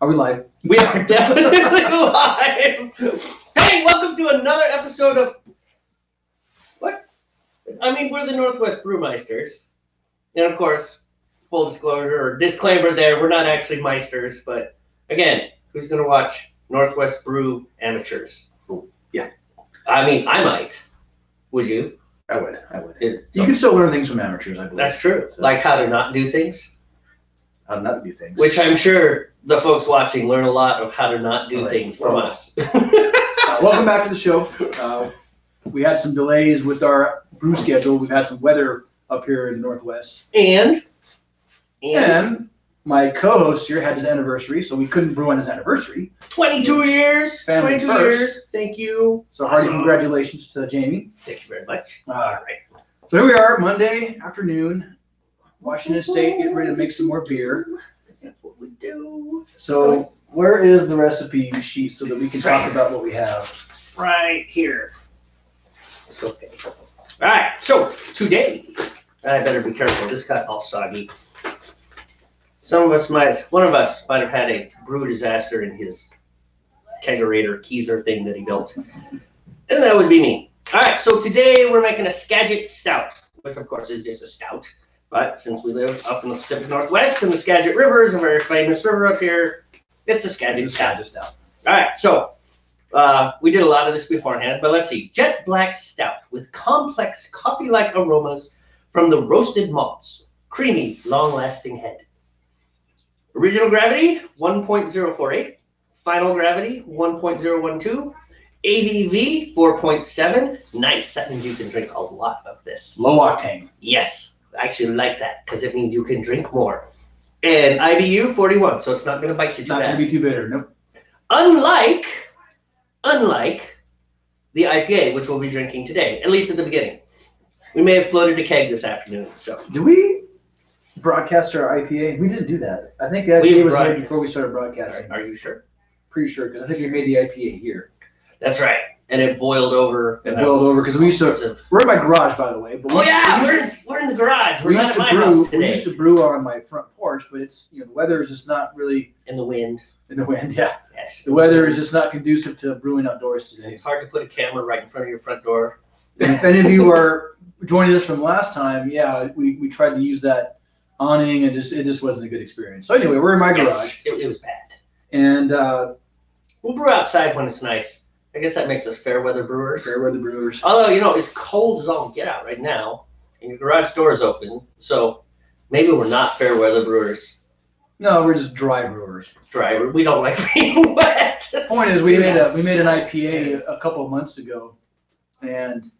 Are we live? We are definitely live. Hey, welcome to another episode of what? I mean, we're the Northwest Brewmeisters, and of course, full disclosure or disclaimer there, we're not actually meisters, but again, who's going to watch Northwest Brew amateurs? Yeah. I mean, I might. Would you? I would. You can still learn things from amateurs, I believe. That's true. So, like how to not do things. How to not do things. Which I'm sure the folks watching learn a lot of how to not do things from us. Welcome back to the show. We had some delays with our brew schedule. We've had some weather up here in the Northwest. And my co-host here had his anniversary, so we couldn't brew on his anniversary. 22 years. Family 22 first. years. Thank you. So hearty congratulations to Jamie. Thank you very much. All right. So here we are, Monday afternoon, Washington State, getting ready to make some more beer. That's what we do. So where is the recipe sheet so that we can talk about what we have? Right here. It's okay. All right. So today, I better be careful. This got all soggy. One of us might have had a brew disaster in his kegerator, keezer thing that he built. And that would be me. All right. So today we're making a Skagit Stout, which of course is just a stout. But since we live up in the Pacific Northwest and the Skagit River is a very famous river up here, it's a Skagit Stout. All right, so we did a lot of this beforehand, but let's see. Jet black stout with complex coffee-like aromas from the roasted malts. Creamy, long-lasting head. Original gravity, 1.048. Final gravity, 1.012. ABV, 4.7. Nice, that means you can drink a lot of this. Low octane. Yes. I actually like that because it means you can drink more. And IBU 41, so it's not going to bite you too bad. Not going to be too bitter, nope. Unlike the IPA, which we'll be drinking today, at least at the beginning. We may have floated a keg this afternoon. So did we broadcast our IPA? We didn't do that. I think the IPA was made before we started broadcasting. Are you sure? Pretty sure, because I think we made the IPA here. That's right. And it boiled over. Because we used to. We're in my garage, by the way. But we're in the garage. We're not at my house today. We used to brew on my front porch, but it's the weather is just not really. In the wind. Yeah. Yes. The weather is just not conducive to brewing outdoors today. It's hard to put a camera right in front of your front door. And if any of you are joining us from last time, we tried to use that awning, and it just wasn't a good experience. So anyway, we're in my garage. It was bad. And we'll brew outside when it's nice. I guess that makes us fair weather brewers. Fair weather brewers. Although, it's cold as all get out right now, and your garage door is open, so maybe we're not fair weather brewers. No, we're just dry brewers. We don't like being wet. The point is, we made an IPA a couple of months ago, and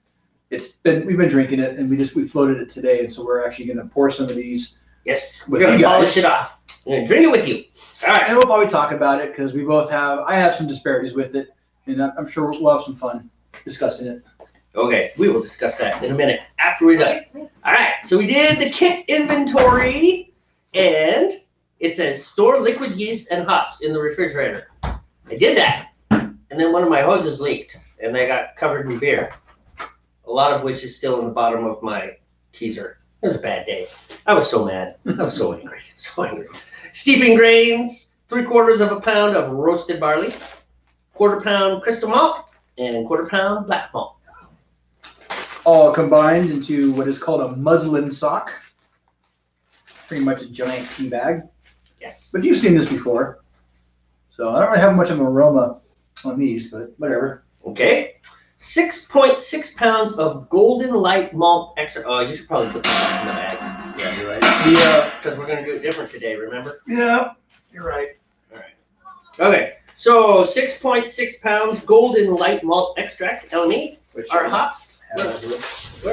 we've been drinking it, and we floated it today, and so we're actually going to pour some of these. Yes, we're going to polish it off. We're going to drink it with you. All right. And we'll probably talk about it because I have some disparities with it. And I'm sure we'll have some fun discussing it. Okay, we will discuss that in a minute after we're done. All right, so we did the kit inventory, and it says store liquid yeast and hops in the refrigerator. I did that, and then one of my hoses leaked, and they got covered in beer, a lot of which is still in the bottom of my keezer. It was a bad day. I was so mad. I was so angry. Steeping grains, 3/4 pound of roasted barley. 1/4 pound crystal malt and 1/4 pound black malt. All combined into what is called a muslin sock. Pretty much a giant tea bag. Yes. But you've seen this before. So I don't really have much of an aroma on these, but whatever. Okay. 6.6 pounds of golden light malt extract. Oh, you should probably put that in the bag. Yeah, you're right. Because we're going to do it different today, remember? Yeah, you're right. All right. Okay. So 6.6 pounds golden light malt extract, LME. Our hops. Where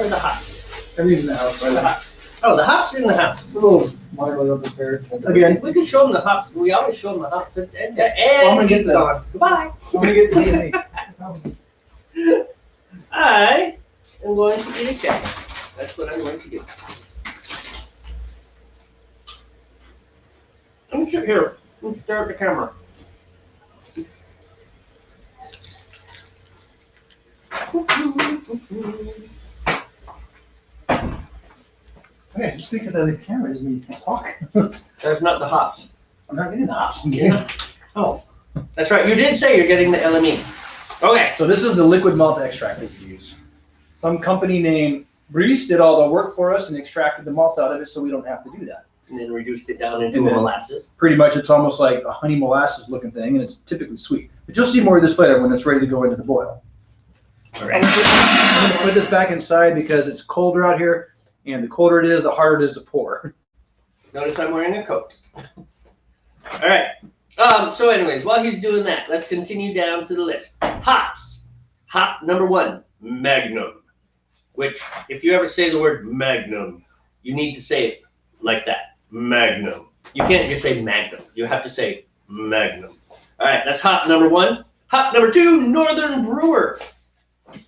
are the hops? Everything's in the house. Where are the hops? Oh, the hops are in the house. Oh, mildly unprepared. Again. We could show them the hops. We always show them the hops. And I'm going to get that. Goodbye. I'm going to get DNA. I am going to get a check. That's what I'm going to do. Let me sit here and stare at the camera. Okay, just because I have the camera doesn't mean you can't talk. That's not the hops. I'm not getting the hops. Yeah. Oh, that's right. You did say you're getting the LME. Okay. So this is the liquid malt extract that we use. Some company named Brew did all the work for us and extracted the malts out of it so we don't have to do that. And then reduced it down into a molasses. Pretty much it's almost like a honey molasses looking thing, and it's typically sweet. But you'll see more of this later when it's ready to go into the boil. All right. I'm going to put this back inside because it's colder out here, and the colder it is, the harder it is to pour. Notice I'm wearing a coat. All right. So anyways, while he's doing that, let's continue down to the list. Hops. Hop number 1, Magnum. Which, if you ever say the word Magnum, you need to say it like that. Magnum. You can't just say Magnum. You have to say Magnum. All right, that's hop number 1. Hop number 2, Northern Brewer.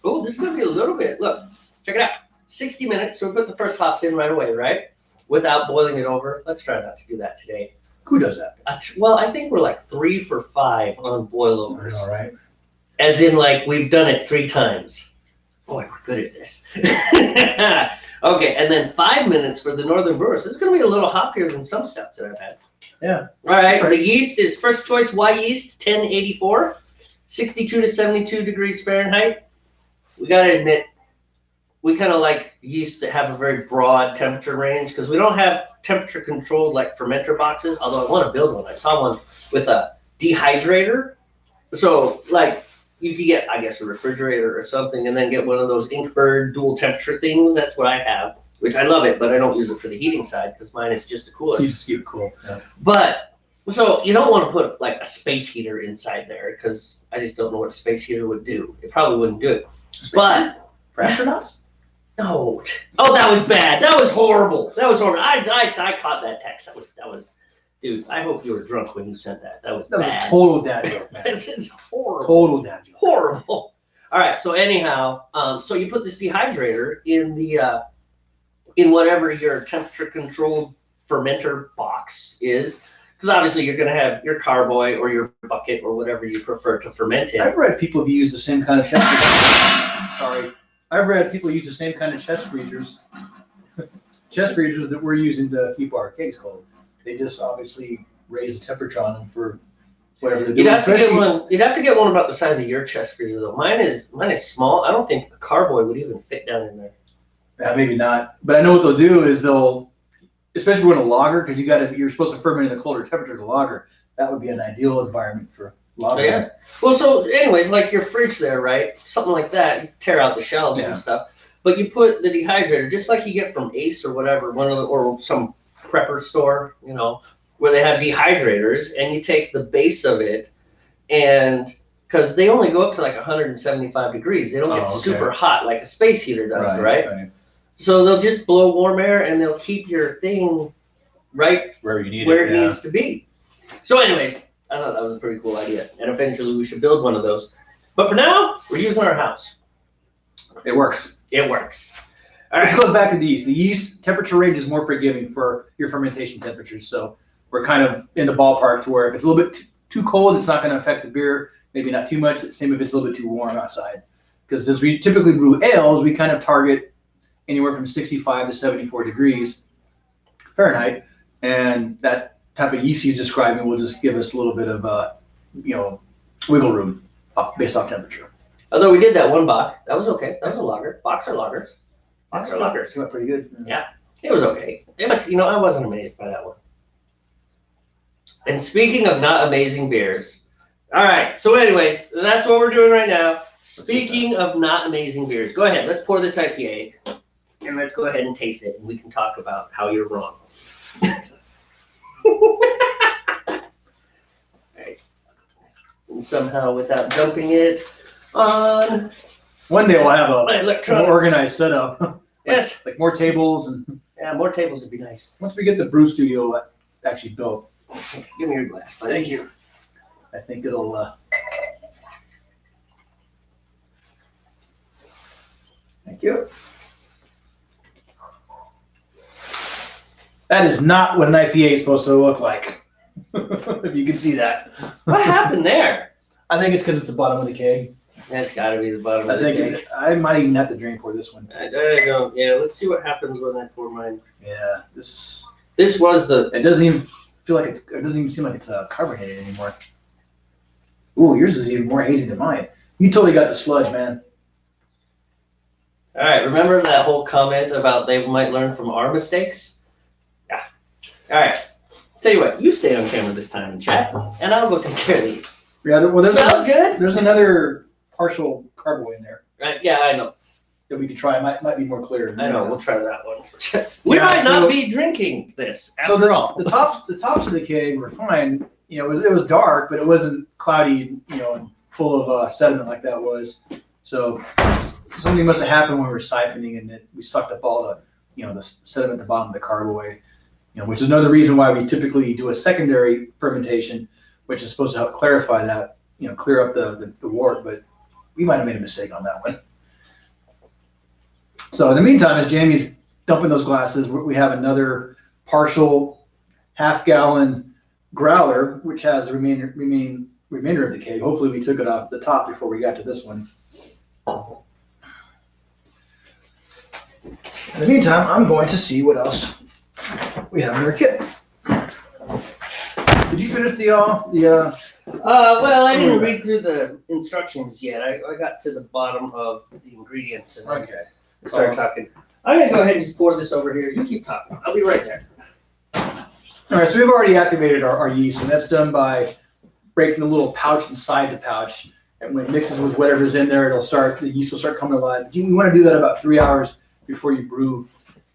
Oh, this is going to be a little bit. Look, check it out. 60 minutes, so we put the first hops in right away, right? Without boiling it over. Let's try not to do that today. Who does that? Well, I think we're like 3 for 5 on boilovers. All right. As in, like, we've done it 3 times. Boy, we're good at this. Okay, and then 5 minutes for the Northern Brewers. This is going to be a little hoppier than some stouts that I've had. Yeah. All right, the yeast is first choice Y yeast, 1084, 62 to 72 degrees Fahrenheit. We got to admit, we kind of like yeasts that have a very broad temperature range because we don't have temperature controlled like fermenter boxes, although I want to build one. I saw one with a dehydrator. So, like, you could get, I guess, a refrigerator or something and then get one of those Inkbird dual temperature things. That's what I have, which I love it, but I don't use it for the heating side because mine is just a cooler. You just keep it cool. Yeah. But, so you don't want to put like a space heater inside there because I just don't know what a space heater would do. It probably wouldn't do it. But for astronauts? No. Oh, that was bad. That was horrible. That was horrible. I caught that text. That was, dude, I hope you were drunk when you sent that. That was bad. Was a total dad joke, man. It's horrible. Total dad joke. Horrible. All right. So anyhow, so you put this dehydrator in the in whatever your temperature controlled fermenter box is, because obviously you're going to have your carboy or your bucket or whatever you prefer to ferment in. I've read people have used the same kind of chest freezers. Sorry. I've read people use the same kind of chest freezers that we're using to keep our kegs cold. They just obviously raise the temperature on them for whatever they're doing. You'd have to get one about the size of your chest freezer though. Mine is small. I don't think a carboy would even fit down in there. Yeah, maybe not. But I know what they'll do is especially when a lager, because you're supposed to ferment in a colder temperature to lager. That would be an ideal environment for lager. Yeah. Well, so anyways, like your fridge there, right? Something like that. You tear out the shelves and stuff. But you put the dehydrator, just like you get from Ace or whatever, or some prepper store, where they have dehydrators, and you take the base of it, and because they only go up to like 175 degrees, they don't get super hot like a space heater does, right? So they'll just blow warm air, and they'll keep your thing right where it needs to be. So anyways, I thought that was a pretty cool idea, and eventually we should build one of those. But for now, we're using our house. It works. It works. All right. Which goes back to the yeast. The yeast temperature range is more forgiving for your fermentation temperatures. So we're kind of in the ballpark to where if it's a little bit too cold, it's not going to affect the beer. Maybe not too much. Same if it's a little bit too warm outside. Because since we typically brew ales, we kind of target anywhere from 65 to 74 degrees Fahrenheit. And that type of yeast you're describing will just give us a little bit of, wiggle room based off temperature. Although we did that one bock, that was okay. That was a lager. Bocks are lagers. Bocks are lagers. It went pretty good. Yeah, it was okay. It was, I wasn't amazed by that one. And speaking of not amazing beers, all right. So, anyways, that's what we're doing right now. Speaking of not amazing beers, go ahead. Let's pour this IPA, and let's go ahead and taste it, and we can talk about how you're wrong. Right. And somehow, without dumping it on. One day we'll have a more organized setup. Yes. Like more tables and. Yeah, more tables would be nice. Once we get the brew studio actually built. Give me your glass, buddy. Thank you. I think it'll. Thank you. That is not what an IPA is supposed to look like. If you can see that. What happened there? I think it's because it's the bottom of the keg. That's got to be the bottom of the keg. I might even have to drink pour this one. There you go. Yeah, let's see what happens when I pour mine. Yeah, this was the. It doesn't even feel like it doesn't even seem like it's carbonated anymore. Ooh, yours is even more hazy than mine. You totally got the sludge, man. All right, remember that whole comment about they might learn from our mistakes? Yeah. All right. Tell you what, you stay on camera this time and chat, and I'll go take care of these. Yeah, well, Smells good. There's another partial carboy in there Right? Yeah, I know. that we could try. It might be more clear. I know. We'll try that one. We Yeah, might so- not be drinking this So after all. the tops of the keg were fine. You know, it was dark, but it wasn't cloudy. You know, and full of sediment like that was. So something must have happened when we were siphoning, and we sucked up all the sediment at the bottom of the carboy. You know, which is another reason why we typically do a secondary fermentation, which is supposed to help clarify that. You know, clear up the wort, but we might have made a mistake on that one. So in the meantime, as Jamie's dumping those glasses, we have another partial half-gallon growler, which has the remainder of the keg. Hopefully we took it off the top before we got to this one. In the meantime, I'm going to see what else we have in our kit. Did you finish Well, I didn't read through the instructions yet. I got to the bottom of the ingredients and Okay. started talking. I'm gonna go ahead and just pour this over here. You keep talking. I'll be right there. All right, so we've already activated our yeast, and that's done by breaking the little pouch inside the pouch. And when it mixes with whatever's in there, the yeast will start coming alive. You want to do that about 3 hours before you brew.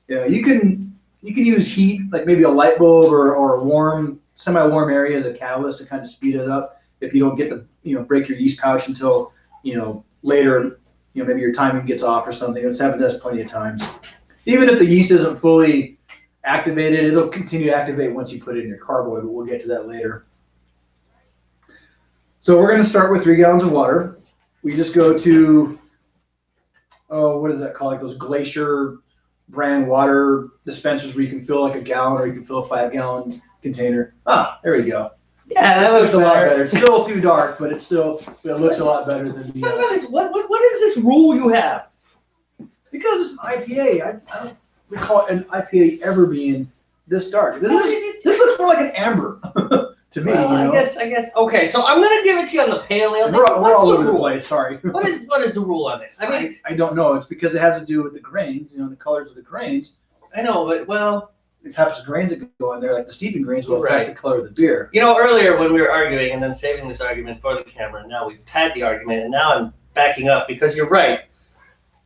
Yeah, you can use heat, like maybe a light bulb or a warm, semi-warm area as a catalyst to kind of speed it up. If you don't get break your yeast pouch until, later, maybe your timing gets off or something. It's happened to us plenty of times. Even if the yeast isn't fully activated, it'll continue to activate once you put it in your carboy, but we'll get to that later. So we're going to start with 3 gallons of water. We just go to, what is that called? Like those Glacier brand water dispensers where you can fill like a gallon or you can fill a 5-gallon container. Ah, there we go. Yeah, that looks a lot better. It's still too dark, but it looks a lot better than the. What is this rule you have? Because it's an IPA. I don't recall an IPA ever being this dark. This looks more like an amber to me. Well, I guess. Okay, so I'm gonna give it to you on the pale ale. We're all over the place. Sorry. What is the rule on this? I mean, I don't know. It's because it has to do with the grains. The colors of the grains. I know, but well. The types of grains that go in there, like the steeping grains, will affect the color of the beer. Earlier when we were arguing and then saving this argument for the camera, and now we've had the argument, and now I'm backing up because you're right.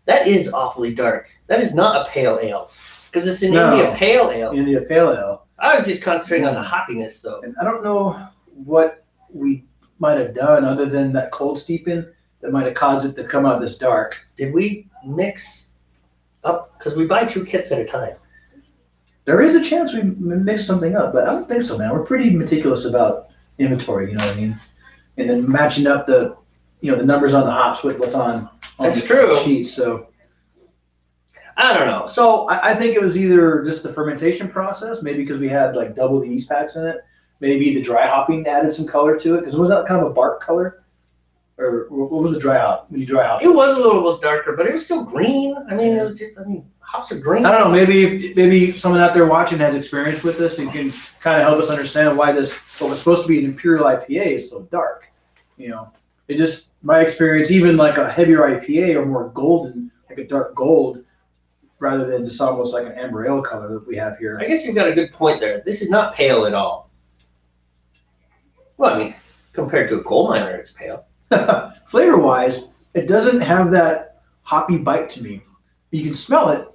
That is awfully dark. That is not a pale ale because it's an India Pale Ale. India Pale Ale. I was just concentrating on the hoppiness, though. And I don't know what we might have done other than that cold steeping that might have caused it to come out this dark. Did we mix up? Because we buy 2 kits at a time. There is a chance we mixed something up, but I don't think so, man. We're pretty meticulous about inventory, you know what I mean? And then matching up the numbers on the hops with what's on the sheet. So I don't know. So I think it was either just the fermentation process, maybe because we had like double the yeast packs in it. Maybe the dry hopping added some color to it, because was that kind of a bark color? Or what was the dry hop when you dry hop? It was a little bit darker, but it was still green. I mean, it was just, hops are green. I don't know. Maybe someone out there watching has experience with this and can kind of help us understand why what was supposed to be an imperial IPA is so dark. It just, my experience, even like a heavier IPA or more golden, like a dark gold, rather than just almost like an amber ale color that we have here. I guess you've got a good point there. This is not pale at all. Well, I mean, compared to a coal miner, it's pale. Flavor-wise, it doesn't have that hoppy bite to me. You can smell it,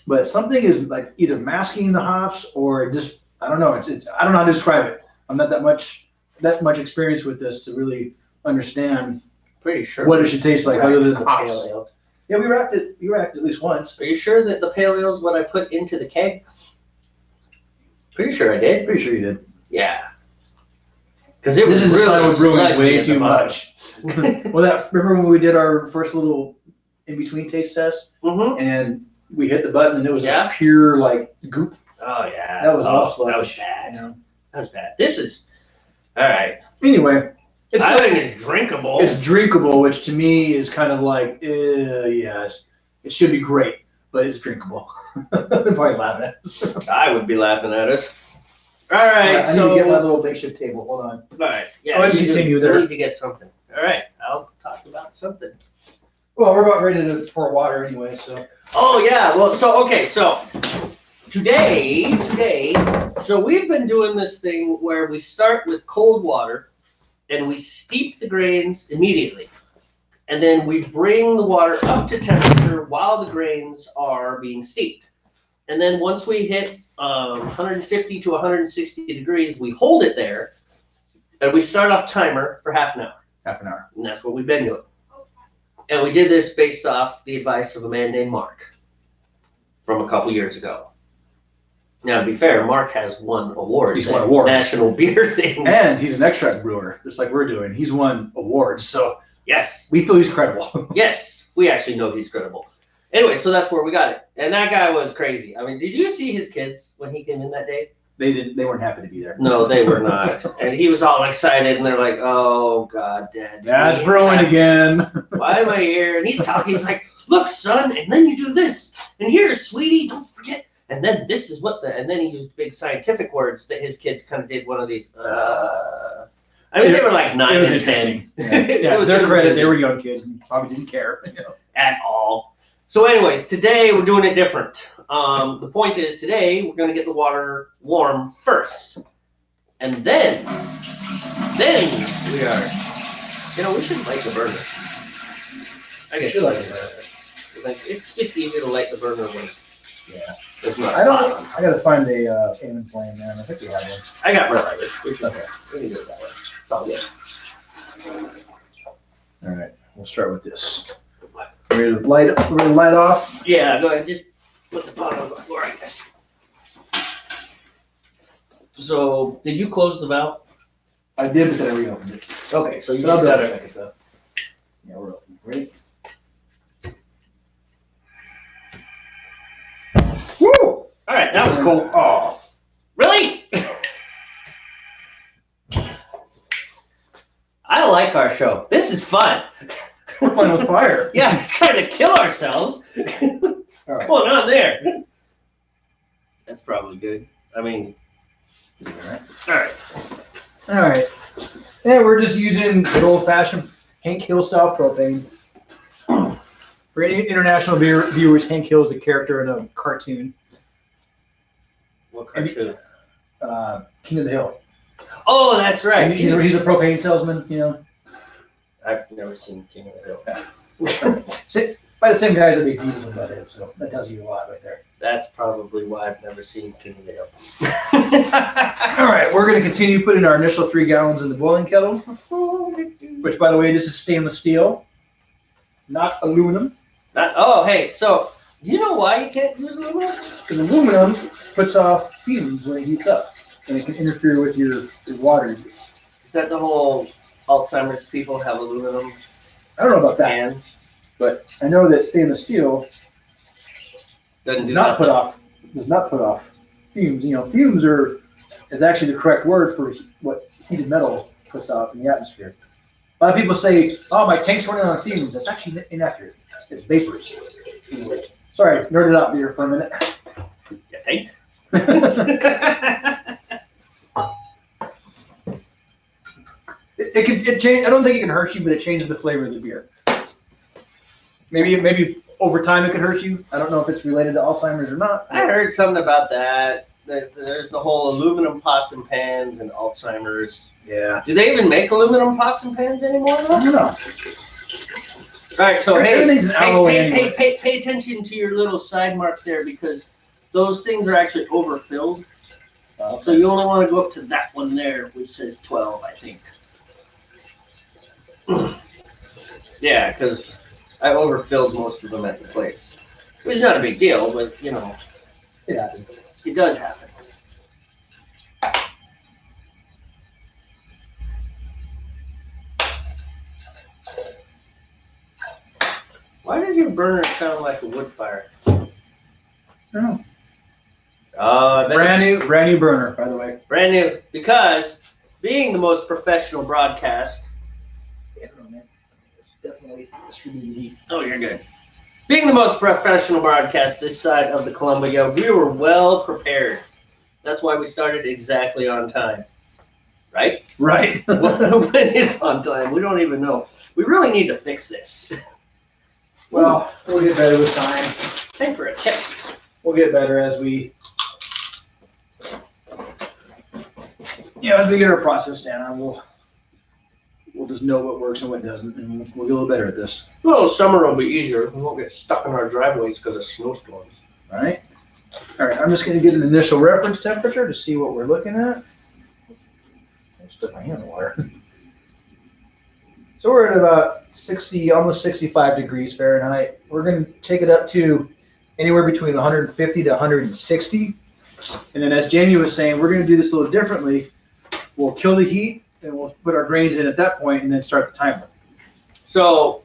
but something is like either masking the hops or just, I don't know. I don't know how to describe it. I'm not that much experience with this to really understand. Pretty sure what it should taste like other than the hops. Pale ale. Yeah, we racked it at least once. Are you sure that the pale ale is what I put into the keg? Pretty sure I did. Pretty sure you did. Yeah. Because it was really brewing way too much. Well, remember when we did our first little in-between taste test? Mm-hmm. And we hit the button and it was just pure like goop. Oh yeah. That was awesome. That was bad. That was bad. This is all right. Anyway, I think it's drinkable. It's drinkable, which to me is kind of like, yes, it should be great, but it's drinkable. They're probably laughing at us. I would be laughing at us. All right, I need to get my little makeshift table. Hold on. All right, yeah. Go ahead and continue there. You need to get something. All right, I'll talk about something. Well, we're about ready to pour water anyway, so. Oh yeah, well, so today, so we've been doing this thing where we start with cold water and we steep the grains immediately. And then we bring the water up to temperature while the grains are being steeped. And then once we hit 150 to 160 degrees, we hold it there and we start off timer for half an hour. Half an hour. And that's what we've been doing. And we did this based off the advice of a man named Mark from a couple years ago. Now, to be fair, Mark has won awards. He's won awards. National beer thing. And he's an extract brewer, just like we're doing. He's won awards, so yes, we feel he's credible. Yes, we actually know he's credible. Anyway, so that's where we got it. And that guy was crazy. I mean, did you see his kids when he came in that day? They weren't happy to be there. No, they were not. And he was all excited, and they're like, "Oh God, Dad, Dad's brewing again." Why am I here? And he's talking. He's like, "Look, son, and then you do this, and here, sweetie, don't forget." And then this is what and then he used big scientific words that his kids kind of did one of these. I mean, they were like 9 and 10. Yeah, to their credit, they were young kids and probably didn't care at all. So anyways, today we're doing it different. The point is today we're going to get the water warm first. And then we are, we should light the burner. I guess should light the burner. It's just easier to light the burner when it's not I gotta find a payment plan, man. I think we have one. I got red lighters. Okay. We can do it that way. It's all good. All right, we'll start with this. We're gonna light off. Yeah, go ahead. Just put the pot on the floor, I guess. So, did you close the valve? I did, but then I reopened it. Okay, so you But I'll just do got it in a it. second, though. Yeah, we're open. Ready? Woo! All right, that was cool. Oh, Really? I like our show. This is fun. we're playing with fire. Yeah, trying to kill ourselves. All What's right. going on there? That's probably good. I mean, All right. all right. All right. Yeah, we're just using good old-fashioned Hank Hill style propane. For any international viewers, Hank Hill is a character in a cartoon, What cartoon? King of the Hill. Oh, that's right. And he's a propane salesman, I've never seen King of the Hill. by the same guys that make Beavis and Butthead, so that tells you a lot right there. That's probably why I've never seen King of the Hill. All right, we're going to continue putting our initial 3 gallons in the boiling kettle, which, by the way, this is stainless steel, not aluminum. Hey, so do you know why you can't use aluminum? Because aluminum puts off fumes when it heats up, and it can interfere with your water. Is that the whole Alzheimer's people have aluminum I don't know about that, pans? but I know that stainless steel does not put off fumes. Fumes is actually the correct word for what heated metal puts out in the atmosphere. A lot of people say, "Oh, my tank's running on fumes." That's actually inaccurate. It's vapors. Anyway, sorry, nerded out here for a minute. You think? It change. I don't think it can hurt you, but it changes the flavor of the beer. Maybe over time it could hurt you. I don't know if it's related to Alzheimer's or not. I heard something about that. There's the whole aluminum pots and pans and Alzheimer's. Yeah. Do they even make aluminum pots and pans anymore? I don't know. All right, so Everything's an alloy anyway. pay attention to your little side mark there because those things are actually overfilled. So you only want to go up to that one there, which says 12, I think. Yeah, because I overfilled most of them at the place. It's not a big deal, but it happens. it does happen. Why does your burner sound like a wood fire? I don't know. I bet Brand new burner, by the way. brand new. Because being the most professional broadcast. I don't know, man. It's definitely distributed heat. Oh, you're good. Being the most professional broadcast this side of the Columbia, we were well prepared. That's why we started exactly on time, right? Right. When is on time? We don't even know. We really need to fix this. Well, we'll get better with time. Time for a check. We'll get better as we, as we get our process down. We'll just know what works and what doesn't, and we'll get a little better at this. Well, summer will be easier. We won't get stuck in our driveways because of snowstorms. All right. All right. I'm just going to get an initial reference temperature to see what we're looking at. I just took my hand in the water. So we're at about 60, almost 65 degrees Fahrenheit. We're going to take it up to anywhere between 150 to 160. And then as Jamie was saying, we're going to do this a little differently. We'll kill the heat and we'll put our grains in at that point and then start the timer. So,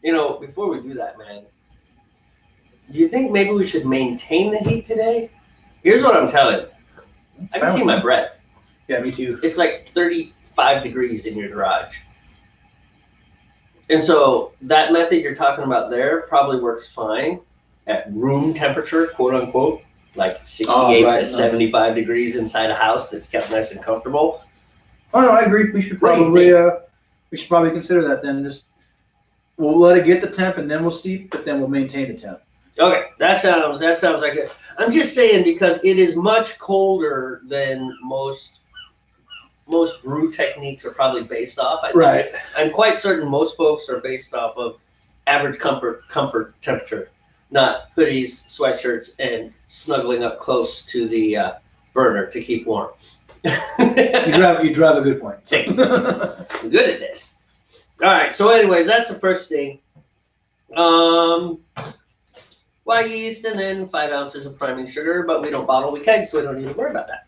before we do that, man, do you think maybe we should maintain the heat today? Here's what I'm telling you. I can see my breath. Yeah, me too. It's like 35 degrees in your garage. And so that method you're talking about there probably works fine at room temperature, quote unquote, like 68 to 75 degrees inside a house that's kept nice and comfortable. Oh no, I agree. We should probably consider that then. Just we'll let it get the temp and then we'll steep, but then we'll maintain the temp. Okay, that sounds like it. I'm just saying because it is much colder than most brew techniques are probably based off. I think. Right. I'm quite certain most folks are based off of average comfort temperature, not hoodies, sweatshirts, and snuggling up close to the burner to keep warm. You drive a good point. Thank you. I'm good at this. All right. So, anyways, that's the first thing. Why yeast and then 5 ounces of priming sugar, but we don't bottle, we keg, so we don't need to worry about that.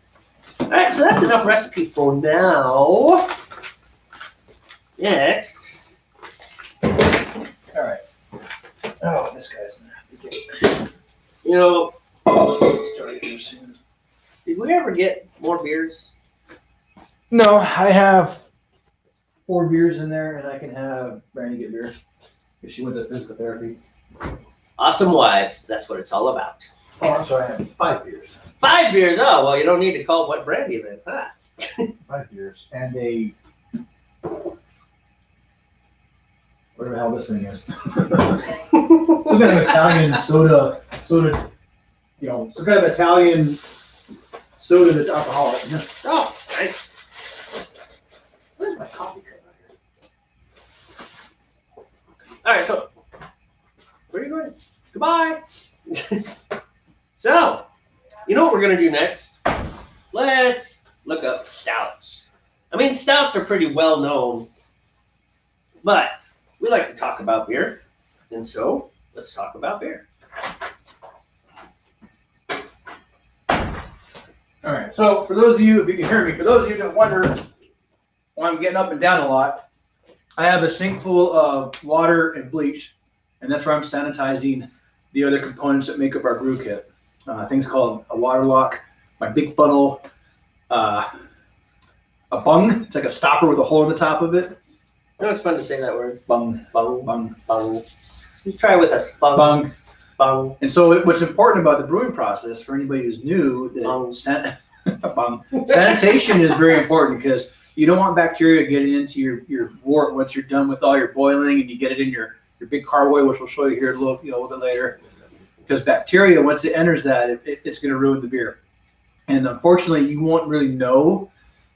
All right, so that's enough recipe for now. Next. All right. Oh, this guy's gonna have to get Start here soon. Did we ever get more beers? No, I have 4 beers in there, and I can have Brandy get beer if she went to physical therapy. Awesome wives, that's what it's all about. Oh, I'm sorry, I have 5 beers. 5 beers? Oh, well, you don't need to call what brandy then, huh? 5 beers and a whatever the hell this thing is. Some kind of Italian soda, some kind of Italian soda that's alcoholic. Oh, nice. Where's my coffee cup out here? All right, so where are you going? Goodbye. So, you know what we're going to do next? Let's look up stouts. I mean, stouts are pretty well known, but we like to talk about beer. And so, let's talk about beer. All right, so for those of you, if you can hear me, for those of you that wonder why I'm getting up and down a lot, I have a sink full of water and bleach, and that's where I'm sanitizing the other components that make up our brew kit. Things called a water lock, my big funnel, a bung. It's like a stopper with a hole in the top of it. You know, it's fun to say that word. Bung, Bung, bung, bung. Let's try it with us. Bung, bung. bung. And so what's important about the brewing process for anybody who's new, sanitation is very important because you don't want bacteria getting into your wort once you're done with all your boiling and you get it in your big carboy, which we'll show you here a little bit later. Because bacteria, once it enters that, it's going to ruin the beer. And unfortunately, you won't really know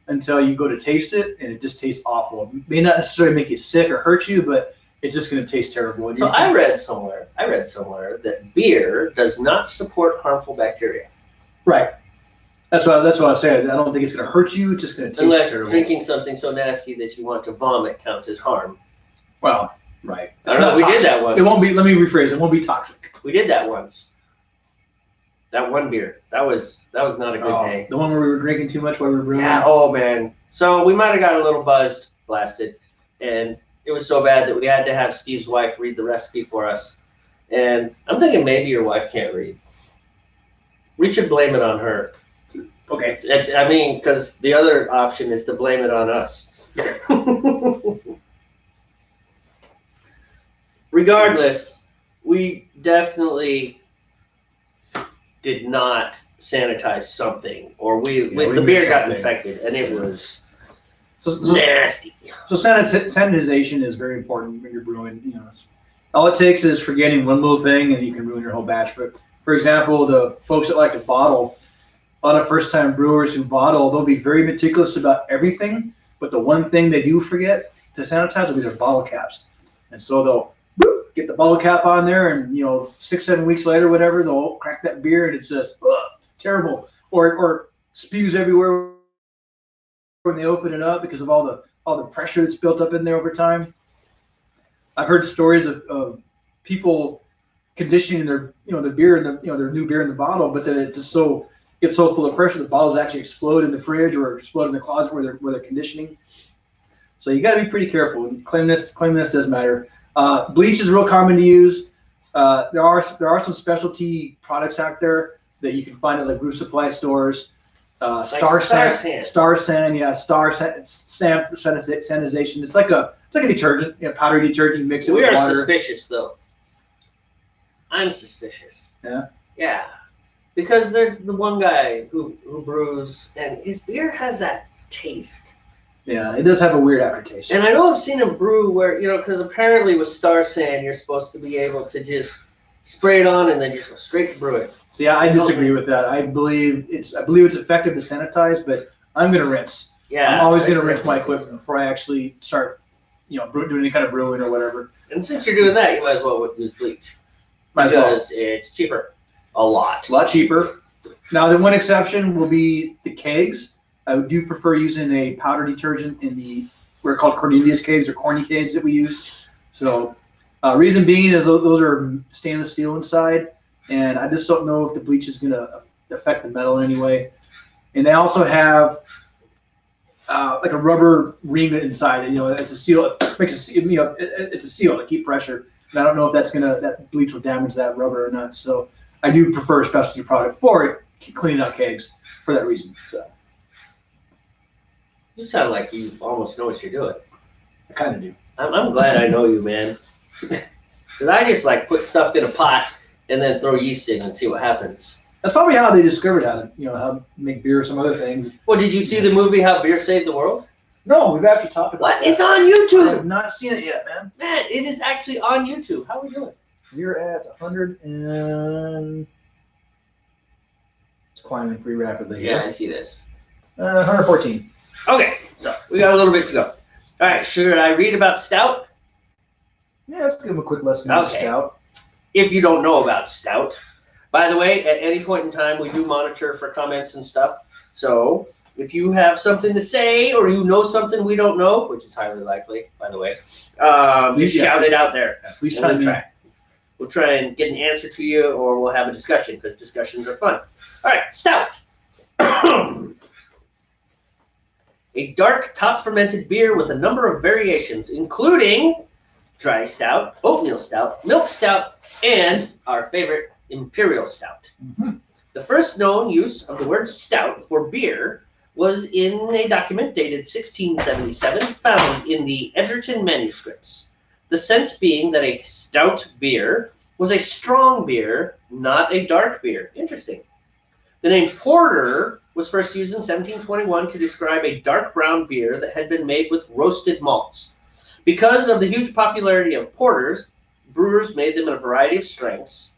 until you go to taste it, and it just tastes awful. It may not necessarily make you sick or hurt you, but it's just going to taste terrible. So I read somewhere that beer does not support harmful bacteria. Right. That's what I said. I don't think it's going to hurt you. It's just going to taste unless terrible. Drinking something so nasty that you want to vomit counts as harm. Well, right. I don't know. We did that once. It won't be. Let me rephrase. It won't be toxic. We did that once. That one beer. That was not a good day. The one where we were drinking too much while we were brewing? Yeah, oh man. So we might have got a little buzzed, blasted, and it was so bad that we had to have Steve's wife read the recipe for us. And I'm thinking maybe your wife can't read. We should blame it on her. Okay. Because the other option is to blame it on us. Regardless, we definitely did not sanitize something, or the we beer got something. infected, and it was So nasty. So sanitization is very important when you're brewing. You know, all it takes is forgetting one little thing, and you can ruin your whole batch. But for example, the folks that like to bottle, a lot of first-time brewers who bottle, they'll be very meticulous about everything. But the one thing they do forget to sanitize will be their bottle caps, and so they'll get the bottle cap on there, and 6-7 weeks later, whatever, they'll crack that beer, and it's just terrible, or spews everywhere when they open it up because of all the pressure that's built up in there over time. I've heard stories of people conditioning their their beer in the their new beer in the bottle, but then it just gets so full of pressure the bottles actually explode in the fridge or explode in the closet where they're conditioning. So you got to be pretty careful. Cleanliness does matter. Bleach is real common to use. There are some specialty products out there that you can find at like brew supply stores. Star San, yeah, Star San sanitization. It's like a detergent, powdery detergent. You mix it with water. We are suspicious, though. I'm suspicious. Yeah. Yeah, because there's the one guy who brews, and his beer has that taste. Yeah, it does have a weird aftertaste. And I know I've seen him brew where because apparently with Star San you're supposed to be able to just spray it on and then just go straight to brew it. See, I disagree with that. I believe it's effective to sanitize, but I'm gonna rinse. Yeah, I'm always gonna rinse my equipment before I actually start, doing any kind of brewing or whatever. And since you're doing that, you might as well use bleach. Because it's cheaper, a lot cheaper. Now, the one exception will be the kegs. I do prefer using a powder detergent in we're called Cornelius kegs or corny kegs that we use. So, reason being is those are stainless steel inside. And I just don't know if the bleach is going to affect the metal in any way. And they also have like a rubber ring inside. It's a seal. It makes it's a seal to keep pressure. And I don't know if that bleach will damage that rubber or not. So I do prefer a specialty product for it, cleaning out kegs for that reason. So you sound like you almost know what you're doing. I kind of do. I'm glad I know you, man. Because I just put stuff in a pot and then throw yeast in and see what happens. That's probably how they discovered how to make beer or some other things. Well, did you see the movie How Beer Saved the World? No, we've actually talked about what? That. It's on YouTube. I have not seen it yet, man. Man, it is actually on YouTube. How are we doing? We're at 100 and it's climbing pretty rapidly. Yeah, I see this. 114. Okay, so we got a little bit to go. All right, should I read about Stout? Yeah, let's give them a quick lesson on Stout. If you don't know about Stout, by the way, at any point in time, we do monitor for comments and stuff. So if you have something to say or you know something we don't know, which is highly likely, by the way, just shout it out there. Yeah, please try. We'll try and get an answer to you, or we'll have a discussion because discussions are fun. All right, Stout. A dark, tough fermented beer with a number of variations, including dry stout, oatmeal stout, milk stout, and our favorite, imperial stout. Mm-hmm. The first known use of the word stout for beer was in a document dated 1677 found in the Edgerton manuscripts. The sense being that a stout beer was a strong beer, not a dark beer. Interesting. The name porter was first used in 1721 to describe a dark brown beer that had been made with roasted malts. Because of the huge popularity of porters, brewers made them in a variety of strengths.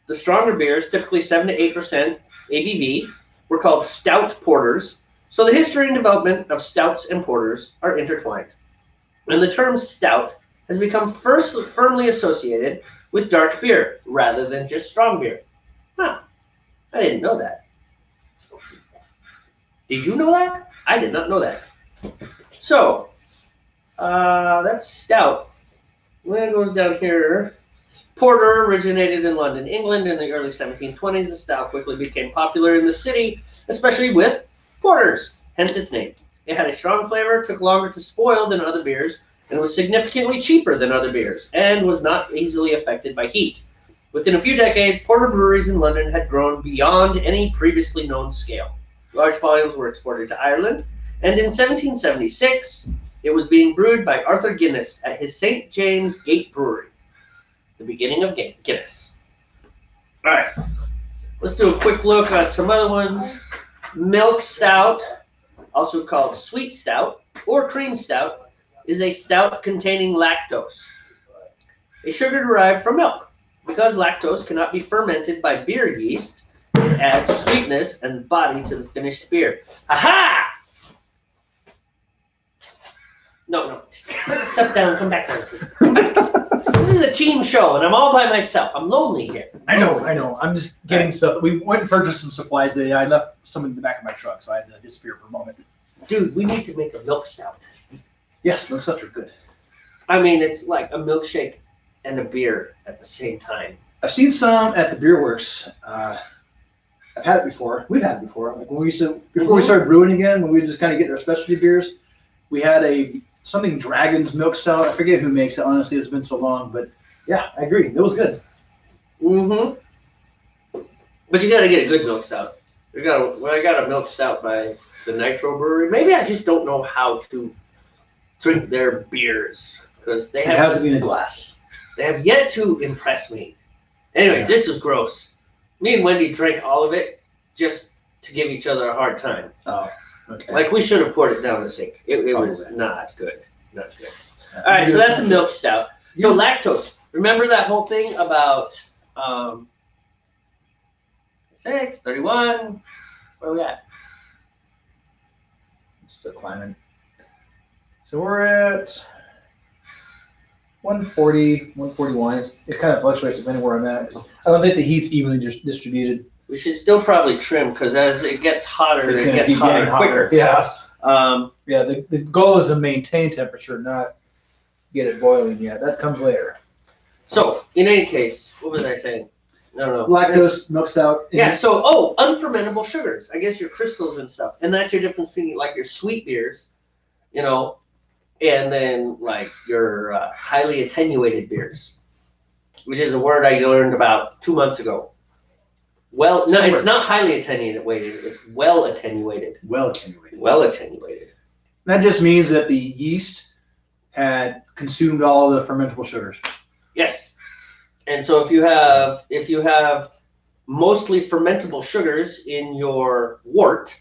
The stronger beers, typically 7 to 8% ABV, were called stout porters. So the history and development of stouts and porters are intertwined. And the term stout has become firmly associated with dark beer rather than just strong beer. Huh. I didn't know that. Did you know that? I did not know that. So, that's stout. When it goes down here, porter originated in London, England in the early 1720s. The stout quickly became popular in the city, especially with porters, hence its name. It had a strong flavor, took longer to spoil than other beers, and was significantly cheaper than other beers, and was not easily affected by heat. Within a few decades, porter breweries in London had grown beyond any previously known scale. Large volumes were exported to Ireland, and in 1776, it was being brewed by Arthur Guinness at his St. James Gate Brewery. The beginning of Guinness. All right. Let's do a quick look at some other ones. Milk stout, also called sweet stout or cream stout, is a stout containing lactose, a sugar derived from milk. Because lactose cannot be fermented by beer yeast, it adds sweetness and body to the finished beer. Aha! No. Step down, come back down. This is a team show, and I'm all by myself. I'm lonely here. I know. I'm just getting stuff. We went and purchased some supplies today. I left some in the back of my truck, so I had to disappear for a moment. Dude, we need to make a milk stout. Yes, milk stouts are good. I mean, it's like a milkshake and a beer at the same time. I've seen some at the Beer Works. I've had it before. We've had it before. Like when we used to, before we started brewing again, when we just kind of get our specialty beers, we had something Dragon's milk stout. I forget who makes it. Honestly, it's been so long, but yeah, I agree. It was good. But you got to get a good milk stout. I got a milk stout by the Nitro Brewery. Maybe I just don't know how to drink their beers because it has to be in a glass. They have yet to impress me. Anyways, This is gross. Me and Wendy drank all of it just to give each other a hard time. Oh, okay. Like we should have poured it down the sink. It was not good. Not good. All right, so that's a milk stout. So lactose. Remember that whole thing about 31? Where are we at? Still climbing. So we're at 140, 141. It kind of fluctuates depending where I'm at. I don't think the heat's evenly distributed. We should still probably trim because as it gets hotter, It's it gonna gets keep hotter getting quicker. Yeah. Yeah. The goal is to maintain temperature, not get it boiling yet. That comes later. So, in any case, what was I saying? I don't know. Lactose, milk stout. Yeah, so, unfermentable sugars. I guess your crystals and stuff. And that's your difference between, like, your sweet beers, and then, like, your highly attenuated beers, which is a word I learned about 2 months ago. Well, no, it's not highly attenuated. It's well attenuated. Well attenuated. Well attenuated. That just means that the yeast had consumed all of the fermentable sugars. Yes. And so if you have mostly fermentable sugars in your wort,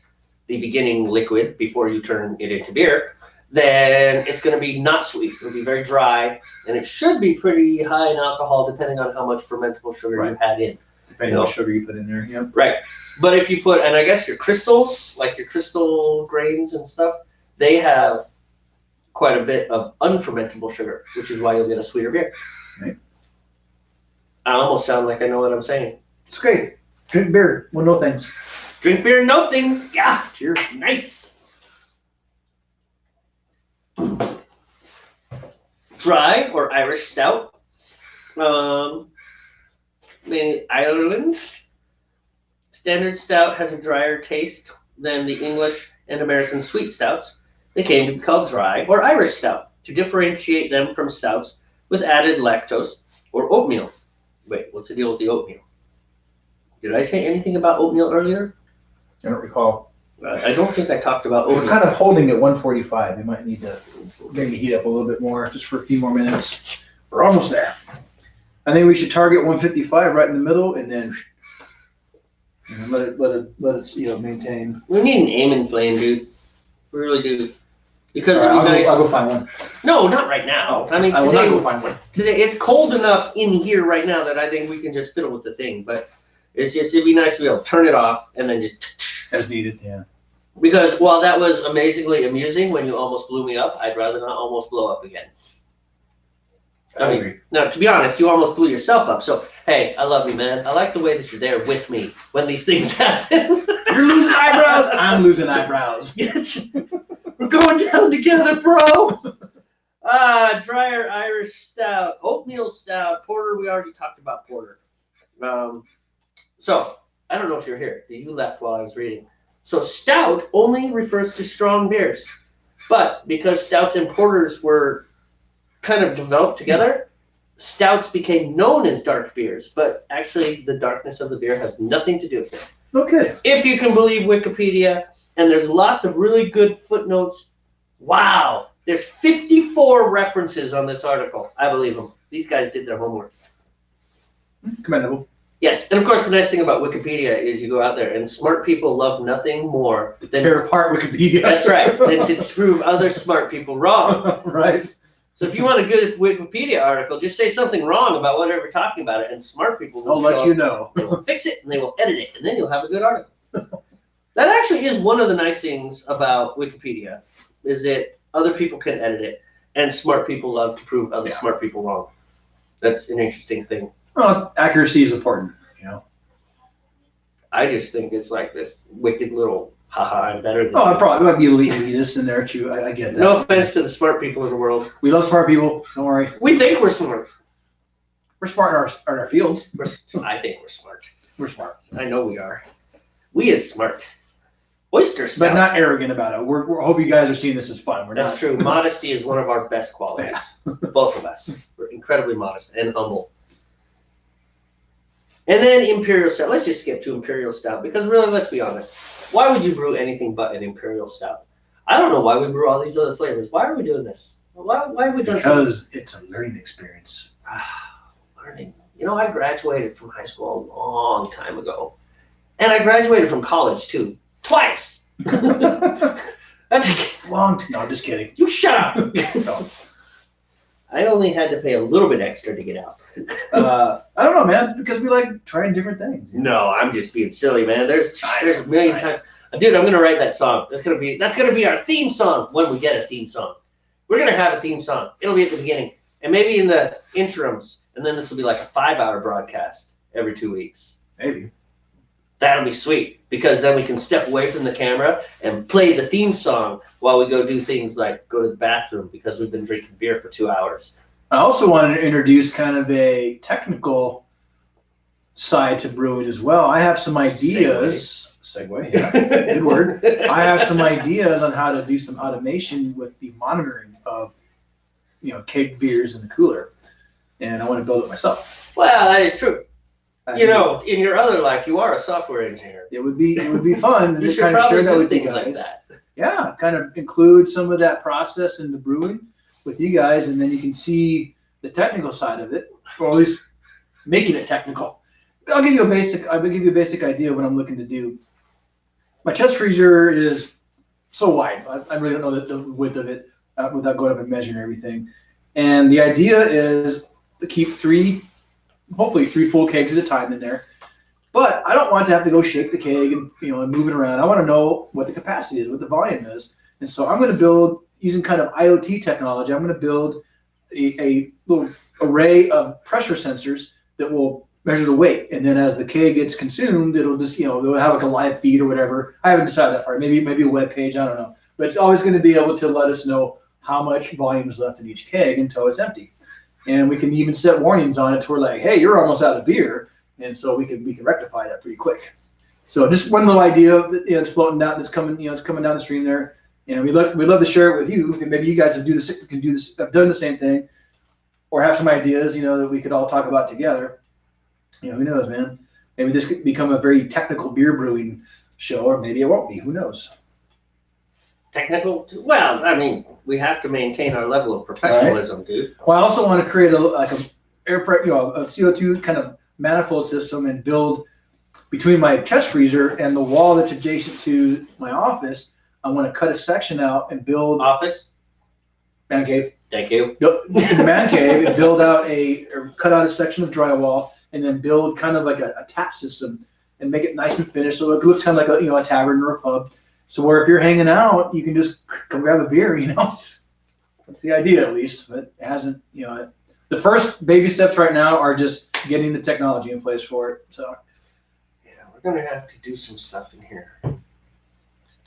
the beginning liquid before you turn it into beer, then it's going to be not sweet. It'll be very dry, and it should be pretty high in alcohol depending on how much fermentable sugar you had in. Depending on what sugar you put in there, yeah. Right. But if you put, and I guess your crystals, like your crystal grains and stuff, they have quite a bit of unfermentable sugar, which is why you'll get a sweeter beer. Right. I almost sound like I know what I'm saying. It's great. Drink beer. Well, no thanks. Drink beer, no things. Yeah. Cheers. Nice. Dry or Irish stout. The Ireland standard stout has a drier taste than the English and American sweet stouts. They came to be called dry or Irish stout to differentiate them from stouts with added lactose or oatmeal. Wait, what's the deal with the oatmeal? Did I say anything about oatmeal earlier? I don't recall. I don't think I talked about oatmeal. We're kind of holding at 145. We might need to maybe heat up a little bit more, just for a few more minutes. We're almost there. I think we should target 155 right in the middle, and then let it maintain. We need an aiming flame, dude. We really do. Because it'd be nice. I'll go find one. No, not right now. I mean, I will not go find one. Today it's cold enough in here right now that I think we can just fiddle with the thing. But it'd be nice to be able to turn it off and then just as needed. Yeah. Because while that was amazingly amusing when you almost blew me up, I'd rather not almost blow up again. I mean, now, to be honest, you almost blew yourself up. So, hey, I love you, man. I like the way that you're there with me when these things happen. You're losing eyebrows. I'm losing eyebrows. We're going down together, bro. Drier Irish stout, oatmeal stout, porter. We already talked about porter. So, I don't know if you're here. You left while I was reading. So, stout only refers to strong beers. But because stouts and porters were kind of developed together, stouts became known as dark beers, but actually the darkness of the beer has nothing to do with it. Okay. If you can believe Wikipedia, and there's lots of really good footnotes. Wow, there's 54 references on this article. I believe them. These guys did their homework. Commendable. Yes, and of course the nice thing about Wikipedia is you go out there and smart people love nothing more than tear apart Wikipedia. That's right, than to prove other smart people wrong. Right. So if you want a good Wikipedia article, just say something wrong about whatever you're talking about it, and smart people will let you know. They will fix it and they will edit it, and then you'll have a good article. That actually is one of the nice things about Wikipedia, is that other people can edit it, and smart people love to prove other smart people wrong. That's an interesting thing. Well, accuracy is important, I just think it's like this wicked little, haha, I'm better than you. It probably might be a little elitist in there too. I get that. No offense to the smart people in the world. We love smart people. Don't worry. We think we're smart. We're smart in our fields. I think we're smart. We're smart. I know we are. We is smart. Oyster Stout. But not arrogant about it. I hope you guys are seeing this as fun. That's true. Modesty is one of our best qualities. Both of us. We're incredibly modest and humble. And then Imperial Stout. Let's just skip to Imperial Stout because really, let's be honest. Why would you brew anything but an Imperial Stout? I don't know why we brew all these other flavors. Why are we doing this? Why have we done Because it's a learning experience. Learning. I graduated from high school a long time ago. And I graduated from college, too. Twice! That's long. No, just kidding. You shut up! No. I only had to pay a little bit extra to get out. I don't know, man, because we like trying different things. No, I'm just being silly, man. There's a million times. Dude, I'm gonna write that song. That's gonna be our theme song when we get a theme song. We're gonna have a theme song. It'll be at the beginning. And maybe in the interims, and then this will be like a 5-hour broadcast every 2 weeks. Maybe. That'll be sweet, because then we can step away from the camera and play the theme song while we go do things like go to the bathroom because we've been drinking beer for 2 hours. I also wanted to introduce kind of a technical side to brewing as well. I have some ideas. Segue, yeah, good word. I have some ideas on how to do some automation with the monitoring of, keg beers in the cooler, and I want to build it myself. Well, that is true. In your other life, you are a software engineer. It would be fun. You should kind of probably share that do with you things guys. like that. Yeah, kind of include some of that process in the brewing with you guys, and then you can see the technical side of it, or at least making it technical. I'll give you a basic idea of what I'm looking to do. My chest freezer is so wide. I really don't know the width of it without going up and measuring everything. And the idea is to keep hopefully three full kegs at a time in there. But I don't want to have to go shake the keg and and move it around. I want to know what the capacity is, what the volume is. And so I'm going to build, using kind of IoT technology, I'm going to build a little array of pressure sensors that will measure the weight. And then as the keg gets consumed, it'll just, they'll have like a live feed or whatever. I haven't decided that part. Maybe a web page, I don't know. But it's always going to be able to let us know how much volume is left in each keg until it's empty. And we can even set warnings on it to where like, hey, you're almost out of beer. And so we can rectify that pretty quick. So just one little idea that it's floating down, that's coming, it's coming down the stream there. And we'd love to share it with you. Maybe you guys have done the same thing, or have some ideas, that we could all talk about together. Who knows, man? Maybe this could become a very technical beer brewing show, or maybe it won't be. Who knows? Technical? Well, I mean, we have to maintain our level of professionalism, right, dude. Well, I also want to create a CO2 kind of manifold system and build between my chest freezer and the wall that's adjacent to my office. I want to cut a section out and build man cave. Thank you. In the man cave, and build out or cut out a section of drywall, and then build kind of like a tap system and make it nice and finished, so it looks kind of like a tavern or a pub. So where if you're hanging out, you can just come grab a beer. That's the idea, at least. But it hasn't. The first baby steps right now are just getting the technology in place for it. So yeah, we're gonna have to do some stuff in here.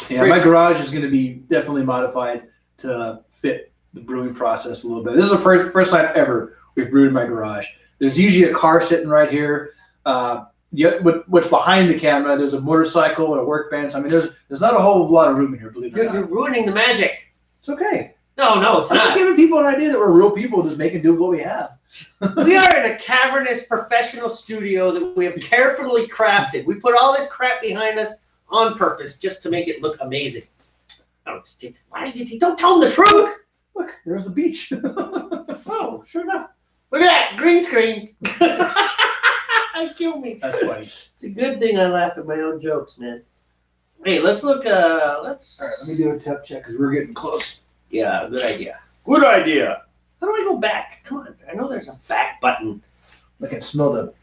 Yeah, my garage is going to be definitely modified to fit the brewing process a little bit. This is the first time ever we've brewed in my garage. There's usually a car sitting right here. What's behind the camera, there's a motorcycle or a workbench. I mean, there's not a whole lot of room in here, believe it or not. You're ruining the magic. It's okay. No, it's I'm not. just giving people an idea that we're real people just making do with what we have. We are in a cavernous professional studio that we have carefully crafted. We put all this crap behind us on purpose just to make it look amazing. Why did you don't tell them the truth? Look, there's the beach. Oh, sure enough. Look at that green screen. Kill me. That's funny. It's a good thing I laugh at my own jokes, man. Hey, let's look. All right, let me do a temp check because we're getting close. Yeah, good idea. Good idea. How do I go back? Come on, I know there's a back button. I can smell the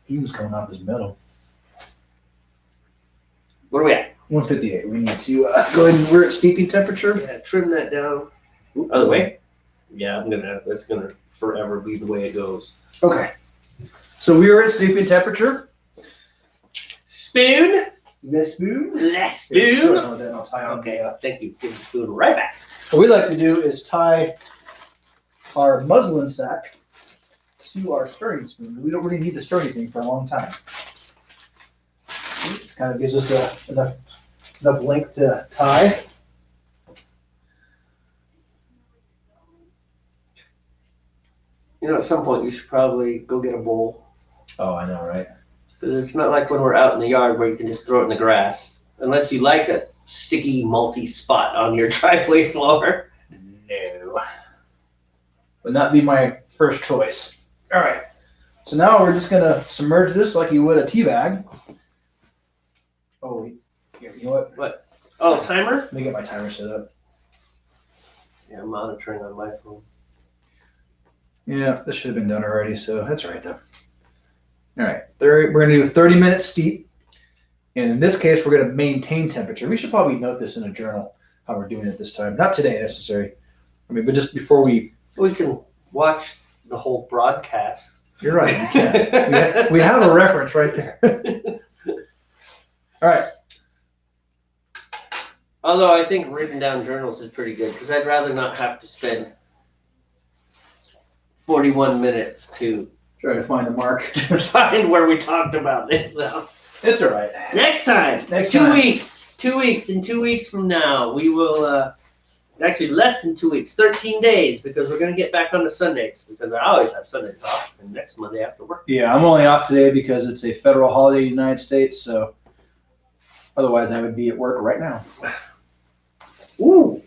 fumes coming off this metal. Where are we at? 158. We need to go ahead and we're at steeping temperature. Yeah, trim that down. Other way? Yeah, that's gonna forever be the way it goes. Okay. So we are at steeping temperature. Spoon? The spoon? The spoon? Oh, then I'll tie on. Okay, thank you. Give the spoon right back. What we like to do is tie our muslin sack to our stirring spoon. We don't really need to stir anything for a long time. This kind of gives us enough length to tie. You know, at some point you should probably go get a bowl. Oh, I know, right? Because it's not like when we're out in the yard where you can just throw it in the grass. Unless you like a sticky, malty spot on your driveway floor. No. Would not be my first choice. All right. So now we're just going to submerge this like you would a tea bag. Oh, here, you know what? What? Oh, timer? Let me get my timer set up. Yeah, I'm monitoring on my phone. Yeah, this should have been done already, so that's all right, though. All right, we're going to do 30 minutes steep. And in this case, we're going to maintain temperature. We should probably note this in a journal, how we're doing it this time. Not today, necessary. I mean, but just before we can watch the whole broadcast. You're right, we can. We have a reference right there. All right. Although I think written down journals is pretty good, because I'd rather not have to spend 41 minutes to try to find the mark. Find where we talked about this now. It's all right. Next time. Next 2 time. weeks. 2 weeks. In 2 weeks from now, we will, actually less than 2 weeks, 13 days, because we're going to get back on the Sundays, because I always have Sundays off, and next Monday after work. Yeah, I'm only off today because it's a federal holiday in the United States, so otherwise I would be at work right now. Ooh,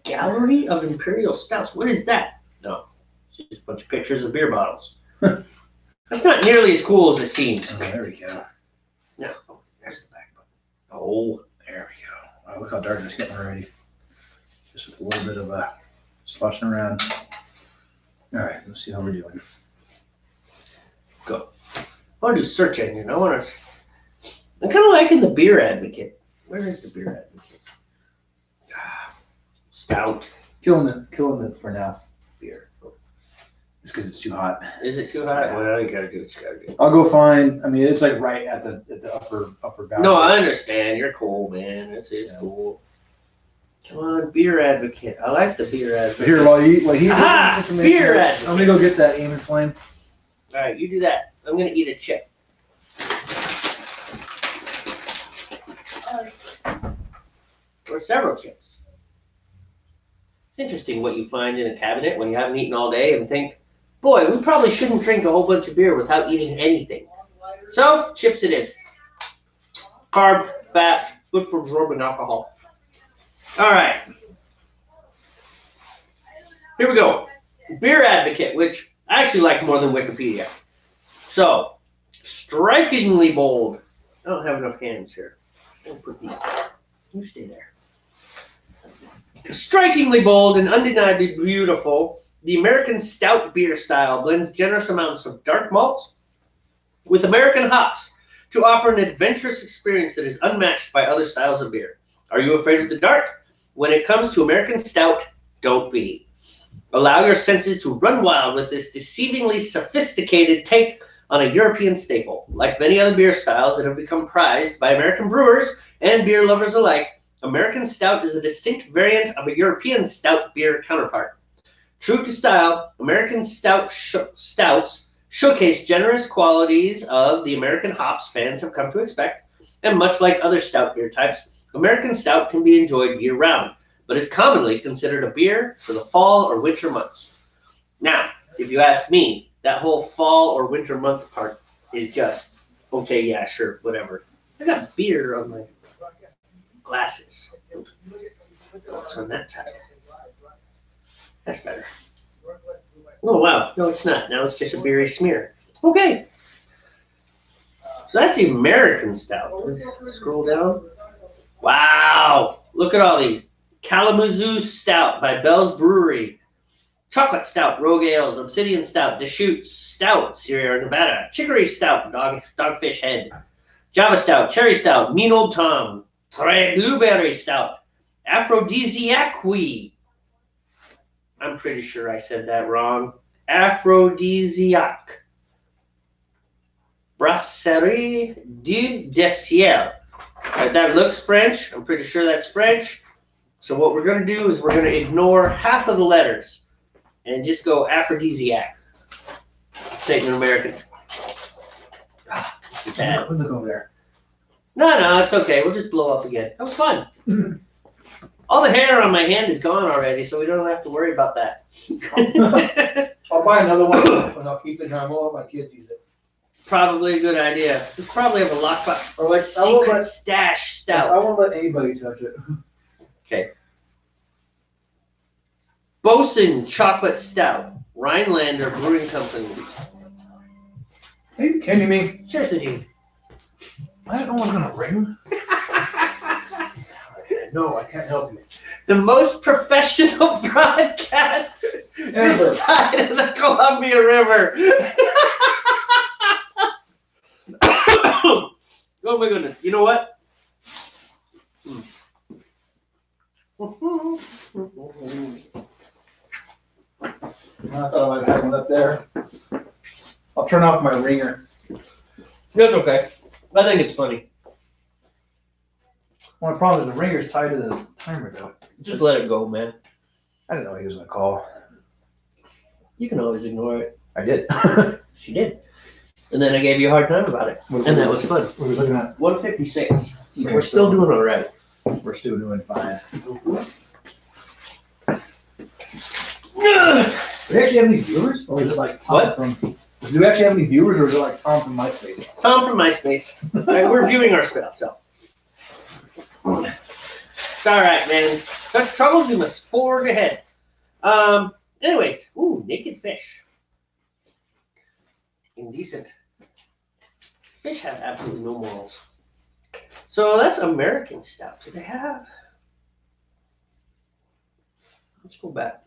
Gallery of Imperial Stouts. What is that? No, it's just a bunch of pictures of beer bottles. That's not nearly as cool as it seems. Oh, there we go. No, oh, there's the back button. Oh, there we go. Oh, look how dark it's getting already. Just with a little bit of sloshing around. All right, let's see how we're doing. Go. I want to do search engine. I'm kind of liking the Beer Advocate. Where is the Beer Advocate? Stout. Killing it for now. Beer. It's because it's too hot. Is it too hot? Well, you gotta do what you gotta do. I'll go find. I mean, it's like right at the upper boundary. No, I understand. You're cool, man. This is cool. Come on, Beer Advocate. I like the Beer Advocate. But here, while he's looking for Beer Advocate. I'm gonna go get that aim and flame. All right, you do that. I'm gonna eat a chip. Or several chips. It's interesting what you find in a cabinet when you haven't eaten all day and think, boy, we probably shouldn't drink a whole bunch of beer without eating anything. So, chips it is. Carb, fat, good for absorbing alcohol. All right. Here we go. Beer Advocate, which I actually like more than Wikipedia. So, strikingly bold. I don't have enough hands here. I'll put these. You stay there. Strikingly bold and undeniably beautiful, the American Stout beer style blends generous amounts of dark malts with American hops to offer an adventurous experience that is unmatched by other styles of beer. Are you afraid of the dark? When it comes to American Stout, don't be. Allow your senses to run wild with this deceivingly sophisticated take on a European staple. Like many other beer styles that have become prized by American brewers and beer lovers alike, American Stout is a distinct variant of a European stout beer counterpart. True to style, American stouts showcase generous qualities of the American hops fans have come to expect, and much like other stout beer types, American Stout can be enjoyed year-round, but is commonly considered a beer for the fall or winter months. Now, if you ask me, that whole fall or winter month part is just, okay, yeah, sure, whatever. I got beer on my glasses. What's on that side? That's better. Oh, wow. No, it's not. Now it's just a beery smear. Okay. So that's the American stout. Scroll down. Wow. Look at all these. Kalamazoo Stout by Bell's Brewery. Chocolate Stout, Rogue Ales, Obsidian Stout, Deschutes Stout, Sierra Nevada. Chicory Stout, Dogfish Head. Java Stout, Cherry Stout, Mean Old Tom. Tre Blueberry Stout. Aphrodisiaque. I'm pretty sure I said that wrong. Aphrodisiaque. Brasserie du Ciel. Right, that looks French. I'm pretty sure that's French. So what we're going to do is we're going to ignore half of the letters and just go aphrodisiac. Say it in American. This is bad. Look over there. No, it's okay. We'll just blow up again. That was fun. All the hair on my hand is gone already, so we don't have to worry about that. I'll buy another one and I'll keep it here. I won't let my kids use it. Probably a good idea. We probably have a lockbox. Or like Secret stash stout. I won't let anybody touch it. Okay. Bosun Chocolate Stout. Rhinelander Brewing Company. Are you kidding me? Seriously. I don't know what's gonna ring. No, I can't help you. The most professional broadcast this side of the Columbia River. Oh my goodness. You know what? I thought I might have had one up there. I'll turn off my ringer. That's okay. I think it's funny. One problem is the ringer's tied to the timer though. Just let it go, man. I didn't know he was gonna call. You can always ignore it. I did. She did. And then I gave you a hard time about it. And that was fun. What are we looking at? 156. Okay, We're still doing all right. We're still doing fine. Do we actually have any viewers? Or is it like Tom What? from... Do we actually have any viewers or is it like Tom from MySpace? Tom from MySpace. All right, we're viewing ourselves. So. It's all right, man. Such troubles, we must forge ahead. Anyways, ooh, naked fish. Indecent. Fish have absolutely no morals. So that's American stout. Do they have? Let's go back.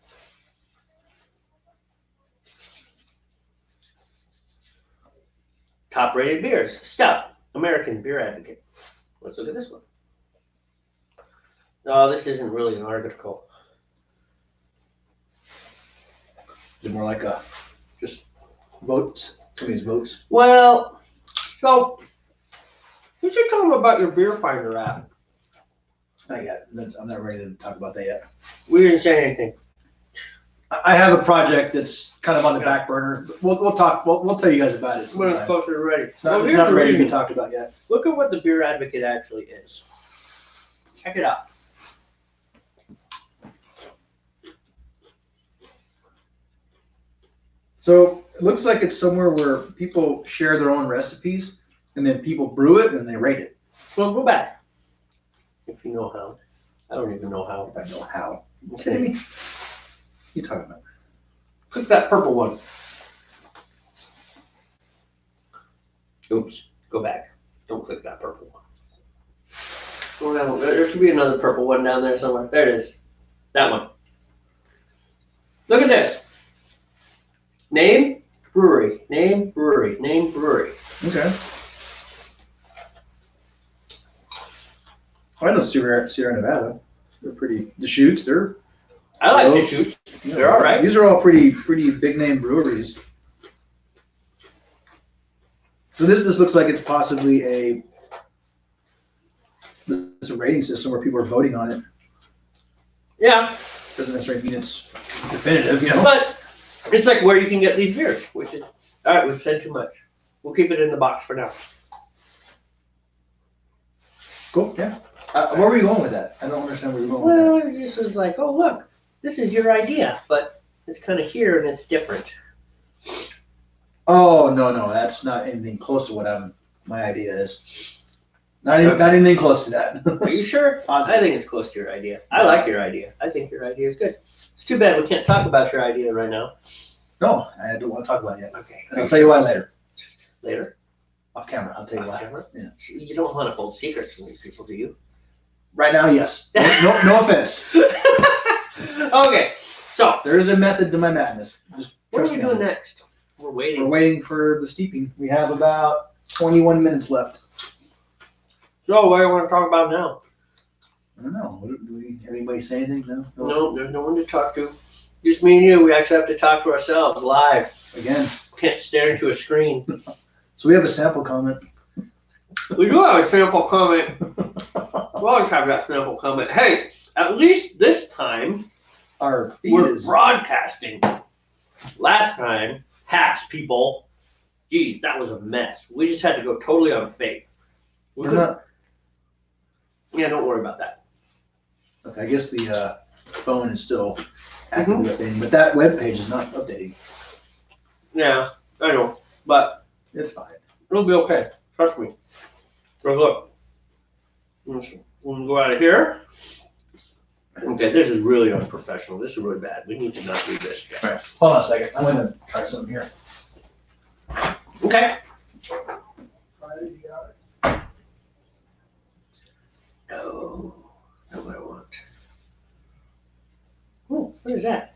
Top rated beers. Stout. American Beer Advocate. Let's look at this one. No, this isn't really an article. Is it more like a just votes? Somebody's votes? Well, so you should tell them about your Beer Finder app. Not yet. I'm not ready to talk about that yet. We didn't say anything. I have a project that's kind of on the back burner. We'll talk. We'll tell you guys about it. When it's sometime. closer to ready. It's not, it's not ready to be talked about yet. Look at what the Beer Advocate actually is. Check it out. So it looks like it's somewhere where people share their own recipes, and then people brew it and they rate it. Well, go back. If you know how. I don't even know how. I know how. Okay. What are you talking about? Click that purple one. Oops. Go back. Don't click that purple one. Go down. There should be another purple one down there somewhere. There it is. That one. Look at this. Name, brewery. Name, brewery. Name, brewery. Okay. I know Sierra Nevada. They're pretty Deschutes. They're. I like Deschutes. They're all right. These are all pretty big name breweries. So this looks like it's possibly it's a rating system where people are voting on it. Yeah. Doesn't necessarily mean it's definitive, you know. But it's like where you can get these beers, which is all right. We've said too much. We'll keep it in the box for now. Cool. Yeah. Where were you going with that? I don't understand where you're going Well, with it just is like, oh look, this is your idea, but it's kind of here and it's different. that. Oh no, that's not anything close to what my idea is. Not anything close to that. Are you sure? I think it's close to your idea. I like your idea. I think your idea is good. It's too bad we can't talk about your idea right now. No, I don't want to talk about it yet. Okay. I'll tell you why later. Later. Off camera, I'll tell you Off why. camera? Yeah. You don't want to hold secrets from these people, do you? Right now, yes. No offense. Okay, so There is a method to my madness. Just what are trust we me doing on it. next? We're waiting. We're waiting for the steeping. We have about 21 minutes left. So what do you want to talk about now? I don't know. Do we have anybody say anything? No? No, there's no one to talk to. Just me and you. We actually have to talk to ourselves live. Again. Can't stare into a screen. So we have a sample comment. We do have a sample comment. We always have that sample comment. Hey, at least this time Our feed we're is... broadcasting. Last time, hacks people. Geez, that was a mess. We just had to go totally on faith. We're not... Yeah, don't worry about that. Okay, I guess the phone is still actively updating, but that web page is not updating. Yeah, I know, but It's fine. it'll be okay. Trust me. Because look, we'll go out of here. Okay, this is really unprofessional. This is really bad. We need to not do this. All right, hold on a second. I'm going to try something here. Okay. Oh, that's what I want. Oh, what is that?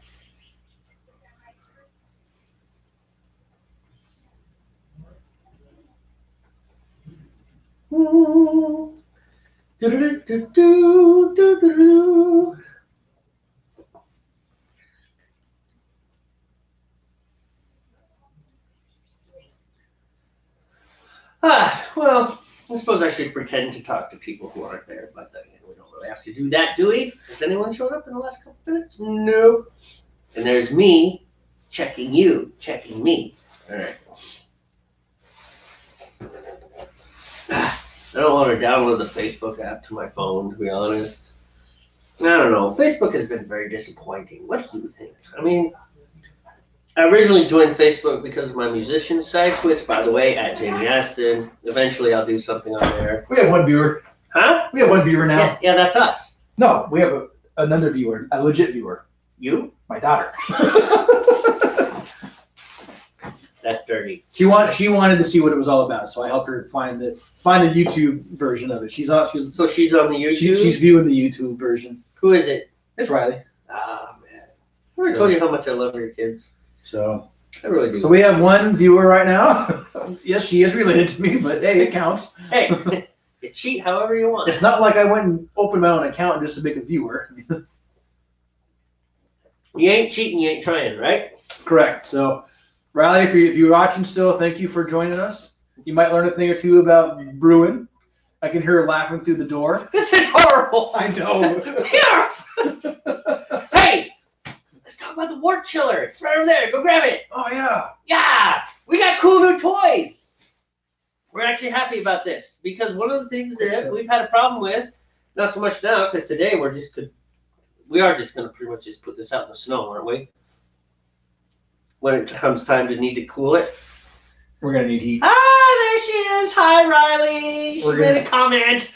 Well, I suppose I should pretend to talk to people who aren't there, but we don't really have to do that, do we? Has anyone showed up in the last couple minutes? No. And there's me checking you, checking me. All right. I don't want to download the Facebook app to my phone, to be honest. I don't know. Facebook has been very disappointing. What do you think? I mean, I originally joined Facebook because of my musician sites, which, by the way, at Jamie Aston. Eventually, I'll do something on there. We have one viewer. Huh? We have one viewer now. Yeah, that's us. No, we have another viewer, a legit viewer. You? My daughter. That's dirty. She wanted to see what it was all about, so I helped her find the YouTube version of it. She's on the YouTube. She's viewing the YouTube version. Who is it? It's Riley. Ah, man. I already told you how much I love your kids. So I really do. So we have one viewer right now. Yes, she is related to me, but hey, it counts. Hey, you cheat however you want. It's not like I went and opened my own account just to make a viewer. You ain't cheating, you ain't trying, right? Correct. So, Riley, if you're watching still, thank you for joining us. You might learn a thing or two about brewing. I can hear her laughing through the door. This is horrible. I know. Hey, let's talk about the wart chiller. It's right over there. Go grab it. Oh, yeah. Yeah, we got cool new toys. We're actually happy about this because one of the things that we've had a problem with, not so much now, because today we are just going to pretty much just put this out in the snow, aren't we? When it comes time to need to cool it. We're going to need heat. Ah, there she is. Hi, Riley. She made a comment.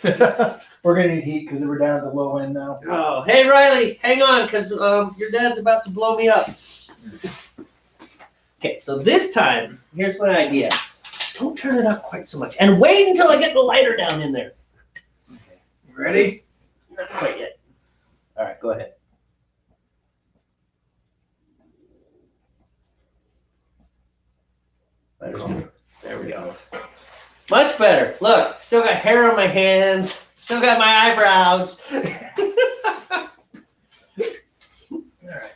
We're going to need heat because we're down at the low end now. Oh, hey, Riley, hang on, because your dad's about to blow me up. Okay, so this time, here's my idea. Don't turn it up quite so much. And wait until I get the lighter down in there. Okay. You ready? Not quite yet. All right, go ahead. There we go. Much better. Look, still got hair on my hands. Still got my eyebrows. All right.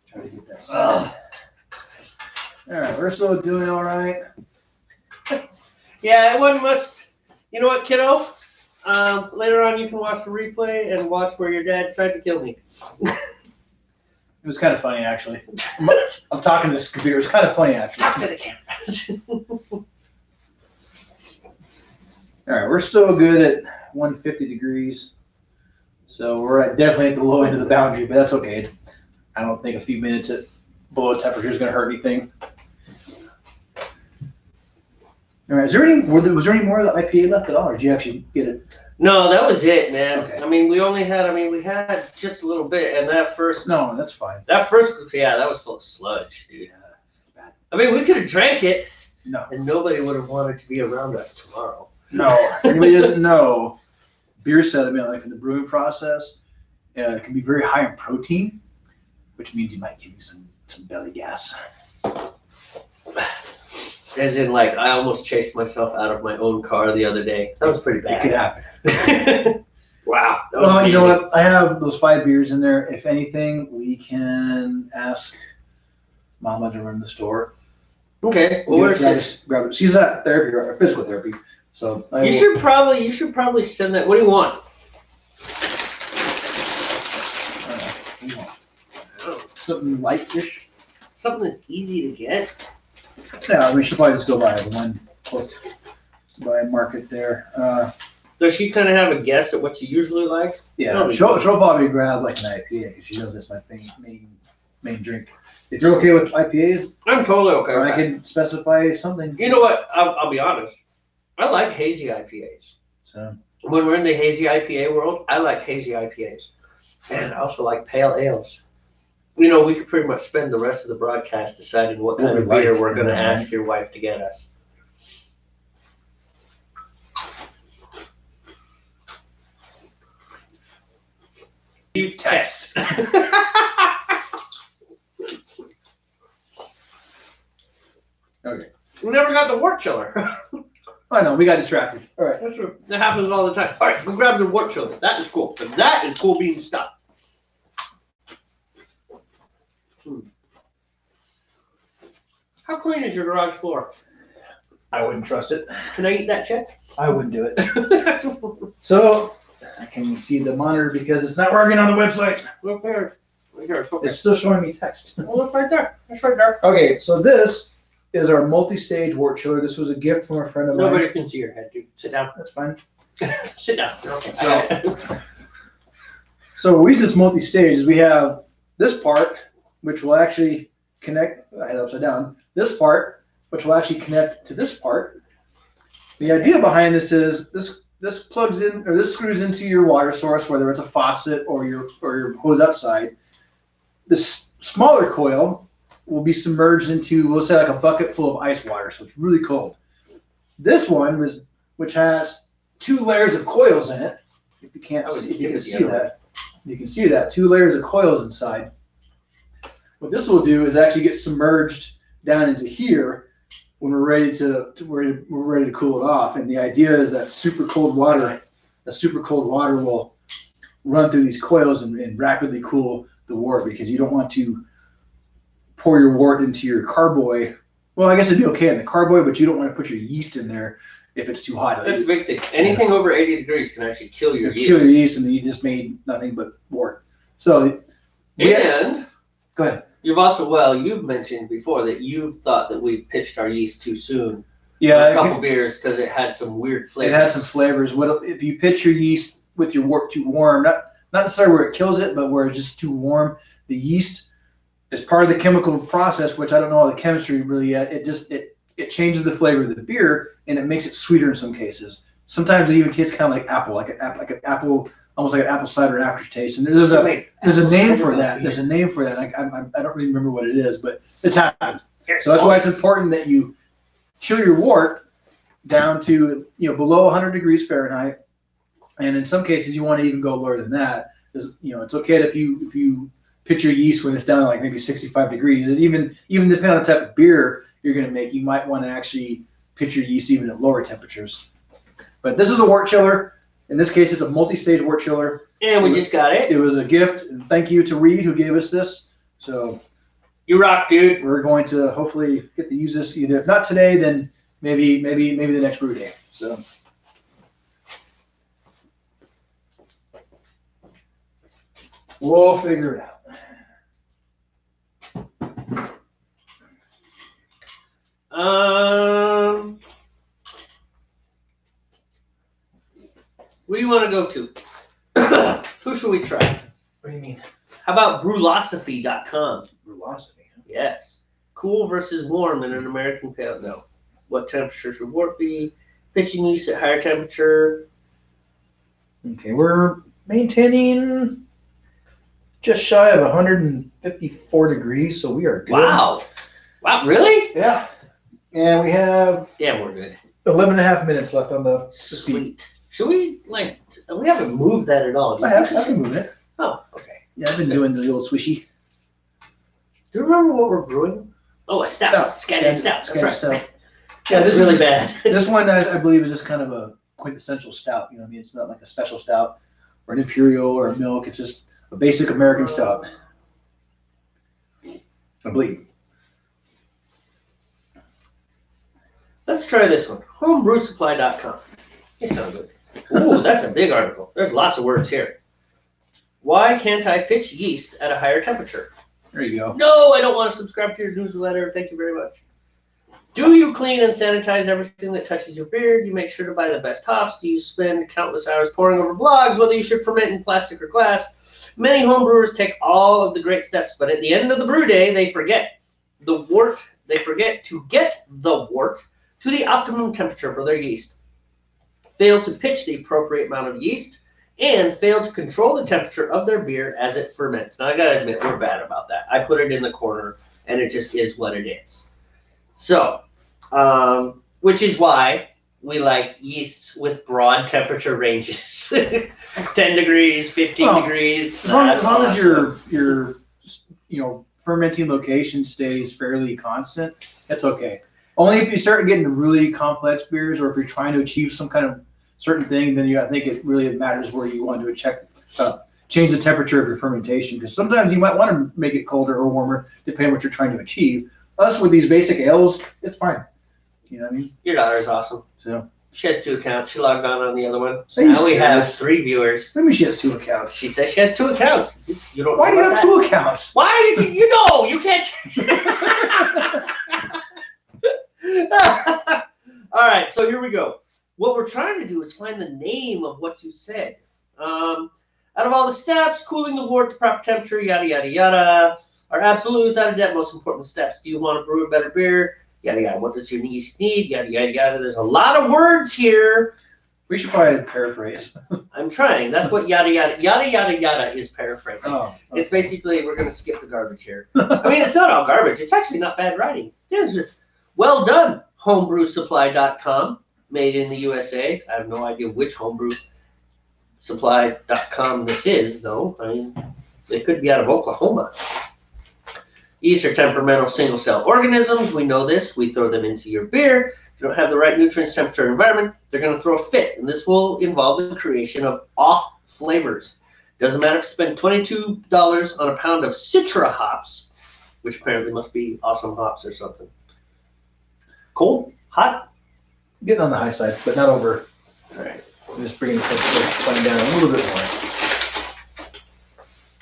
Try to get that started. All right, we're still doing all right. Yeah, it wasn't much. You know what, kiddo? Later on, you can watch the replay and watch where your dad tried to kill me. It was kind of funny, actually. I'm talking to this computer. It was kind of funny, actually. Talk to the camera. All right, we're still good at 150 degrees. So we're definitely at the low end of the boundary, but that's okay. I don't think a few minutes at below temperature is going to hurt anything. All right, was there any more of the IPA left at all, or did you actually get it? No, that was it, man. Okay. I mean, we had just a little bit, and that first, No, that's fine. that was full of sludge, dude. Bad. I mean, we could have drank it, No. And nobody would have wanted to be around us tomorrow. No. If anybody doesn't know, beer sediment, like in the brewing process, it can be very high in protein, which means you might give you some belly gas. As in, like, I almost chased myself out of my own car the other day. That was pretty It bad. could happen. Wow. That was Well, you know amazing. what? I have those 5 beers in there. If anything, we can ask Mama to run the store. Okay. Well, where's this? Grab it. She's at therapy, or physical therapy. So You should probably send that. What do you want? Something light-ish. Something that's easy to get. Yeah, we should probably just go by the one close by Market there. Does she kind of have a guess at what you usually like? Yeah, Probably. she'll probably grab like an IPA because she knows that's my main drink. If you're okay with IPAs, I'm totally okay or with I that. can specify something. You know what? I'll be honest. I like hazy IPAs. So When we're in the hazy IPA world, I like hazy IPAs. And I also like pale ales. You know, we could pretty much spend the rest of the broadcast deciding what kind of beer we're going to ask your wife to get us. you text. Okay. We never got the wort chiller. I know we got distracted. All right. That's true. That happens all the time. All right, go grab the wort chiller. That is cool. And that is cool bean stuff. How clean is your garage floor? I wouldn't trust it. Can I eat that check? I wouldn't do it. So I can't see the monitor because it's not working on the website. Look there. Right here. It's okay. It's still showing me text. Oh, look right there. That's right there. Okay, so this is our multi-stage wort chiller. This was a gift from a friend of mine. Nobody can see your head, dude. Sit down. That's fine. Sit down. Okay. So we use this multi-stage. We have this part, which will actually connect, I had it upside down, this part, which will actually connect to this part. The idea behind this is this plugs in, or this screws into your water source, whether it's a faucet or your hose outside. This smaller coil will be submerged into, we'll say, like a bucket full of ice water, so it's really cold. This one, which has 2 layers of coils in it. If you can't see, if you can see that, you can see that 2 layers of coils inside. What this will do is actually get submerged down into here when we're ready to cool it off. And the idea is that super cold water will run through these coils and rapidly cool the wort, because you don't want to pour your wort into your carboy. Well, I guess it'd be okay in the carboy, but you don't want to put your yeast in there if it's too hot. That's a big thing. Anything over 80 degrees can actually kill your yeast. Kill your yeast, and then you just made nothing but wort. So, And go ahead. You've mentioned before that you've thought that we pitched our yeast too soon. Yeah, A couple beers because it had some weird flavors. It has some flavors. What if you pitch your yeast with your wort too warm? Not necessarily where it kills it, but where it's just too warm. The yeast is part of the chemical process, which I don't know all the chemistry really yet. It changes the flavor of the beer, and it makes it sweeter in some cases. Sometimes it even tastes kind of like apple, like an apple, almost like an apple cider aftertaste. And there's a name for that. There's a name for that. I don't really remember what it is, but it's happened. So that's why it's important that you chill your wort down to below 100 degrees Fahrenheit, and in some cases you want to even go lower than that. It's okay if you pitch your yeast when it's down to like maybe 65 degrees, and even depending on the type of beer you're going to make, you might want to actually pitch your yeast even at lower temperatures. But this is a wort chiller. In this case, it's a multi-stage wort chiller. And we just got it. It was a gift, and thank you to Reed who gave us this. So you rock, dude. we're going to hopefully get to use this either, if not today, then maybe the next brew day. So we'll figure it out. What do you want to go to? Who should we try? What do you mean? How about brewlosophy.com? Velocity. Yes. Cool versus warm in an American pale. No. What temperature should wort be? Pitching yeast at higher temperature. Okay, we're maintaining just shy of 154 degrees, so we are good. Wow. Wow, really? Yeah. And we have Damn, we're good. 11 and a half minutes left on the Sweet. Should we, we haven't moved that at all. Do you think we I should? can move it. Oh, okay. Yeah, I've been doing the little swishy. Do you remember what we're brewing? Oh, a stout. Skagit stout. Skagit That's right. stout. Yeah, This is really bad. This one, I believe, is just kind of a quintessential stout. You know what I mean? It's not like a special stout or an imperial or a milk. It's just a basic American stout. I believe. Let's try this one. Homebrewsupply.com. It sounds good. Ooh, that's a big article. There's lots of words here. Why can't I pitch yeast at a higher temperature? There you go. No, I don't want to subscribe to your newsletter. Thank you very much. Do you clean and sanitize everything that touches your beer? Do you make sure to buy the best hops? Do you spend countless hours poring over blogs, whether you should ferment in plastic or glass? Many homebrewers take all of the great steps, but at the end of the brew day, they forget the wort. They forget to get the wort to the optimum temperature for their yeast, fail to pitch the appropriate amount of yeast, and fail to control the temperature of their beer as it ferments. Now, I gotta admit, we're bad about that. I put it in the corner, and it just is what it is. So, which is why we like yeasts with broad temperature ranges. 10 degrees, 15 degrees. As long as your fermenting location stays fairly constant, that's okay. Only if you start getting really complex beers, or if you're trying to achieve some kind of certain thing, then I think it really matters where you want to change the temperature of your fermentation, because sometimes you might want to make it colder or warmer depending on what you're trying to achieve. Us with these basic ales, it's fine. You know what I mean? Your daughter's awesome. So she has 2 accounts. She logged on the other one. So Are you now we have serious? 3 viewers. maybe she has 2 accounts. She says she has 2 accounts. You don't. Why do know you about have 2 accounts? Why did you know? You can't. All right, so here we go. What we're trying to do is find the name of what you said. Out of all the steps, cooling the wort to proper temperature, yada, yada, yada, are absolutely without a doubt most important steps. Do you want to brew a better beer? Yada, yada. What does your yeast need? Yada, yada, yada. There's a lot of words here. We should probably paraphrase. I'm trying. That's what yada, yada, yada, yada, yada is paraphrasing. Oh, okay. It's basically, we're going to skip the garbage here. I mean, it's not all garbage. It's actually not bad writing. Well done, homebrewsupply.com, made in the USA. I have no idea which homebrewsupply.com this is, though. I mean, they could be out of Oklahoma. Yeast are temperamental single-cell organisms. We know this. We throw them into your beer. If you don't have the right nutrients, temperature, environment, they're going to throw a fit, and this will involve the creation of off flavors. Doesn't matter if you spend $22 on a pound of Citra hops, which apparently must be awesome hops or something. Cold? Hot? Getting on the high side, but not over. All right. I'm just bringing the temperature down a little bit more.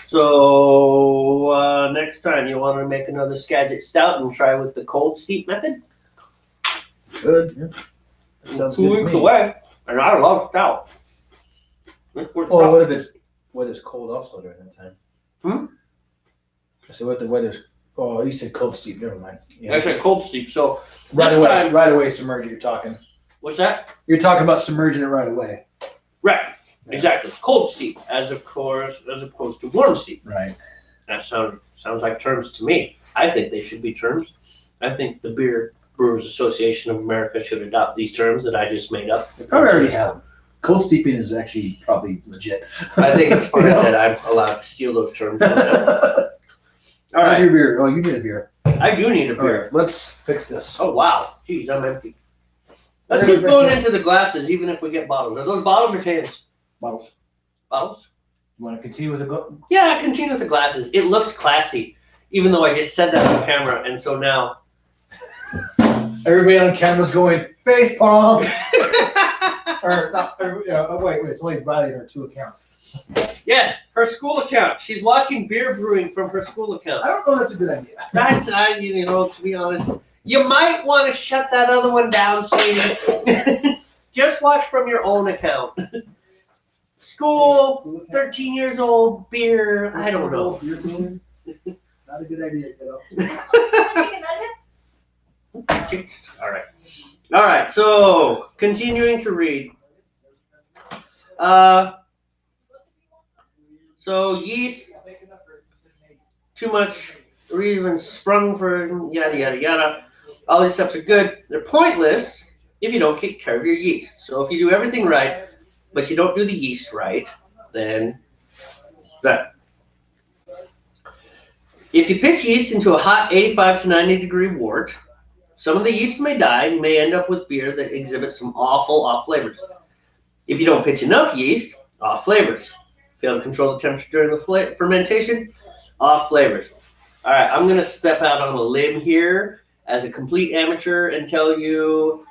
So next time you want to make another Skagit Stout and try with the cold steep method? Good. Yeah. Sounds 2 good to weeks me. away, and I love Stout. Oh, what if it's weather's cold also during that time? I said, what the weather's? Oh, you said cold steep. Never mind. Yeah. I said cold steep. So Right this away. time- Right away. Submerge it. You're talking. what's that? You're talking about submerging it right away. Right. Yeah. Exactly. Cold steep, as opposed to warm steep. Right. That sounds like terms to me. I think they should be terms. I think the Beer Brewers Association of America should adopt these terms that I just made up. They probably already have them. Cold steeping is actually probably legit. I think it's fine You know? that I'm allowed to steal those terms. All How's right. your beer? Oh, you need a beer. I do need a All beer. right, let's fix this. Oh, wow. Jeez, I'm empty. Let's Where keep did going we- into the glasses, even if we get bottles. Are those bottles or cans? Bottles. Bottles? You want to continue with the Yeah, continue with the glasses. It looks classy, even though I just said that on camera, and so now. Everybody on camera's going face palm. Or not? Wait. It's only Riley and her 2 accounts. Yes, her school account. She's watching beer brewing from her school account. I don't know. That's a good idea. That's, to be honest, you might want to shut that other one down, sweetie. Just watch from your own account. School, 13 years old, beer, I don't know. Not a good idea, kiddo. All right, so continuing to read. So yeast, too much, or even sprung for yada, yada, yada. All these steps are good. They're pointless if you don't take care of your yeast. So if you do everything right, but you don't do the yeast right, then that. If you pitch yeast into a hot 85 to 90 degree wort, some of the yeast may die and you may end up with beer that exhibits some awful off flavors. If you don't pitch enough yeast, off flavors. Fail to control the temperature during the fermentation, off flavors. All right, I'm going to step out on a limb here as a complete amateur and tell you,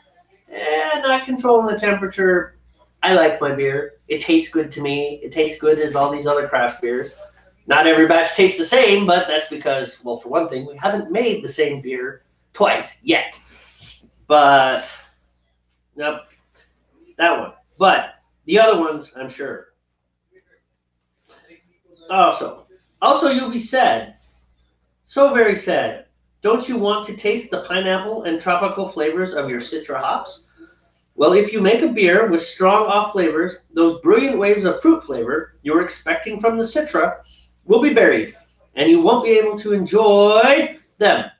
not controlling the temperature. I like my beer. It tastes good to me. It tastes good as all these other craft beers. Not every batch tastes the same, but that's because, well, for one thing, we haven't made the same beer twice yet. But, nope, that one. But the other ones, I'm sure. Also, you'll be sad. So very sad. Don't you want to taste the pineapple and tropical flavors of your Citra hops? Well, if you make a beer with strong off flavors, those brilliant waves of fruit flavor you're expecting from the Citra will be buried, and you won't be able to enjoy them.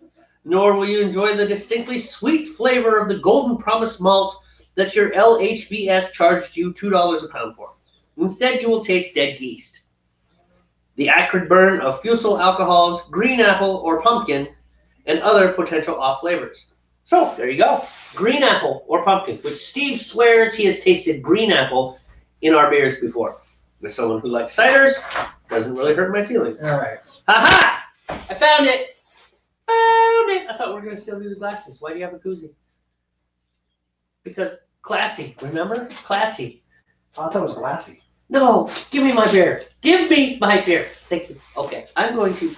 Nor will you enjoy the distinctly sweet flavor of the Golden Promise malt that your LHBS charged you $2 a pound for. Instead, you will taste dead yeast. The acrid burn of fusel alcohols, green apple or pumpkin, and other potential off flavors. So, there you go. Green apple or pumpkin, which Steve swears he has tasted green apple in our beers before. With someone who likes ciders, doesn't really hurt my feelings. All right. Ha-ha! I found it! I thought we were going to still do the glasses. Why do you have a koozie? Because classy, remember? Classy. I thought it was glassy. No, give me my beer. Give me my beer. Thank you. Okay, I'm going to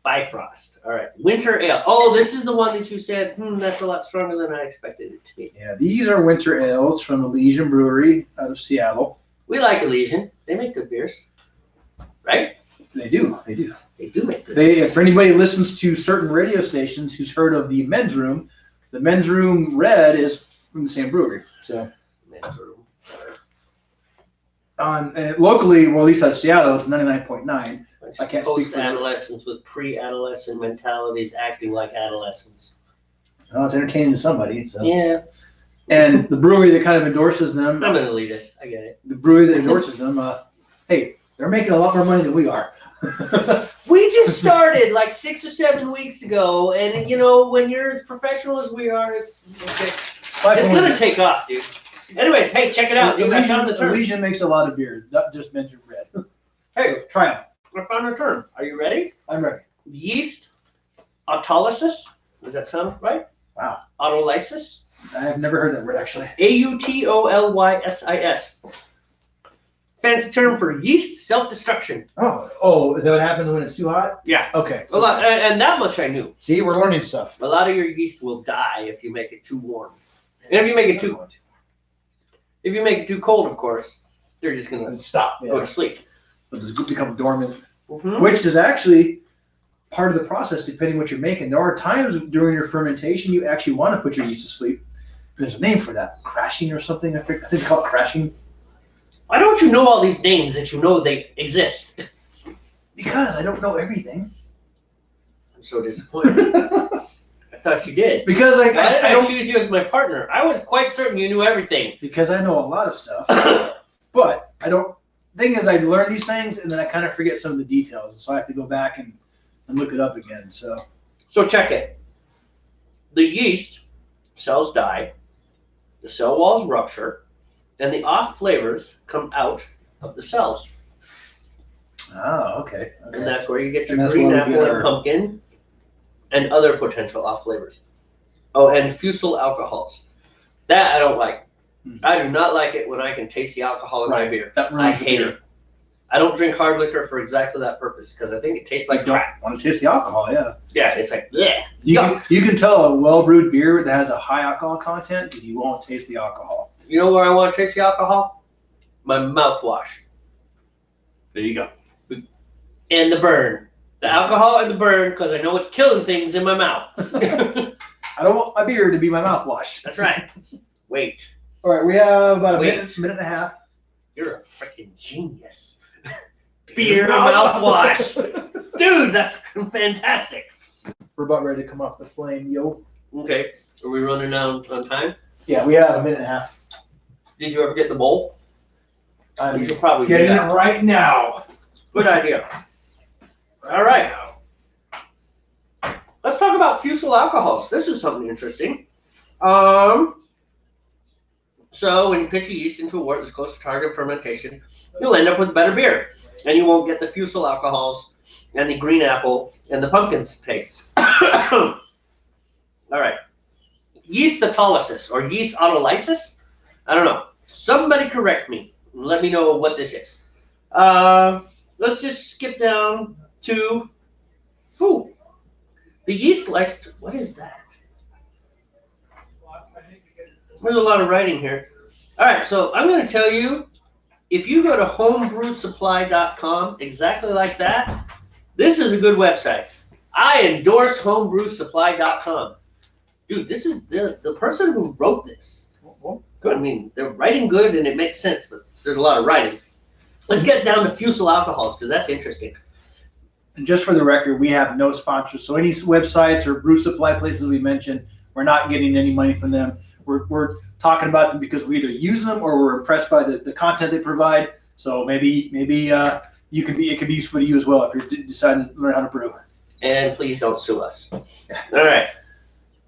Bifrost. All right, winter ale. Oh, this is the one that you said, that's a lot stronger than I expected it to be. Yeah, these are winter ales from Elysian Brewery out of Seattle. We like Elysian. They make good beers, right? They do. They do. They do make good beers. If anybody listens to certain radio stations who's heard of the Men's Room, the Men's Room Red is from the same brewery. So Men's Room. Locally, well, at least at Seattle, it's 99.9. I can't speak for post-adolescents with pre-adolescent mentalities acting like adolescents. Oh, it's entertaining to somebody. So. Yeah. And the brewery that kind of endorses them. I'm an elitist. I get it. The brewery that endorses them, hey, they're making a lot more money than we are. We just started like 6 or 7 weeks ago, and when you're as professional as we are, it's okay. It's gonna take off, dude. Anyways, hey, check it out. I found the term. Elysian makes a lot of beer, not just mentioned red. Hey, try them. I found the term. Are you ready? I'm ready. Yeast autolysis. Does that sound right? Wow. Autolysis. I have never heard that word actually. AUTOLYSIS. Fancy term for yeast self-destruction. Oh, is that what happens when it's too hot? Yeah. Okay. A lot, and that much I knew. See, we're learning stuff. A lot of your yeast will die if you make it too warm. And if you make it too cold, of course, they're just gonna go to sleep. It'll just become dormant, mm-hmm. Which is actually part of the process, depending what you're making. There are times during your fermentation you actually want to put your yeast to sleep. There's a name for that, crashing or something. I think it's called crashing. Why don't you know all these names that you know they exist? Because I don't know everything. I'm so disappointed. I thought you did. Because I don't choose you as my partner. I was quite certain you knew everything. Because I know a lot of stuff, but I don't. Thing is, I learn these things and then I kind of forget some of the details, and so I have to go back and look it up again. So check it. The yeast cells die, the cell walls rupture, and the off flavors come out of the cells. Oh, okay. And that's where you get your green apple and pumpkin and other potential off flavors. Oh, and fusel alcohols. That I don't like. I do not like it when I can taste the alcohol in my beer. I hate it. I don't drink hard liquor for exactly that purpose because I think it tastes like crap. Want to taste the alcohol, yeah. Yeah, it's like, yeah. You can tell a well-brewed beer that has a high alcohol content because you won't taste the alcohol. You know where I want to taste the alcohol? My mouthwash. There you go. And the burn. The alcohol and the burn because I know it's killing things in my mouth. I don't want my beer to be my mouthwash. That's right. Wait. All right, we have about a minute and a half. You're a freaking genius. Beer mouthwash. Dude, that's fantastic. We're about ready to come off the flame, yo. Okay. Are we running down on time? Yeah, we have a minute and a half. Did you ever get the bowl? I'm You should probably do getting it that. right now. Good idea. All right. Let's talk about fusel alcohols. This is something interesting. So when you pitch a yeast into a wort that's close to target fermentation, you'll end up with better beer, and you won't get the fusel alcohols and the green apple and the pumpkins tastes. All right. Yeast autolysis or yeast autolysis? I don't know. Somebody correct me. Let me know what this is. Let's just skip down to the yeast likes to. What is that? There's a lot of writing here. All right, so I'm going to tell you, if you go to homebrewsupply.com, exactly like that, this is a good website. I endorse homebrewsupply.com. Dude, this is the person who wrote this. Good. I mean, they're writing good and it makes sense, but there's a lot of writing. Let's get down to fusel alcohols because that's interesting. And just for the record, we have no sponsors. So any websites or brew supply places we mentioned, we're not getting any money from them. We're talking about them because we either use them or we're impressed by the content they provide. So maybe it could be useful to you as well if you're deciding to learn how to brew. And please don't sue us. All right.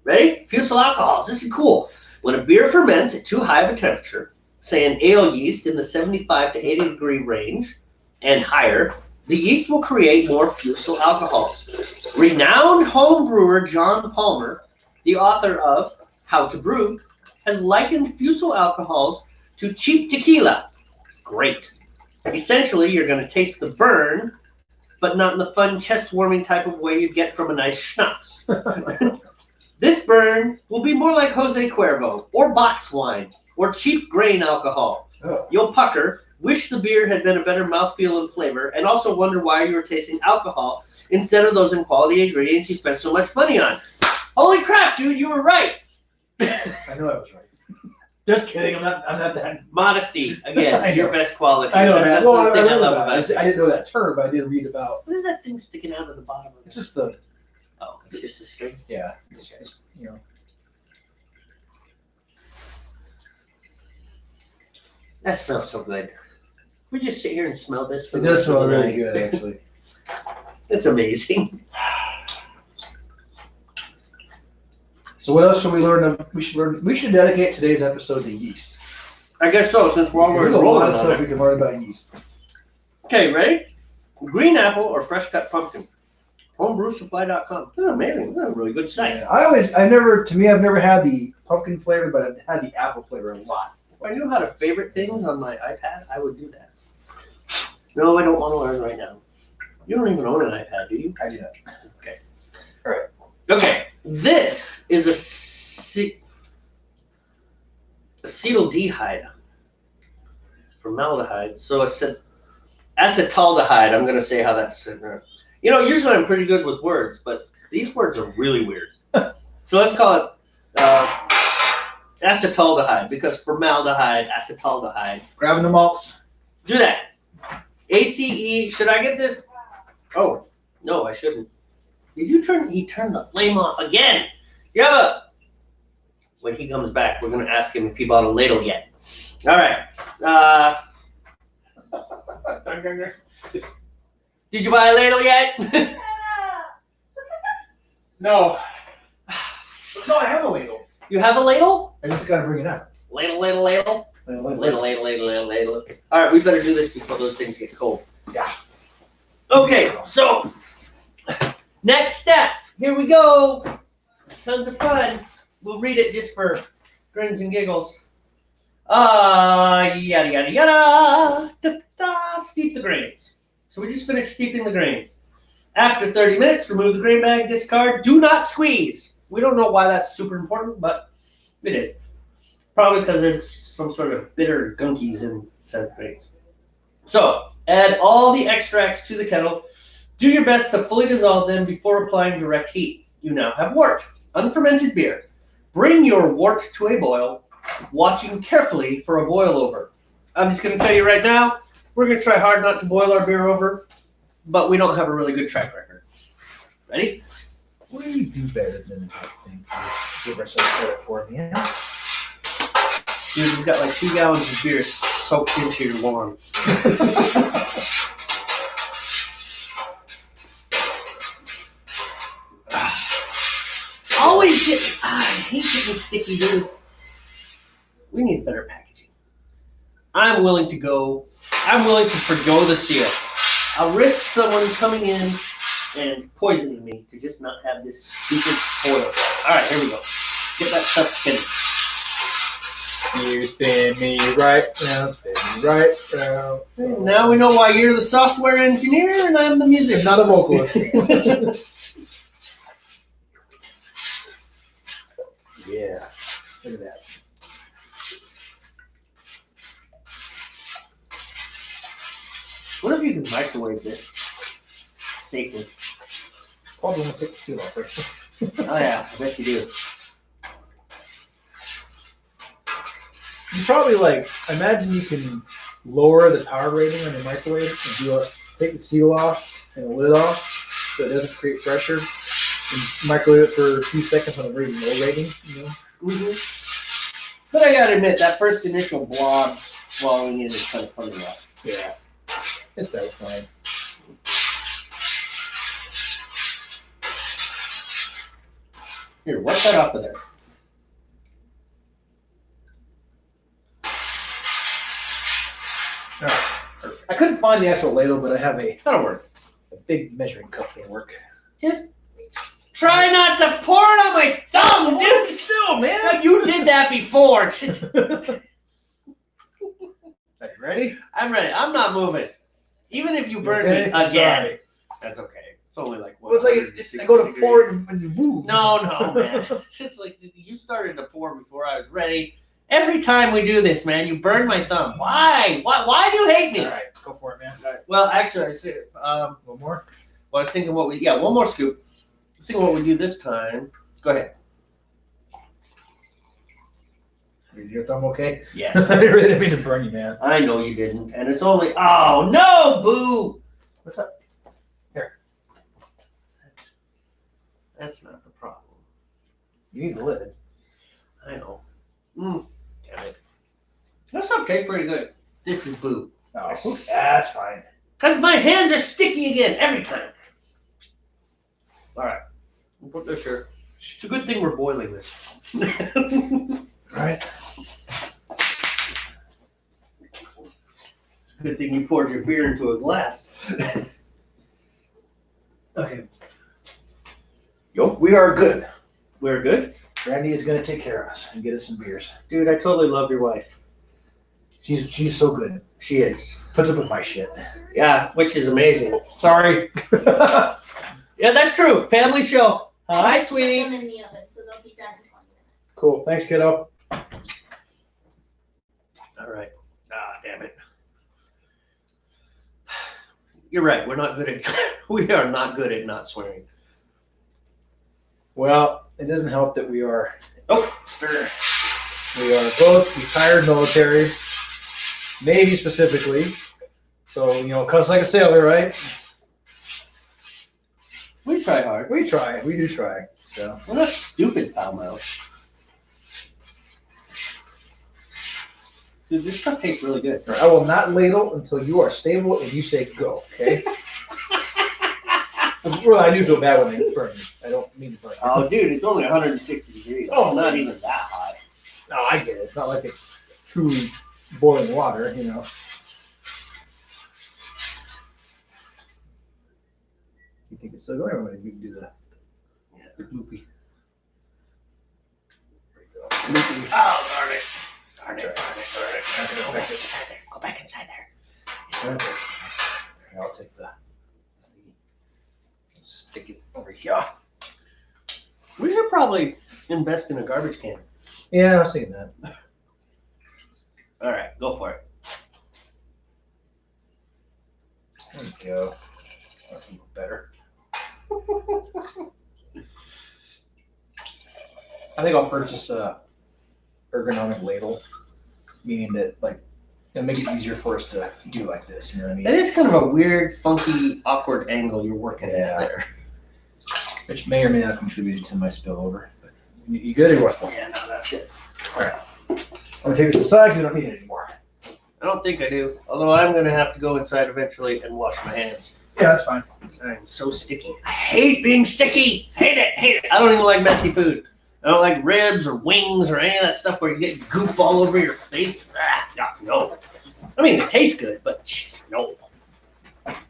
Ready? Fusel alcohols. This is cool. When a beer ferments at too high of a temperature, say an ale yeast in the 75 to 80 degree range and higher, the yeast will create more fusel alcohols. Renowned home brewer John Palmer, the author of How to Brew, has likened fusel alcohols to cheap tequila. Great. Essentially, you're going to taste the burn, but not in the fun, chest-warming type of way you get from a nice schnapps. This burn will be more like Jose Cuervo, or box wine, or cheap grain alcohol. Oh. You'll pucker, wish the beer had been a better mouthfeel and flavor, and also wonder why you were tasting alcohol instead of those quality ingredients you spent so much money on. Holy crap, dude, you were right. I know I was right. Just kidding. I'm not that. Modesty, again, your best quality. I know, man. That's Well, the thing I love about about it. I didn't know that term, but I did read about. What is that thing sticking out of the bottom of it? It's just the. Oh, it's just a string? Yeah. It's just, That smells so good. We just sit here and smell this for It the does rest of smell the really night. good, actually. It's amazing. So what else should we learn? We should dedicate today's episode to yeast. I guess so, since we're There's a rolling lot of on stuff it. we can learn about yeast. Okay, ready? Green apple or fresh cut pumpkin. Homebrewsupply.com. This is amazing. This is a really good site. Yeah, I've never had the pumpkin flavor, but I've had the apple flavor a lot. If I knew how to favorite things on my iPad, I would do that. No, I don't want to learn right now. You don't even own an iPad, do you? I do that. Okay. All right. Okay. This is acetaldehyde. Formaldehyde. So acetaldehyde. I'm going to say how that's. Usually I'm pretty good with words, but these words are really weird. So let's call it acetaldehyde because formaldehyde, acetaldehyde. Grabbing the malts. Do that. ACE. Should I get this? Oh, no, I shouldn't. Did you turn? He turned the flame off again. When he comes back, we're going to ask him if he bought a ladle yet. All right. Did you buy a ladle yet? No. No, I have a ladle. You have a ladle? I just gotta bring it out. Ladle. Ladle. All right, we better do this before those things get cold. Yeah. Okay, so next step. Here we go. Tons of fun. We'll read it just for grins and giggles. Yada yada yada. Steep the grains. So we just finished steeping the grains. After 30 minutes, remove the grain bag, discard. Do not squeeze. We don't know why that's super important, but it is. Probably because there's some sort of bitter gunkies inside the grains. So add all the extracts to the kettle. Do your best to fully dissolve them before applying direct heat. You now have wort, unfermented beer. Bring your wort to a boil, watching carefully for a boil over. I'm just going to tell you right now, we're going to try hard not to boil our beer over, but we don't have a really good track record. Ready? We do better than I think. Give ourselves credit for it, yeah. Dude, we've got like 2 gallons of beer soaked into your lawn. Always I hate getting sticky, dude. We need better packaging. I'm willing to forgo the seal. I'll risk someone coming in and poisoning me to just not have this stupid foil. Alright, here we go. Get that stuff spinning. You spin me right round, spin me right round. Now we know why you're the software engineer and I'm the musician. Not a vocalist. Yeah, look at that. What if you can microwave this safely? Probably want to take the seal off first. Oh yeah, I bet you do. You probably imagine you can lower the power rating on your microwave and take the seal off and the lid off so it doesn't create pressure. And microwave it for a few seconds on a very low rating, you know? Mm-hmm. But I gotta admit, that first initial blob swallowing in is kind of funny. Yeah. It's satisfying. Here, wipe that off of there. All right. I couldn't find the actual ladle, but I have That'll work. a big measuring cup that'll work. Just try not to pour it on my thumb, dude. Still, man. No, you did that before. Are you ready? I'm ready. I'm not moving. Even if you burn Okay? me again, Sorry. that's okay. It's only like Well, it's like I go to pour it and you move. No, man. It's just like you started to pour before I was ready. Every time we do this, man, you burn my thumb. Why? Why do you hate me? All right, go for it, man. All right. Well, actually, I said, One more. well, I was thinking one more scoop. I was thinking what we do this time. Go ahead. Is your thumb okay? Yes. I really didn't mean to burn you, man. I know you didn't, and it's only. Oh no, boo! What's up? Here. That's not the problem. You need the lid. I know. Damn it. That stuff tastes pretty good. This is boo. Oh, that's fine. Cause my hands are sticky again every time. All right, we'll put this here. It's a good thing we're boiling this. All right. Good thing you poured your beer into a glass. Okay. Yo, we are good. We're good? Randy is gonna take care of us and get us some beers. Dude, I totally love your wife. She's so good. She is. Puts up with my shit. Yeah, which is amazing. Sorry. Yeah, that's true. Family show. Hi, Put sweetie. them in the oven, so they'll be done in 20 minutes. Cool. Thanks, kiddo. All right. Ah, damn it. You're right. We're not good at. We are not good at not swearing. Well, it doesn't help that we are Stir. we are both retired military, Navy specifically. So, cuss like a sailor, right? We try hard. We try. We do try. So. We're not stupid, foul mouth. Dude, this stuff tastes really good. I will not ladle until you are stable and you say go, okay? Well, I do feel bad when I burn you. I don't mean to burn you. Oh, dude, it's only 160 degrees. Oh, It's not man. even that hot. No, I get it. It's not like it's truly boiling water, You think it's still going, or maybe we can do the loopy? There you go. Loopy. Oh, darn it. Not gonna affect it. Go back inside there. Okay. I'll take the stick it over here. We should probably invest in a garbage can. Yeah, I've seen that. All right, go for it. There we go. That's a little better. I think I'll purchase a ergonomic ladle, meaning that it makes it easier for us to do like this. You know what I mean? That is kind of a weird, funky, awkward angle you're working at Yeah. there. which may or may not contribute to my spillover. But you good or what? Yeah, no, that's good. All right. I'm gonna take this aside because we don't need it anymore. I don't think I do. Although I'm gonna have to go inside eventually and wash my hands. Yeah, that's fine. I'm so sticky. I hate being sticky. Hate it. Hate it. I don't even like messy food. I don't like ribs or wings or any of that stuff where you get goop all over your face. No. I mean, it tastes good, but geez, no.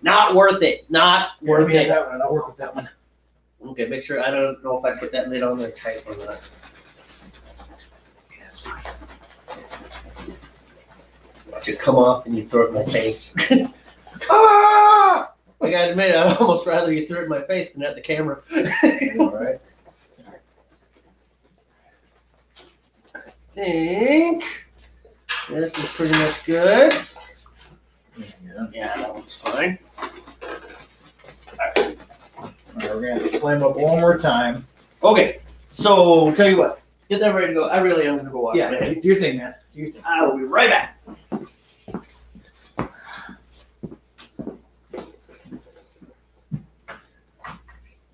Not worth it. Not worth it. That one. I'll work with that one. Okay, make sure. I don't know if I put that lid on there tight or not. Yeah, that's fine. Watch it come off and you throw it in my face. Ah! I gotta admit, I'd almost rather you threw it in my face than at the camera. All right. I think this is pretty much good. Yeah. Yeah, that one's fine. All right, we're gonna have to flame up one more time. Okay, so tell you what, get that ready to go. I really am gonna go wash my Yeah, hands. do your thing, man. Do your thing. I will be right back.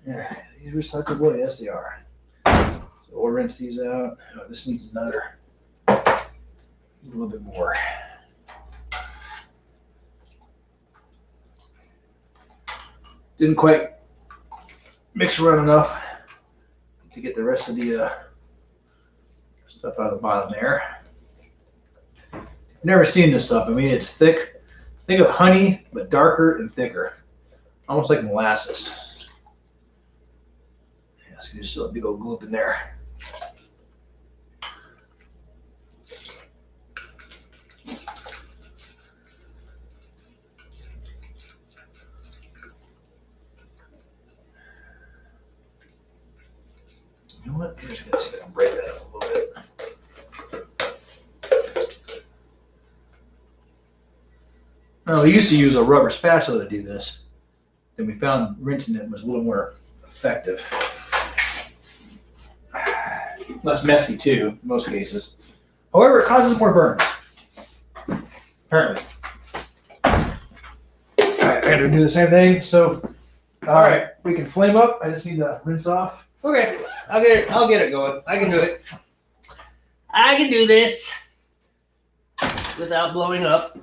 All right, these recyclable, yes they are. So we'll rinse these out. Oh, this needs another. Needs a little bit more. Didn't quite mix around enough to get the rest of the stuff out of the bottom there. Never seen this stuff. I mean, it's thick. Think of honey, but darker and thicker, almost like molasses. Yeah, see, there's still a big old gloop in there. You know what? I'm just gonna see if I can break that up a little bit. Well, we used to use a rubber spatula to do this. Then we found rinsing it was a little more effective. Less messy too, in most cases. However, it causes more burns. Apparently. Alright, I gotta do the same thing. So, alright, we can flame up. I just need to rinse off. Okay, I'll get it going. I can do it. I can do this without blowing up.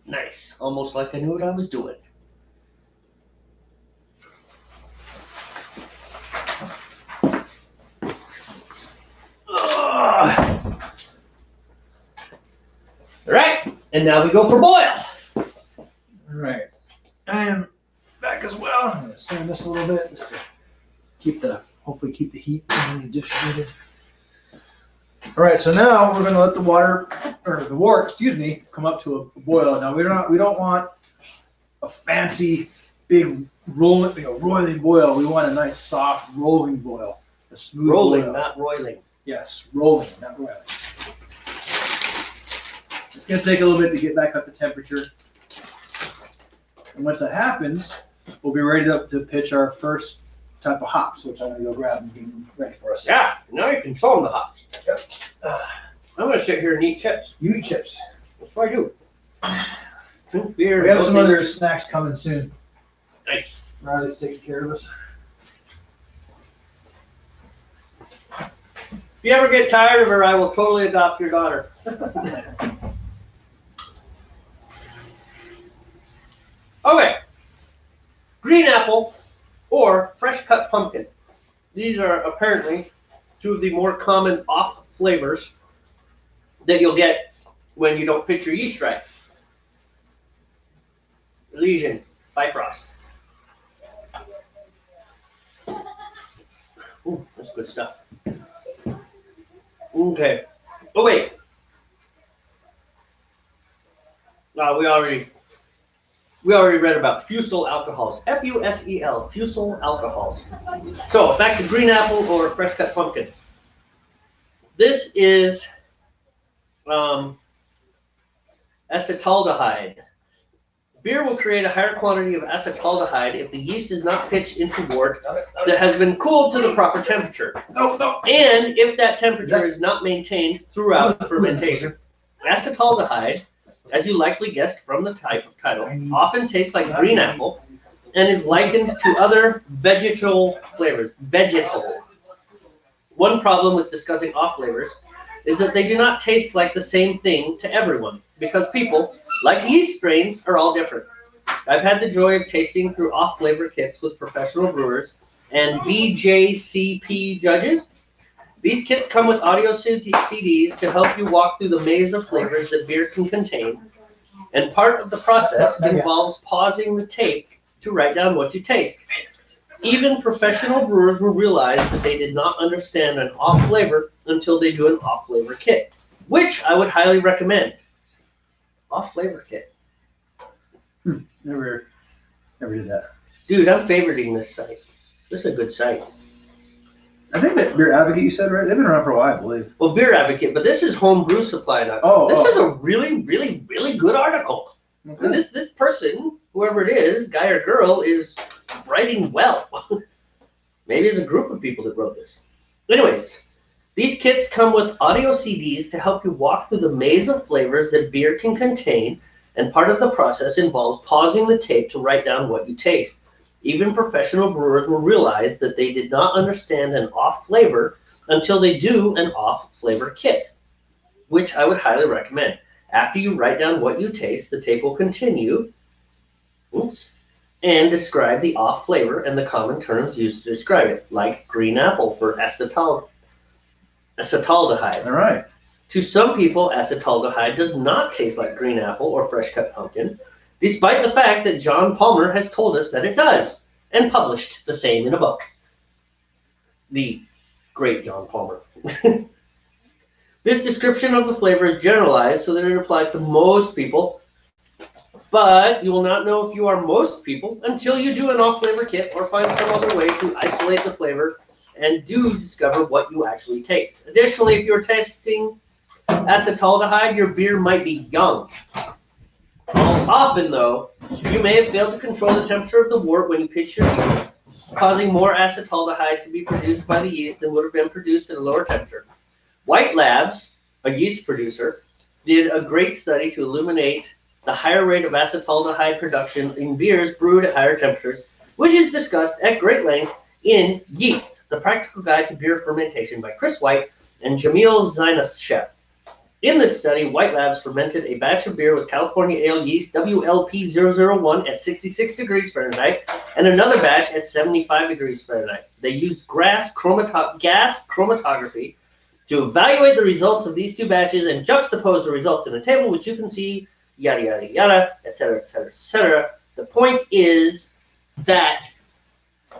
Nice. Almost like I knew what I was doing. Alright, and now we go for boil. Alright. I am back as well. I'm gonna sand this a little bit just to hopefully keep the heat evenly distributed. Alright, so now we're gonna let the wort, come up to a boil. Now we don't want a fancy big roiling boil. We want a nice soft rolling boil. A smooth Rolling, boil. not roiling. Yes, rolling, not roiling. It's gonna take a little bit to get back up to temperature. And once that happens, we'll be ready to pitch our first type of hops, which I'm gonna go grab and get them ready for us. Yeah, now you can show them the hops. Yep. I'm gonna sit here and eat chips. You eat chips. That's what I do. Drink beer. We have some go other eat. snacks coming soon. Nice. Riley's taking care of us. If you ever get tired of her, I will totally adopt your daughter. Okay. Green apple or fresh cut pumpkin. These are apparently two of the more common off flavors that you'll get when you don't pitch your yeast right. Lesion, Bifrost. Ooh, that's good stuff. Okay. Oh wait. No, we already read about fusel alcohols. F-U-S-E-L, fusel alcohols. So back to green apple or fresh cut pumpkin. This is acetaldehyde. Beer will create a higher quantity of acetaldehyde if the yeast is not pitched into wort that has been cooled to the proper temperature. And if that temperature is not maintained throughout fermentation. Acetaldehyde, as you likely guessed from the title, often tastes like green apple and is likened to other vegetal flavors. One problem with discussing off flavors is that they do not taste like the same thing to everyone, because people, like yeast strains, are all different. I've had the joy of tasting through off-flavor kits with professional brewers and BJCP judges. These kits come with audio CDs to help you walk through the maze of flavors that beer can contain, and part of the process involves pausing the tape to write down what you taste. Even professional brewers will realize that they did not understand an off flavor until they do an off flavor kit, which I would highly recommend. Off flavor kit. Never did that. Dude, I'm favoriting this site. This is a good site. I think that Beer Advocate you said, right? They've been around for a while, I believe. Well, Beer Advocate, but this is homebrewsupply.com. This is a really, really, really good article. Okay. And this person, whoever it is, guy or girl, is writing well. Maybe it's a group of people that wrote this. Anyways, these kits come with audio CDs to help you walk through the maze of flavors that beer can contain, and part of the process involves pausing the tape to write down what you taste. Even professional brewers will realize that they did not understand an off flavor until they do an off flavor kit, which I would highly recommend. After you write down what you taste, the tape will continue and describe the off flavor and the common terms used to describe it, like green apple for acetaldehyde. All right. To some people, acetaldehyde does not taste like green apple or fresh cut pumpkin, despite the fact that John Palmer has told us that it does, and published the same in a book. The great John Palmer. This description of the flavor is generalized so that it applies to most people, but you will not know if you are most people until you do an off-flavor kit or find some other way to isolate the flavor and do discover what you actually taste. Additionally, if you're testing acetaldehyde, your beer might be young. Often, though, you may have failed to control the temperature of the wort when you pitch your yeast, causing more acetaldehyde to be produced by the yeast than would have been produced at a lower temperature. White Labs, a yeast producer, did a great study to illuminate the higher rate of acetaldehyde production in beers brewed at higher temperatures, which is discussed at great length in Yeast, the Practical Guide to Beer Fermentation by Chris White and Jamil Zainashev. In this study, White Labs fermented a batch of beer with California ale yeast WLP001 at 66 degrees Fahrenheit and another batch at 75 degrees Fahrenheit. They used gas chromatography to evaluate the results of these two batches and juxtapose the results in a table, which you can see, yada, yada, yada, etc., etc., etc. The point is that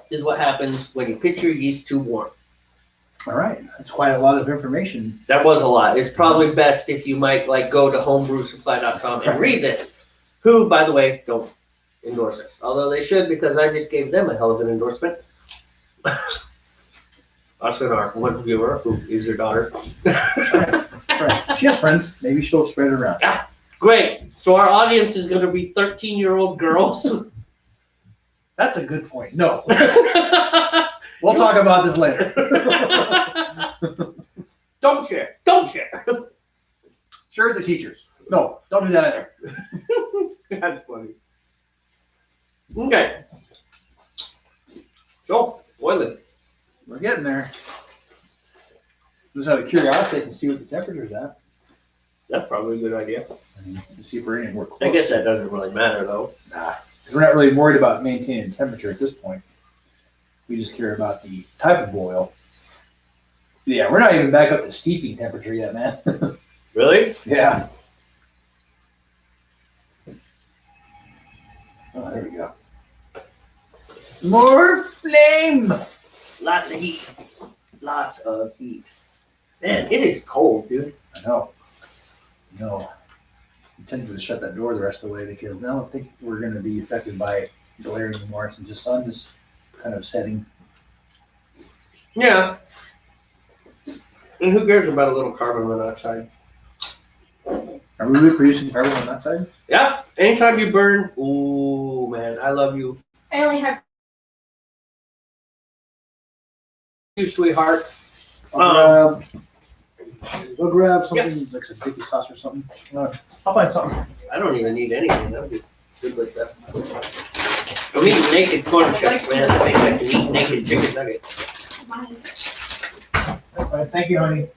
is what happens when you pitch your yeast too warm. All right, that's quite a lot of information. That was a lot. It's probably best if you might go to homebrewsupply.com and read this. Who, by the way, don't endorse us. Although they should, because I just gave them a hell of an endorsement. Us and our one viewer, who is your daughter. Right. She has friends. Maybe she'll spread it around. Yeah. Great. So our audience is going to be 13-year-old girls. That's a good point. No. We'll talk about this later. Don't share. Don't share. Share the teachers. No, don't do that either. That's funny. Okay. So, boiling. We're getting there. Just out of curiosity, I can see what the temperature's at. That's probably a good idea. To see if we're anywhere close. I guess that doesn't really matter, though. Nah. We're not really worried about maintaining temperature at this point. We just care about the type of boil. Yeah, we're not even back up to steeping temperature yet, man. Really? Yeah. Oh, there we go. More flame! Lots of heat. Lots of heat. Man, it is cold, dude. I know. No. I'm tempted to shut that door the rest of the way because now I don't think we're going to be affected by glare anymore since the sun is kind of setting. Yeah. And who cares about a little carbon monoxide? Are we really producing carbon monoxide? Yeah. Anytime you burn, ooh, man, I love you. I only have You, sweetheart. I'll grab something like some sticky sauce or something. I'll find something. I don't even need anything. I'm just good with that. I'm eating naked corn chips, man. I think I can eat naked chicken nuggets. mine. That's fine. Thank you, honey.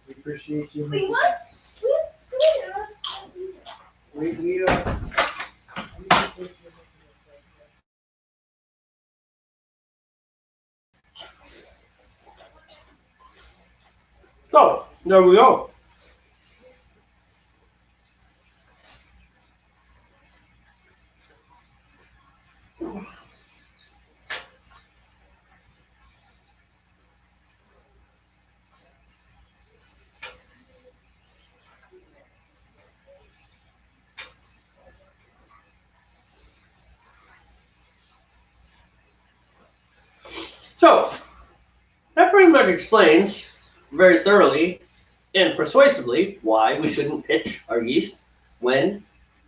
We appreciate you. Wait, what? We So, there we go. So, that pretty much explains very thoroughly and persuasively why we shouldn't pitch our yeast when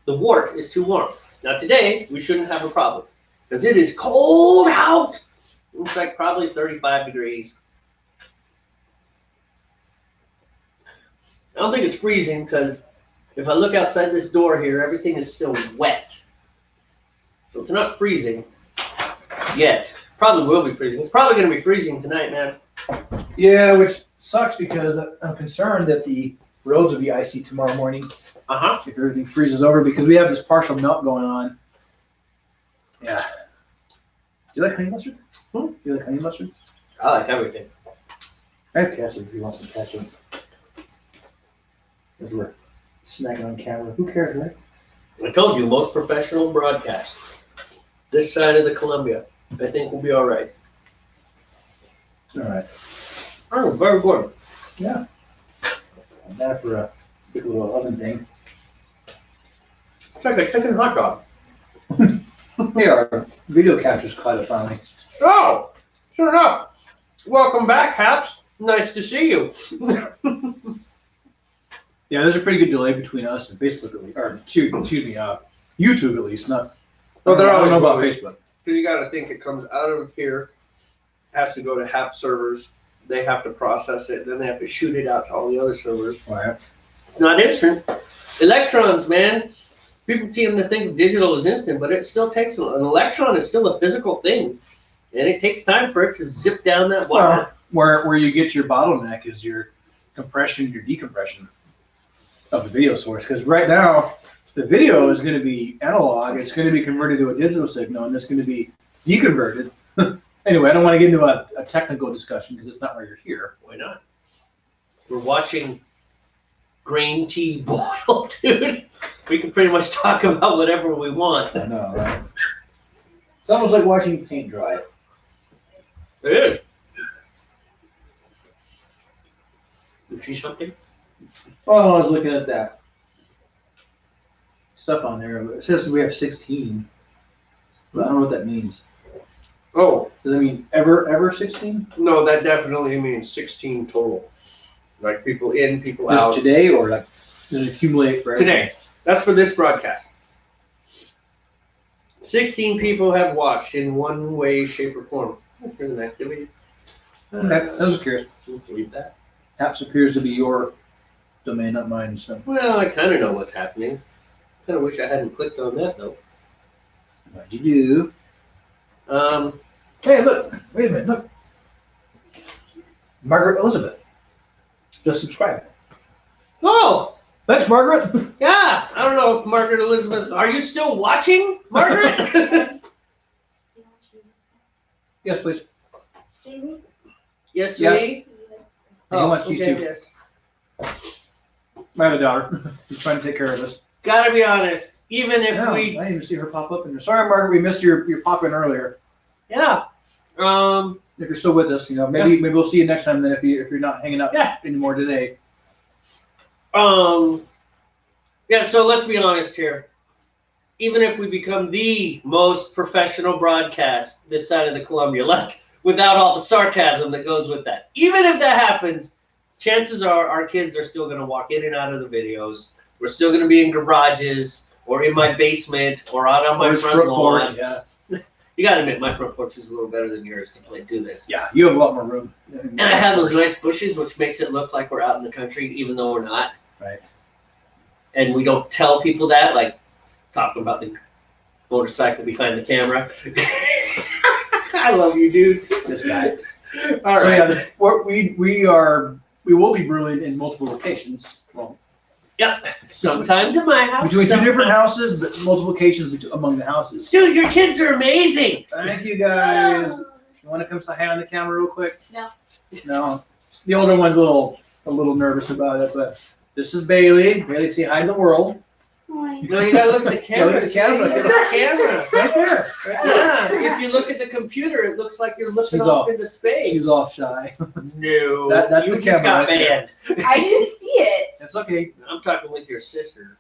the wort is too warm. Now today, we shouldn't have a problem because it is cold out. It's like probably 35 degrees. I don't think it's freezing because if I look outside this door here, everything is still wet. So it's not freezing yet. Probably will be freezing. It's probably going to be freezing tonight, man. Yeah, which sucks because I'm concerned that the roads will be icy tomorrow morning Uh-huh. if everything freezes over because we have this partial melt going on. Yeah. Do you like honey mustard? Do you like honey mustard? I like everything. I have ketchup if you want some ketchup. As we're snacking on camera. Who cares, right? I told you, most professional broadcast. This side of the Columbia. I think we'll be all right. All right. Oh, very good. Yeah. And that for a big little oven thing. It's like a chicken hot dog. Hey, our video capture's caught it finally. Oh, sure enough. Welcome back, Haps. Nice to see you. Yeah, there's a pretty good delay between us and Facebook, at least, or excuse me, YouTube at least. Not. Oh, they're I don't know always about moving. Facebook. You got to think it comes out of here, has to go to Hap servers. They have to process it, then they have to shoot it out to all the other servers. Right. It's not instant. Electrons, man. People tend to think digital is instant, but it still takes an electron is still a physical thing, and it takes time for it to zip down that wire. Well, where you get your bottleneck is your compression, your decompression of the video source. Because right now, the video is going to be analog. It's going to be converted to a digital signal, and it's going to be deconverted. Anyway, I don't want to get into a technical discussion because it's not why you're here. Why not? We're watching green tea boil, dude. We can pretty much talk about whatever we want. I know, right? It's almost like watching paint dry. It is. You see something? Oh, I was looking at that stuff on there. It says we have 16. But I don't know what that means. Oh, Does it mean ever 16? no, that definitely means 16 total. Like people in, people out. Just today or like does it accumulate for everything? Today. That's for this broadcast. 16 people have watched in one way, shape, or form. There's an activity. Okay, I was curious. Let's leave that. Apps appears to be your domain, not mine. So Well, I kind of know what's happening. Kind of wish I hadn't clicked on that though. what'd you do? Hey, look! Wait a minute! Look, Margaret Elizabeth just subscribed. Oh, Thanks, Margaret. yeah. I don't know if Margaret Elizabeth. Are you still watching, Margaret? Yes, please. Jamie? Yes, Yes. me. He wants you okay, to. yes. I have a daughter. She's trying to take care of us. Gotta be honest. Even if Yeah, I we, didn't even see her pop up in there. Sorry, Margaret, we missed your pop in earlier. yeah. If you're still with us, maybe we'll see you next time. Then if you're not hanging out Yeah. anymore today. Yeah, so let's be honest here. Even if we become the most professional broadcast this side of the Columbia, like without all the sarcasm that goes with that, even if that happens, chances are our kids are still going to walk in and out of the videos. We're still going to be in garages. or in my basement, or out on my Or front lawn. porch, yeah. You gotta admit, my front porch is a little better than yours to do this. Yeah, you have a lot more room. And I have those nice bushes, which makes it look like we're out in the country, even though we're not. Right. And we don't tell people that, like talking about the motorcycle behind the camera. I love you, dude. This guy. All So right. yeah, we will be brewing in multiple locations. Well, Yep. Sometimes at my house. between two sometimes- different houses, but multiple locations among the houses. Dude, your kids are amazing. Thank you guys. You want to come say hi on the camera real quick? No. No. The older one's a little nervous about it, but this is Bailey. Bailey, say hi to the world. Hi. No, you gotta look at the camera. Look at the camera. Look at the camera. Right there. Right there. Yeah. If you look at the computer, it looks like you're looking She's off off. into space. She's all shy. No. That's you the just camera got right there. banned. I didn't see it. That's okay. I'm talking with your sister.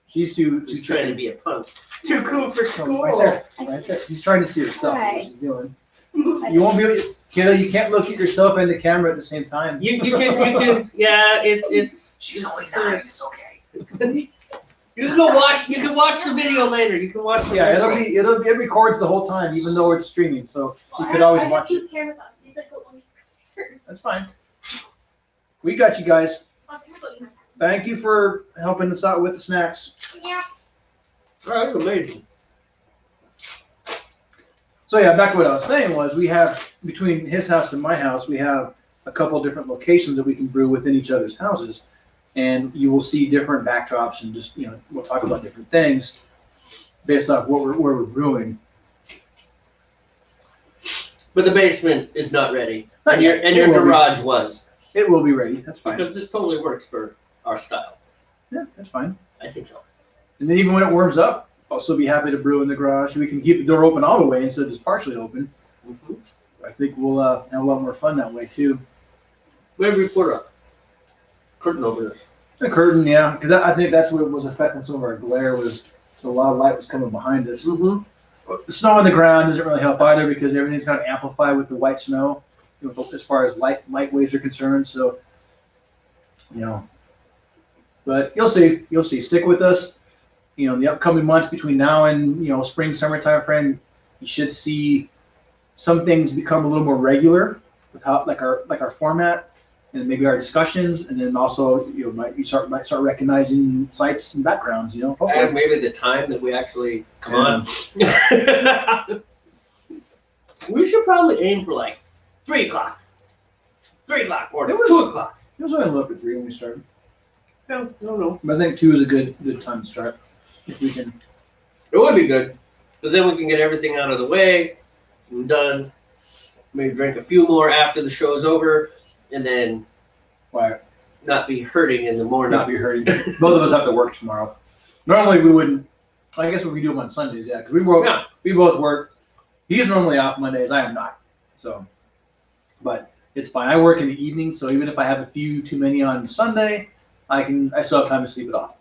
She's too Who's trying to be a punk. Too cool for Oh, school. right there. Right there. She's trying to see herself. Hi. What she's doing. You won't be able to, kiddo, you can't look at yourself and the camera at the same time. You can yeah, it's She's it's only for- 9, it's okay. You can watch the video later. You can watch the Yeah, video. it records the whole time, even though it's streaming, so you could always watch it. Cameras on. These are the ones. That's fine. We got you guys. Oh, here's what you have. Thank you for helping us out with the snacks. Yeah. Oh, that's amazing. So yeah, back to what I was saying was we have, between his house and my house, we have a couple different locations that we can brew within each other's houses. And you will see different backdrops and just, we'll talk about different things based off where we're brewing. But the basement is not ready. Not And your yet. It will be. garage was. It will be ready, that's fine. Because this totally works for our style. Yeah, that's fine. I think so. And then even when it warms up, I'll still be happy to brew in the garage. We can keep the door open all the way instead of just partially open. Mm-hmm. I think we'll have a lot more fun that way too. Where do we put a curtain over this? The curtain, yeah, because I think that's what was affecting some of our glare was a lot of light was coming behind us. Mm-hmm. The snow on the ground doesn't really help either because everything's kind of amplified with the white snow, as far as light waves are concerned. So, but you'll see. Stick with us. In the upcoming months between now and spring, summer time frame, you should see some things become a little more regular with how like our format and maybe our discussions, and then also might start recognizing sites and backgrounds. Hopefully. And maybe the time that we actually come on. We should probably aim for like 3 o'clock. 3 o'clock or 2 o'clock. It was only a little bit 3 when we started. No. But I think 2 is a good time to start. If we can. It would be good. Because then we can get everything out of the way and done. Maybe drink a few more after the show's over. And then Why not be hurting in the morning. not be hurting? Both of us have to work tomorrow. Normally we wouldn't. I guess we do them on Sundays, yeah, because we both work. He's normally off Mondays. I am not. So, but it's fine. I work in the evening, so even if I have a few too many on Sunday, I still have time to sleep it off.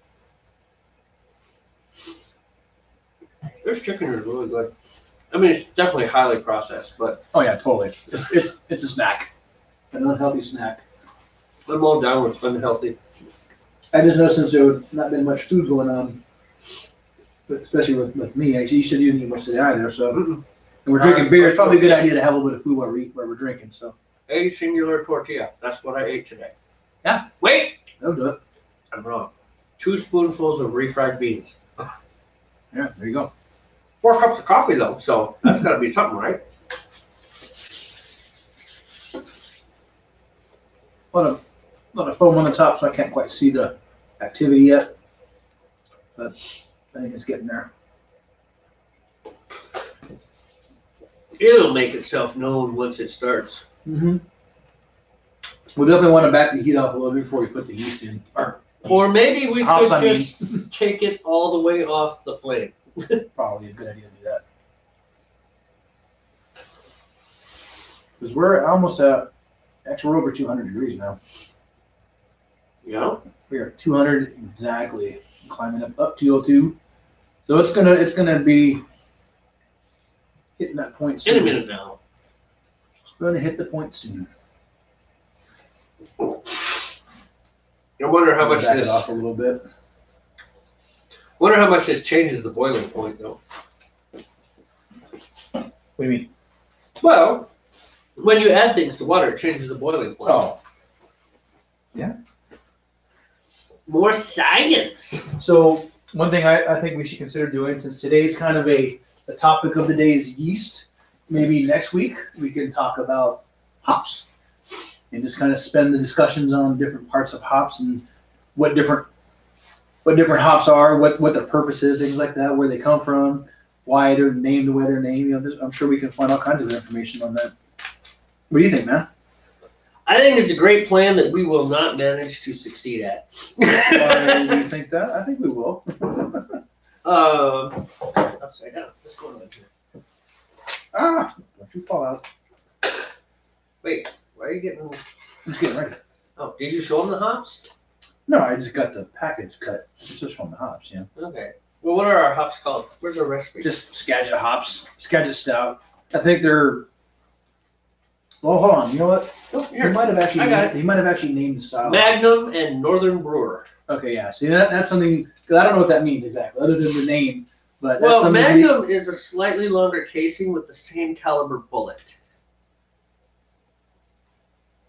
This chicken is really good. I mean, it's definitely highly processed, but Oh yeah, totally. It's a snack, an unhealthy snack. I'm all down with unhealthy. I just know since there have not been much food going on, but especially with me, actually, you shouldn't eat much today either. So, and we're drinking beer. It's probably a good idea to have a little bit of food while we're drinking. So, A singular tortilla. That's what I ate today. Yeah. Wait! that'll do it. I'm wrong. 2 spoonfuls of refried beans. Yeah, there you go. 4 cups of coffee though, so that's gotta be something, right? A lot of foam on the top, so I can't quite see the activity yet. But I think it's getting there. It'll make itself known once it starts. Mm-hmm. We definitely want to back the heat off a little bit before we put the yeast in. Or maybe we Hops, could I mean. just take it all the way off the flame. Probably a good idea to do that. Because we're almost actually we're over 200 degrees now. You know? We are at 200 exactly, climbing up 202. So it's gonna be hitting that point soon. In a minute now. It's gonna hit the point soon. I wonder how much Back this. it off a little bit. Wonder how much this changes the boiling point, though. What do you mean? Well, when you add things to water, it changes the boiling point. Oh. More science. So one thing I think we should consider doing, since today's kind of the topic of the day is yeast, maybe next week we can talk about hops and just kind of spend the discussions on different parts of hops and what different hops are, what their purpose is, things like that, where they come from, why they're named the way they're named. You know, I'm sure we can find all kinds of information on that. What do you think, man? I think it's a great plan that we will not manage to succeed at. Why do you think that? I think we will. Upside down. What's going on here? Ah, don't you fall out. Wait, why are you getting? I'm just getting ready. Oh, did you show them the hops? No, I just got the package cut. It's just from the hops, yeah. Okay. Well, what are our hops called? Where's our recipe? Just Skagit hops, Skagit Stout. I think they're. Well, hold on. You know what? Oh, He here. might have actually. I got it. He might have actually named the style. Magnum and Northern Brewer. Okay, yeah. See, that's something. Cause I don't know what that means exactly, other than the name. But that's Well, something Magnum is a slightly longer casing with the same caliber bullet.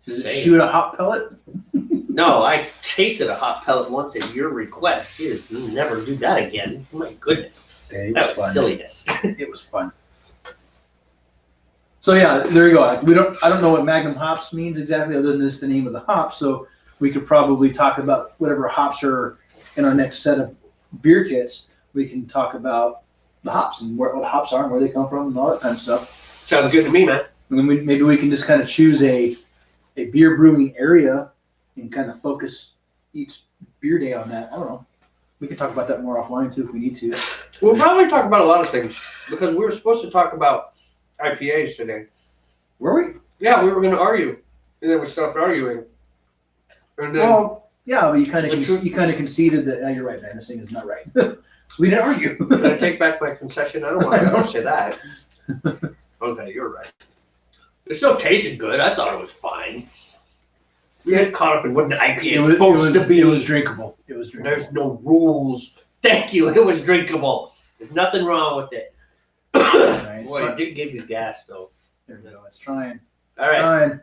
Does it Same. shoot a hop pellet? No, I tasted a hot pellet once at your request. Dude, you never do that again. My goodness. Yeah, it That was was fun. silliness. It was fun. So yeah, there you go. Like, I don't know what Magnum hops means exactly, other than this the name of the hop. So we could probably talk about whatever hops are in our next set of beer kits. We can talk about the hops and what hops are and where they come from and all that kind of stuff. Sounds good to me, man. And then maybe we can just kind of choose a beer brewing area and kind of focus each beer day on that. I don't know. We can talk about that more offline too if we need to. We'll probably talk about a lot of things because we were supposed to talk about IPAs today. Were we? Yeah, we were going to argue, and then we stopped arguing. And then Well, yeah, but you kind The truth- of conceded that. You're right, man. This thing is not right. So we didn't argue. I take back my concession. I don't want to ever say that. Okay, you're right. It still tasted good. I thought it was fine. We just caught up in what the IPA is supposed to be. It was drinkable. It was drinkable. There's no rules. Thank you. It was drinkable. There's nothing wrong with it. Right, it's Boy, it fine. did give you gas, though. There we go. It's trying. All right. Trying.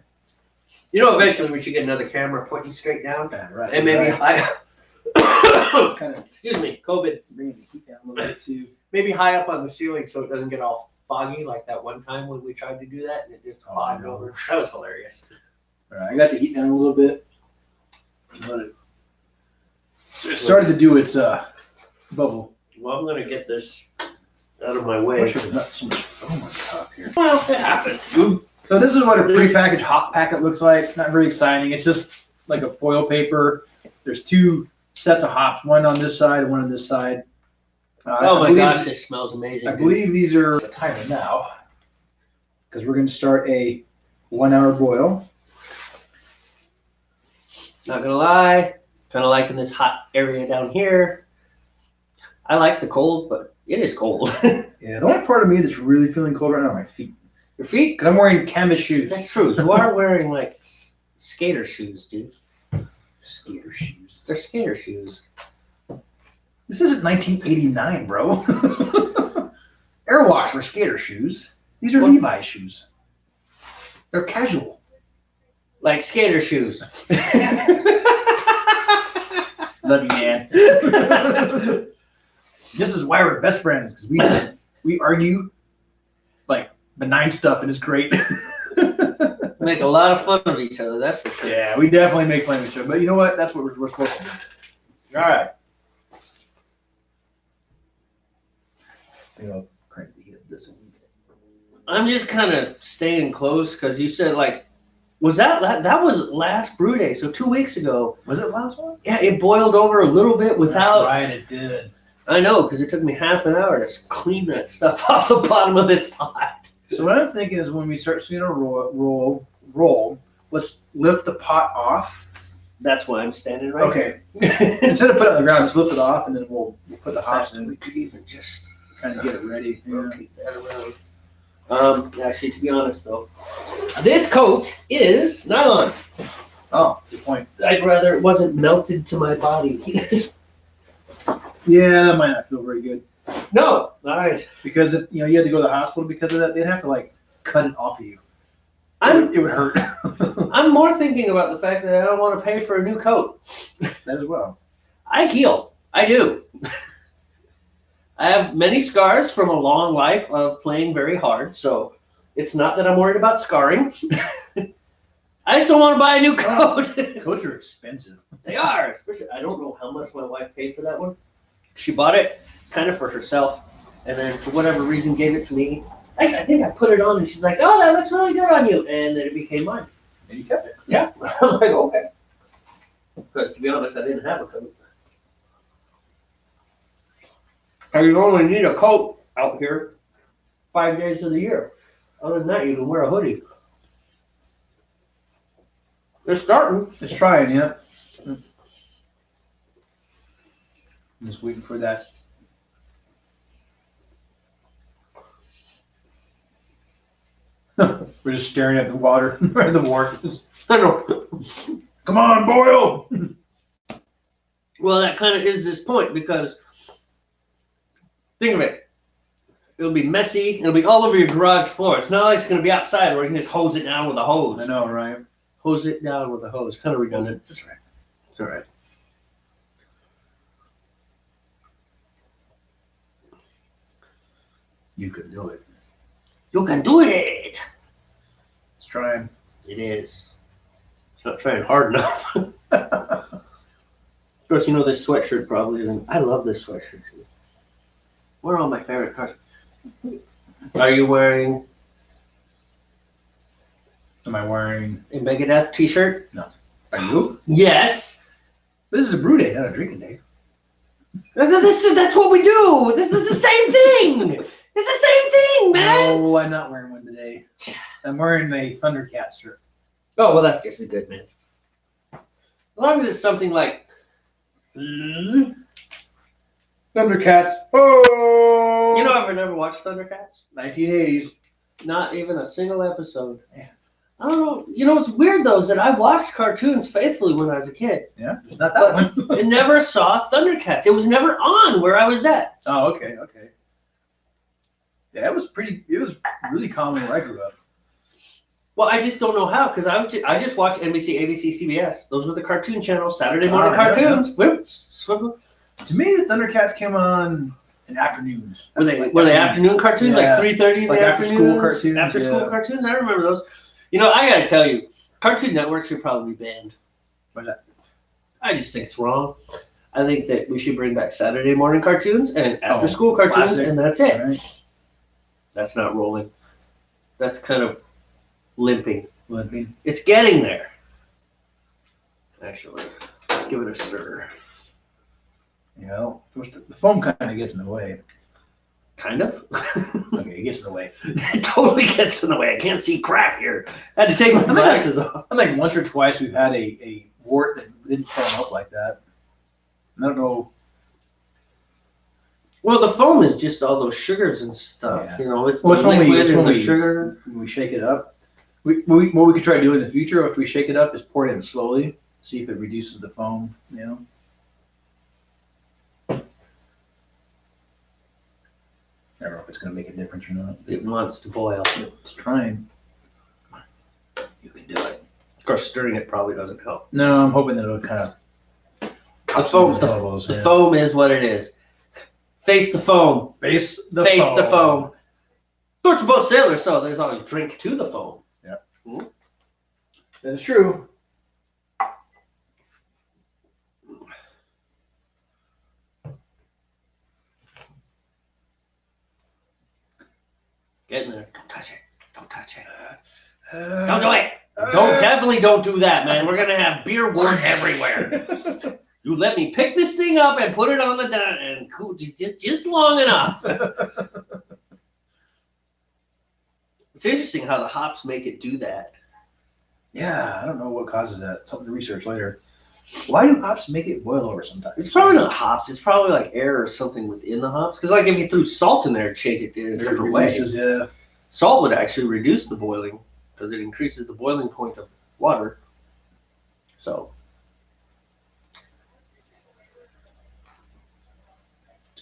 You know, eventually we should get another camera pointing straight down. Yeah, right. And maybe right. high. Kind of Excuse me, COVID. bringing the heat down a little bit too. Maybe high up on the ceiling so it doesn't get all foggy like that one time when we tried to do that and it just Oh, fogged no. over. That was hilarious. All right, I got the heat down a little bit. Let it started to do its bubble. Well, I'm going to get this out of my I way. wish there was not so much foam on top here. Well, it happened. So this is what a prepackaged hop packet looks like. Not very exciting. It's just like a foil paper. There's two sets of hops, one on this side and one on this side. Oh I my believe- gosh, this smells amazing. I dude. believe these are the timer now, because we're going to start a 1 hour boil. Not gonna lie, kind of liking this hot area down here. I like the cold, but it is cold. Yeah, the only part of me that's really feeling cold right now are my feet, Your feet? because I'm wearing canvas shoes. That's true. You are wearing like skater shoes, dude. Skater shoes. They're skater shoes. This isn't 1989, bro. Airwalks were skater shoes. These are What? Levi's shoes. They're casual. Like skater shoes. Love you, man. This is why we're best friends, because we argue like benign stuff, and it's great. Make a lot of fun of each other, that's for sure. Yeah, we definitely make fun of each other, but you know what? That's what we're supposed to do. All right. Maybe I'll crank the heat up this a little bit. I'm just kind of staying close because you said like, was that was last brew day? So 2 weeks ago. Was it last one? Yeah, it boiled over a little bit without. That's right, it did. I know because it took me half an hour to clean that stuff off the bottom of this pot. So what I'm thinking is when we start seeing a roll, let's lift the pot off. That's why I'm standing right Okay. here. Instead of put it on the ground, just lift it off, and then we'll put the hops in. We could even just Kind of get it ready. Yeah. rotate that around. Actually, to be honest though, this coat is nylon. Oh, good point. I'd rather it wasn't melted to my body. Yeah, that might not feel very good. No, all right. Because you had to go to the hospital because of that. They'd have to like cut it off of you. It would hurt. I'm more thinking about the fact that I don't want to pay for a new coat. That as well. I heal. I do. I have many scars from a long life of playing very hard, so it's not that I'm worried about scarring. I just don't want to buy a new coat. Coats are expensive. They are. Especially, I don't know how much my wife paid for that one. She bought it kind of for herself, and then for whatever reason gave it to me. Actually, I think I put it on, and she's like, "Oh, that looks really good on you," and then it became mine. And you kept it. Yeah. I'm like, okay. Because to be honest, I didn't have a coat. And you only need a coat out here 5 days of the year. Other than that, you can wear a hoodie. It's starting. It's trying, yeah. I'm just waiting for that. We're just staring at the water, at the wharf. I know. Come on, boil! Well, that kind of is this point because think of it. It'll be messy. It'll be all over your garage floor. It's not like it's going to be outside where you can just hose it down with a hose. I know, right? Hose it down with a hose. Kind of redundant. That's right. It's all right. You can do it. You can do it. Let's try. It is. It's not trying hard enough. Of course, this sweatshirt probably isn't. I love this sweatshirt. What are all my favorite cars? Are you wearing Am I wearing? a Megadeth t-shirt? Are you? Yes. This is a brew day, not a drinking day. That's what we do. This is the same thing. It's the same thing, man. No, I'm not wearing one today. I'm wearing a Thundercat shirt. Oh, well, that's just a good, man. As long as it's something like Thundercats. Oh! I've never watched Thundercats. 1980s. Not even a single episode. Yeah. I don't know. What's weird though is that I watched cartoons faithfully when I was a kid. Yeah, it's not that one. I never saw Thundercats. It was never on where I was at. Oh, okay. Yeah, it was really common where I grew up. Well, I just don't know how because I just watched NBC, ABC, CBS. Those were the cartoon channels. Saturday morning cartoons. Yeah. To me, the Thundercats came on in afternoons. Were they afternoon cartoons, yeah. like 3:30 in like the after afternoons? school cartoons. After school cartoons, I remember those. I gotta tell you, Cartoon Network should probably be banned. Why's that? I just think it's wrong. I think that we should bring back Saturday morning cartoons and after school cartoons, classic. and that's it. Right. That's not rolling. That's kind of limping. It's getting there. Actually, let's give it a stir. The foam kind of gets in the way. Kind of. Okay, it gets in the way. It totally gets in the way. I can't see crap here. I had to take my glasses off. I think once or twice we've had a wart that didn't foam up like that. I don't know. Well, the foam is just all those sugars and stuff. Yeah. It's the liquid and the sugar. When we shake it up. What we could try to do in the future if we shake it up is pour it in slowly, see if it reduces the foam. I don't know if it's going to make a difference or not. It wants to boil. It's trying. You can do it. Of course, stirring it probably doesn't help. No, I'm hoping that it'll kind of. The foam is what it is. Face the foam. Face the foam. Of course, we're both sailors, so there's always drink to the foam. Yeah. That is true. Get in there. Don't touch it. Don't touch it. Don't do it. Definitely don't do that, man. We're gonna have beer wort everywhere. You let me pick this thing up and put it on the down and cool just long enough. It's interesting how the hops make it do that. Yeah, I don't know what causes that. Something to research later. Why do hops make it boil over sometimes? It's probably not hops. It's probably like air or something within the hops. Because like if you threw salt in there, it'd change it in a different way. Yeah. Salt would actually reduce the boiling because it increases the boiling point of water. So.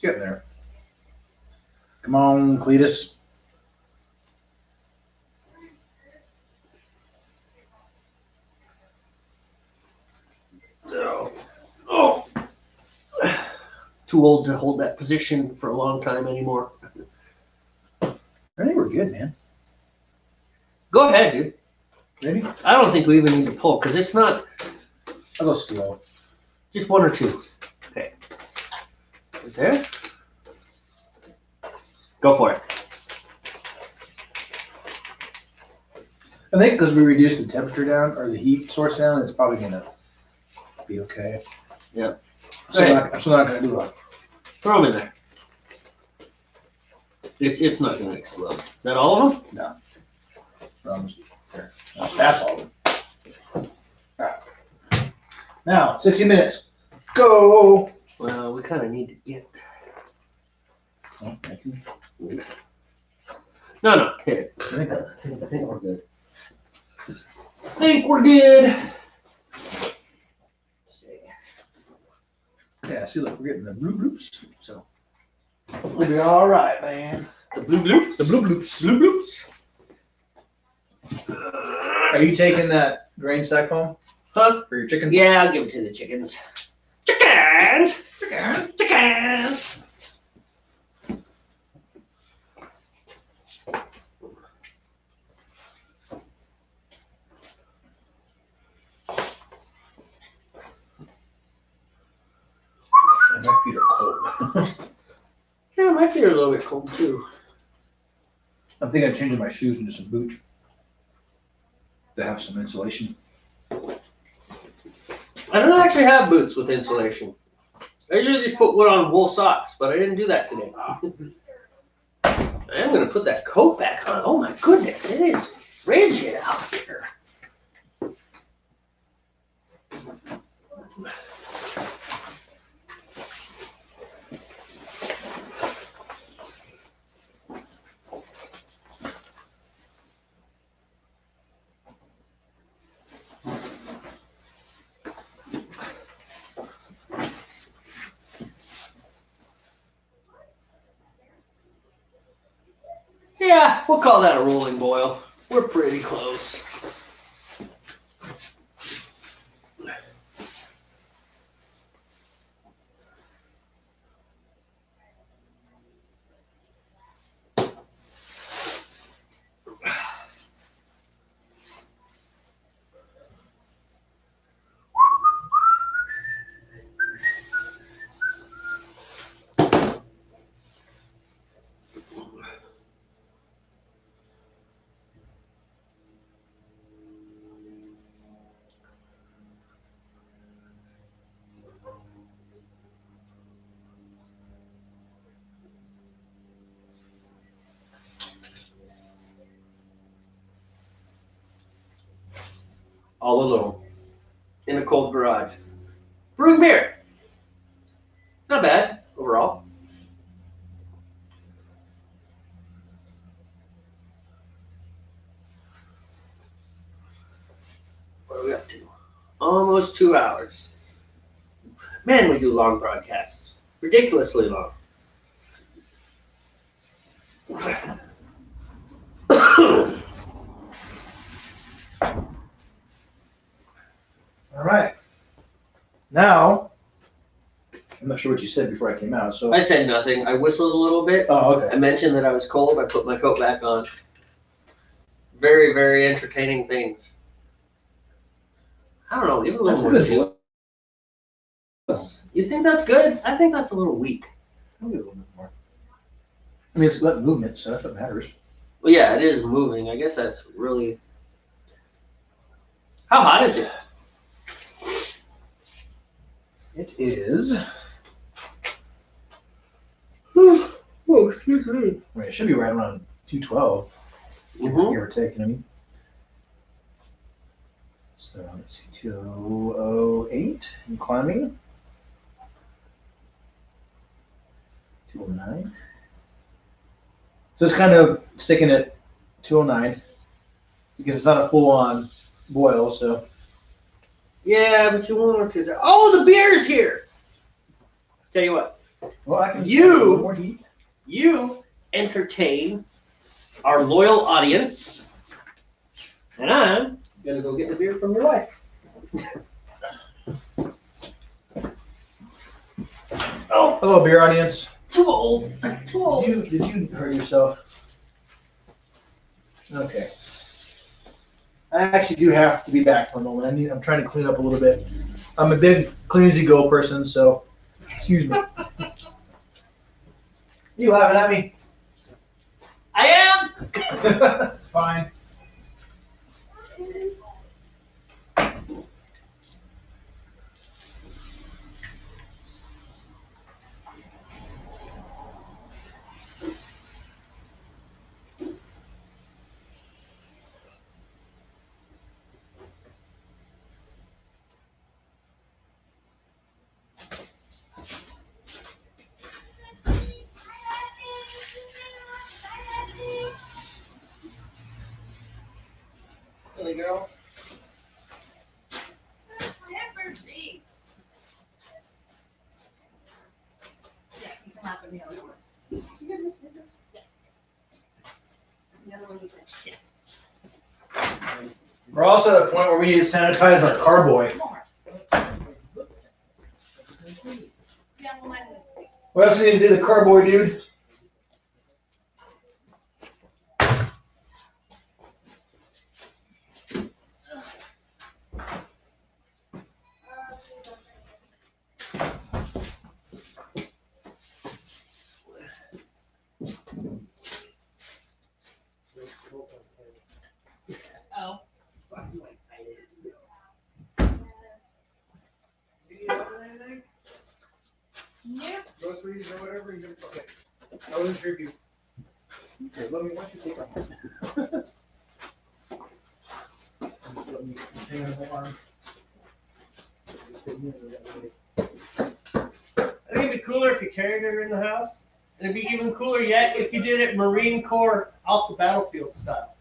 getting there. Come on, Cletus. Oh. Too old to hold that position for a long time anymore. I think we're good, man. Go ahead, dude. Ready? I don't think we even need to pull because it's not I'll go slow. just one or two. Okay. Right there. Go for it. I think because we reduced the temperature down or the heat source down, it's probably gonna be okay. Yeah. So I'm still not gonna do a. Throw them in there. It's not going to explode. Is that all of them? No. Almost there. That's all of them. All right. Now, 60 minutes. Go. Well, we kind of need to get. Oh, thank you. No, hit it. I think we're good. I think we're good. Stay. Yeah, see, look, we're getting the blue bloops. So we'll be all right, man. The blue bloops. The blue bloops. Blue bloops. Are you taking that grain sack home Huh? for your chicken? Yeah, I'll give it to the chickens. Chickens! Chickens! And my feet are cold. Yeah, my feet are a little bit cold too. I'm thinking of changing my shoes into some boots to have some insulation. I don't actually have boots with insulation. I usually just put one on wool socks, but I didn't do that today. I am going to put that coat back on. Oh my goodness, it is frigid out here. Yeah, we'll call that a rolling boil. We're pretty close. All alone in a cold garage. Brewing beer. Not bad overall. What are we up to? Almost 2 hours. Man, we do long broadcasts. Ridiculously long. All right. Now, I'm not sure what you said before I came out. So I said nothing. I whistled a little bit. Oh, okay. I mentioned that I was cold. I put my coat back on. Very, very entertaining things. I don't know. Give it a little That's more good. juice. You think that's good? I think that's a little weak. I'll get a little bit more. I mean, it's got movement, so that's what matters. Well, yeah, it is moving. I guess that's really. How hot is it? It is. Oh, excuse me. Right, it should be right around 212, give or take. You know what I mean? So let's see, 208 and climbing. 209. So it's kind of sticking at 209 because it's not a full-on boil. So Yeah, but you want to. Oh, the beer's here. Tell you what, Well, I can You- a little more heat. You entertain our loyal audience, and I'm gonna go get the beer from your wife. Oh, hello, beer audience. Too old. Too old. Did you hurt yourself? Okay. I actually do have to be back for a moment. I'm trying to clean up a little bit. I'm a big clean as you go person, so excuse me. You laughing at me? I am. It's fine. Silly girl. I have first aid. Yeah, you can laugh at me. I'll do it. Yes. The other one you can shit. We're also at a point where we need to sanitize our carboy. More. Yeah, well, mine is. What else do we need to do the carboy, dude? Oh. Nope. Groceries or whatever. Okay. I wasn't sure if you. Okay, let me. Why don't you take my. Let me hang on my arm. I think it'd be cooler if you carried her in the house. And it'd be even cooler yet if you did it Marine Corps off the battlefield style.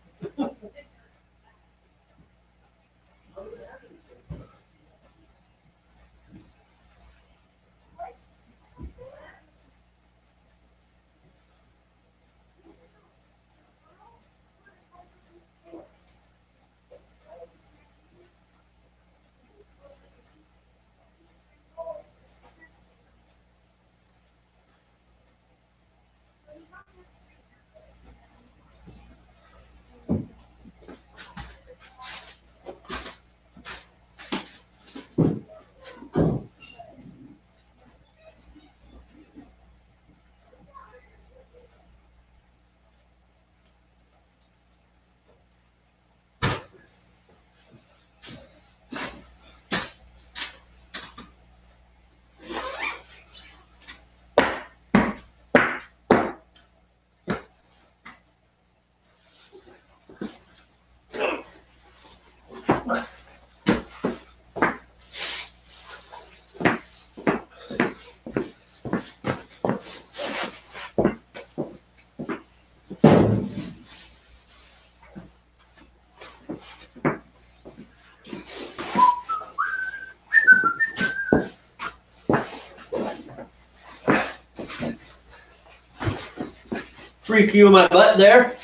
Free cue my butt there.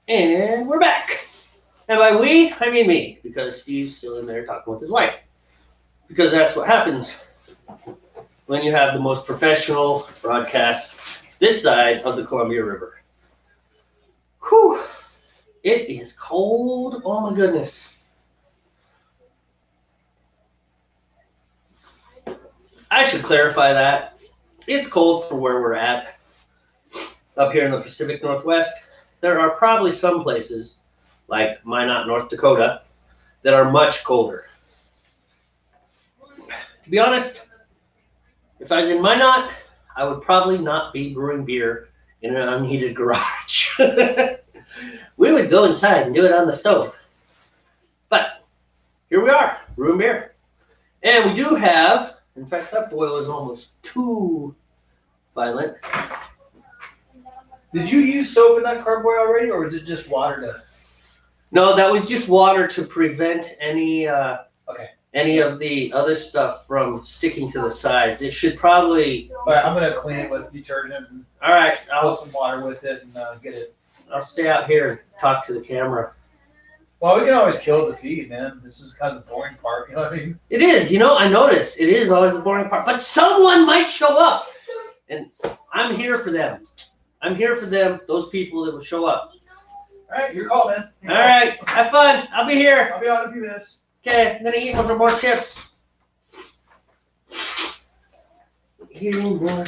And we're back. And by we, I mean me, because Steve's still in there talking with his wife. Because that's what happens when you have the most professional broadcast this side of the Columbia River. Whew. It is cold. Oh my goodness. I should clarify that. It's cold for where we're at. Up here in the Pacific Northwest, there are probably some places, like Minot, North Dakota, that are much colder. To be honest, if I was in Minot, I would probably not be brewing beer in an unheated garage. We would go inside and do it on the stove. But here we are, brewing beer. And we do have, in fact, that boil is almost too violent. Did you use soap in that carboy already, or was it just water to? No, that was just water to prevent any any of the other stuff from sticking to the sides. It should probably. But I'm gonna clean it with detergent and All right, put some water with it and get it. I'll stay out here and talk to the camera. Well, we can always kill the feed, man. This is kind of the boring part, you know what I mean? It is, I notice it is always the boring part, but someone might show up, and I'm here for them. I'm here for them, those people that will show up. All right, your call, man. All right, have fun. I'll be here. I'll be out in a few minutes. Okay, I'm gonna eat some more chips. Eating more.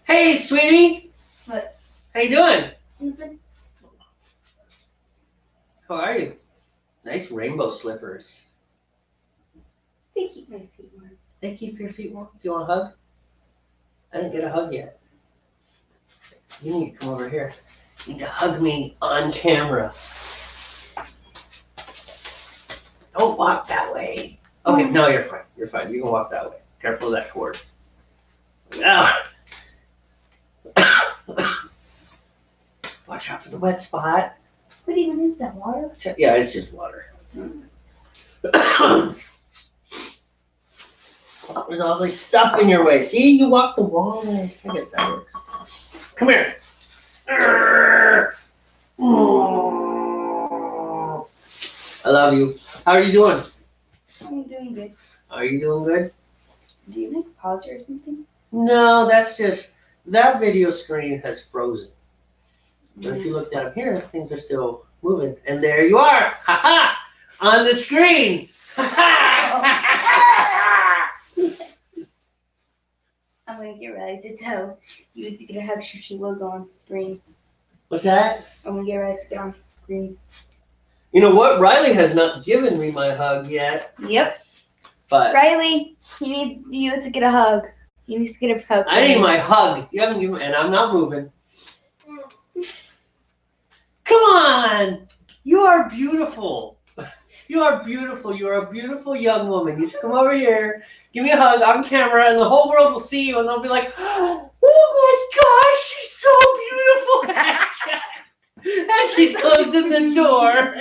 Hey, sweetie. What? How you doing? Nothing. How are you? Nice rainbow slippers. They keep my feet warm. They keep your feet warm. Do you want a hug? I didn't get a hug yet. You need to come over here. You need to hug me on camera. Don't walk that way. Okay, no, you're fine. You're fine. You can walk that way. Careful of that cord. Ah. Watch out for the wet spot. What even is that, water? Yeah, it's just water. There's all this stuff in your way. See, you walk the wrong way. I guess that works. Come here. I love you. How are you doing? I'm doing good. Are you doing good? Do you like pause or something? No, that's just, that video screen has frozen. But if you look down here, things are still moving. And there you are. Ha ha! On the screen. Ha ha! I'm gonna get ready to tell you to get a hug so she will go on the screen. What's that? I'm gonna get ready to get on the screen. You know what? Riley has not given me my hug yet. Yep. But Riley, he needs you to get a hug. He needs to get a hug. I need my hug. You haven't given, and I'm not moving. Come on! You are beautiful. You are beautiful. You are a beautiful young woman. You should come over here, give me a hug on camera, and the whole world will see you, and they'll be like, "Oh my gosh, she's so beautiful!" And she's closing the door.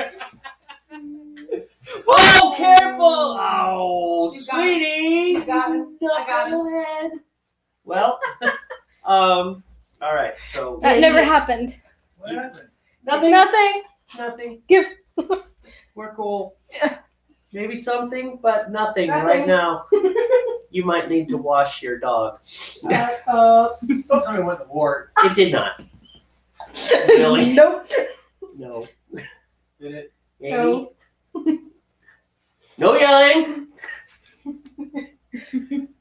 Whoa, careful! Oh, You got it. sweetie. You got it. I got it. Knucklehead. Well, all right. So That never happened. What happened? nothing. Nothing. Nothing. Give. We're cool. Maybe something, but nothing Nothing. right now. You might need to wash your dog. Don't tell me it went to war. It did not. Really? Nope. No. Did it? Amy? No yelling.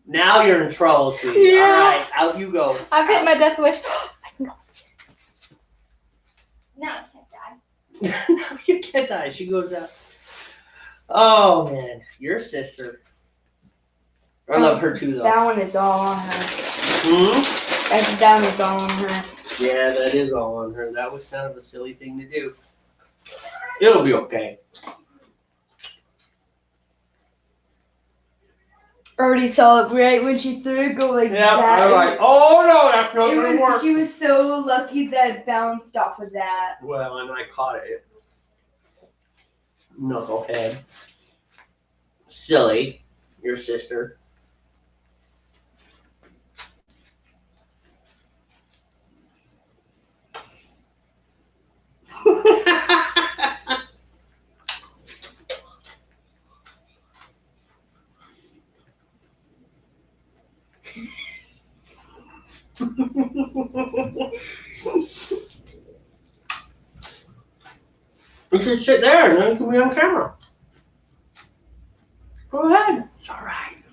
Now you're in trouble, sweetie. Yeah. All right, out you go. I've hit my death wish. I can go. No, I can't die. No, you can't die. She goes out. Oh man, your sister. I love her too, though. That one is all I have. Hmm? That was all on her. Yeah, that is all on her. That was kind of a silly thing to do. It'll be okay. Already saw it right when she threw it go like Yeah, that. I was like, oh no, that's not gonna work. She was so lucky that it bounced off of that. Well, and I caught it. Knucklehead. Silly. Your sister. You should sit there and then you can be on camera. Go ahead. It's alright.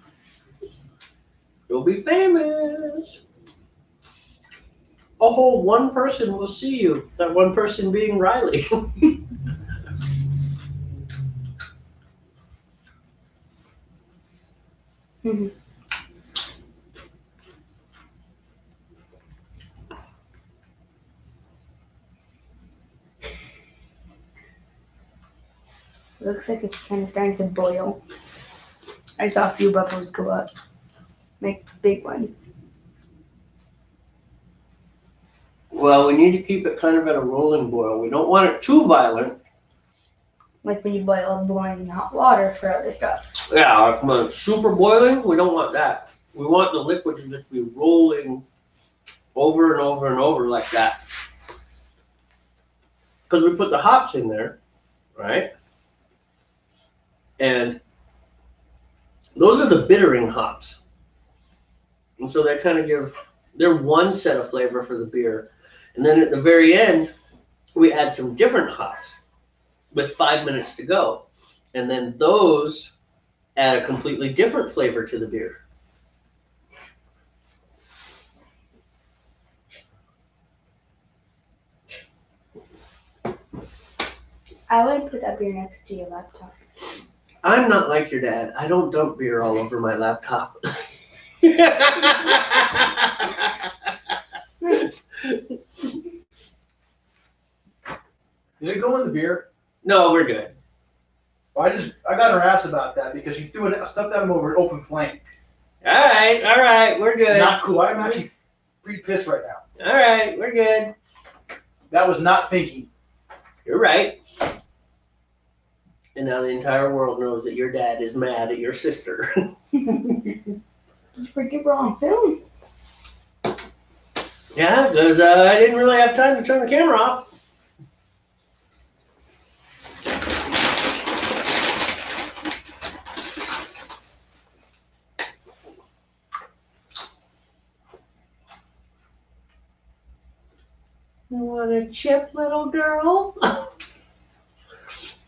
You'll be famous. A whole one person will see you. That one person being Riley. Looks like it's kind of starting to boil. I saw a few bubbles go up, like big ones. Well, we need to keep it kind of at a rolling boil. We don't want it too violent. Like when you boil boiling hot water for other stuff. Yeah, if it's super boiling, we don't want that. We want the liquid to just be rolling over and over and over like that. Because we put the hops in there, right? And those are the bittering hops. And so they kind of they're one set of flavor for the beer. And then at the very end, we add some different hops with 5 minutes to go. And then those add a completely different flavor to the beer. I would put that beer next to your laptop. I'm not like your dad. I don't dump beer all over my laptop. Did it go in the beer? No, we're good. Well, I got her ass about that because she threw stuff at him over an open flame. All right, we're good. Not cool. I'm actually pretty pissed right now. All right, we're good. That was not thinking. You're right. And now the entire world knows that your dad is mad at your sister. Did you forget we're on film? Yeah, because I didn't really have time to turn the camera off. You want a chip, little girl?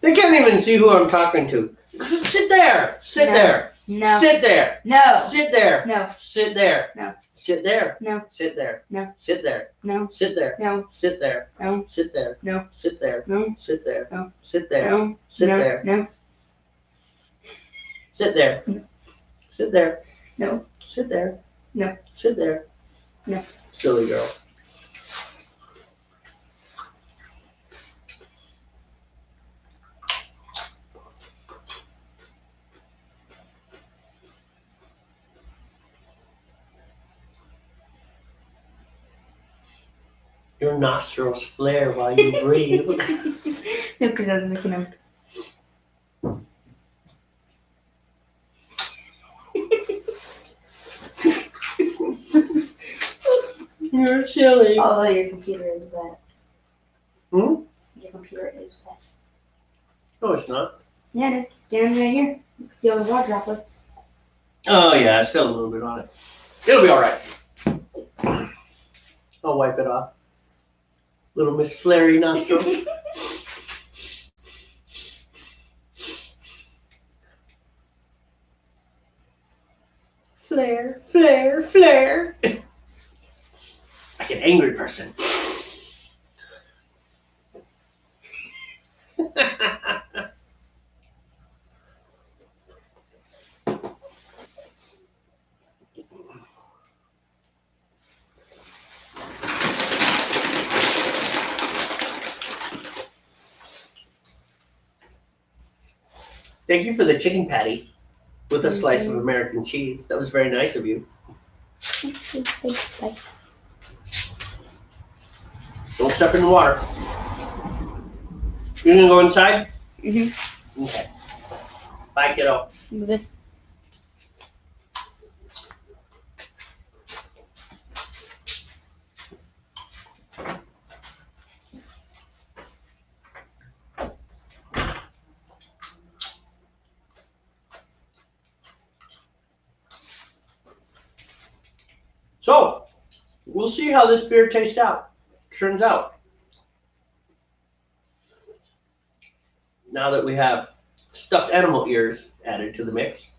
They can't even see who I'm talking to. Sit there. Sit there. No. Sit there. No. Sit there. No. Sit there. No. Sit there. No. Sit there. No. Sit there. No. Sit there. No. Sit there. No. Sit there. No. Sit there. No. Sit there. No. Sit there. No. Sit No. there. No. Sit there. No. Sit there. No. Sit there. No. Sit there. No. Silly girl. Your nostrils flare while you breathe. No, because I was making them. You're silly. Although your computer is wet. Hmm? Your computer is wet. No, it's not. Yeah, it is. Standing right here. You can see all the water droplets. Oh, yeah, it's got a little bit on it. It'll be all right. I'll wipe it off. Little Miss Flary nostrils. Flare, flare, flare. Like an angry person. Thank you for the chicken patty with a slice of American cheese. That was very nice of you. Bye. Don't step in the water. You gonna go inside? Mm-hmm. Okay. Bye, kiddo. Good. So, we'll see how this beer turns out. Now that we have stuffed animal ears added to the mix.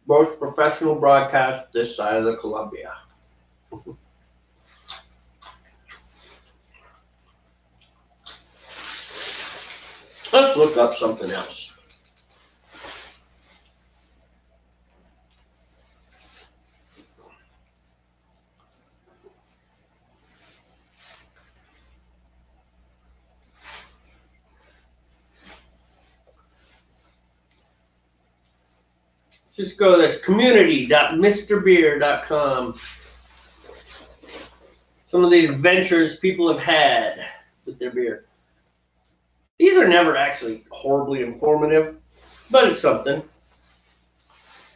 Most professional broadcast this side of the Columbia. Let's look up something else. Just go to this community.mrbeer.com. Some of the adventures people have had with their beer. These are never actually horribly informative, but it's something.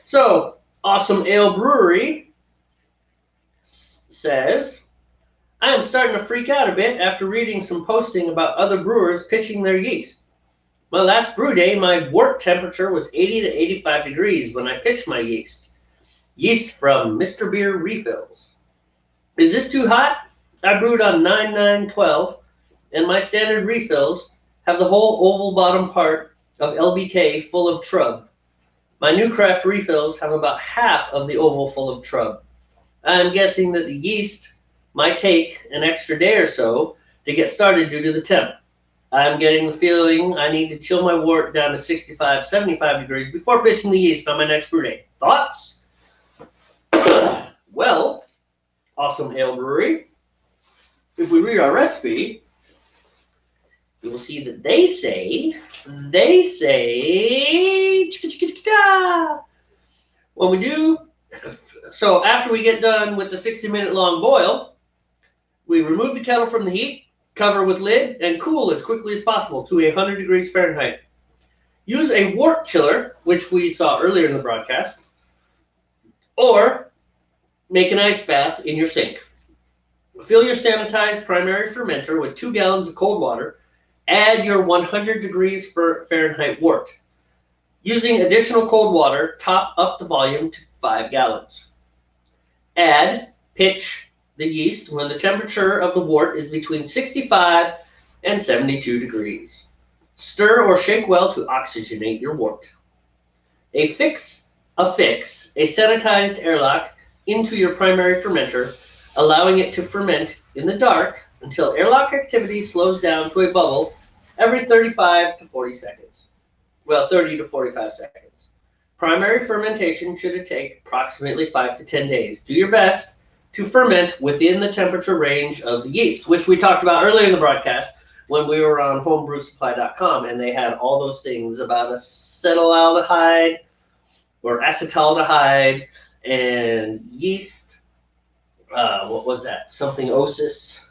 So, Awesome Ale Brewery says, I am starting to freak out a bit after reading some posting about other brewers pitching their yeast. My last brew day, my wort temperature was 80 to 85 degrees when I pitched my yeast. Yeast from Mr. Beer refills. Is this too hot? I brewed on 9912, and my standard refills have the whole oval bottom part of LBK full of trub. My new craft refills have about half of the oval full of trub. I am guessing that the yeast might take an extra day or so to get started due to the temp. I'm getting the feeling I need to chill my wort down to 65, 75 degrees before pitching the yeast on my next brew day. Thoughts? Well, Awesome Ale Brewery, if we read our recipe, you will see that they say, when we do, so after we get done with the 60-minute long boil, we remove the kettle from the heat, cover with lid, and cool as quickly as possible to 100 degrees Fahrenheit. Use a wort chiller, which we saw earlier in the broadcast, or make an ice bath in your sink. Fill your sanitized primary fermenter with 2 gallons of cold water. Add your 100 degrees Fahrenheit wort. Using additional cold water, top up the volume to 5 gallons. Pitch the yeast when the temperature of the wort is between 65 and 72 degrees. Stir or shake well to oxygenate your wort. Affix a sanitized airlock into your primary fermenter, allowing it to ferment in the dark until airlock activity slows down to a bubble every 35 to 40 seconds. Well, 30 to 45 seconds. Primary fermentation should take approximately 5 to 10 days. Do your best to ferment within the temperature range of the yeast, which we talked about earlier in the broadcast when we were on homebrewsupply.com, and they had all those things about acetaldehyde or acetaldehyde and yeast. What was that? Something osis.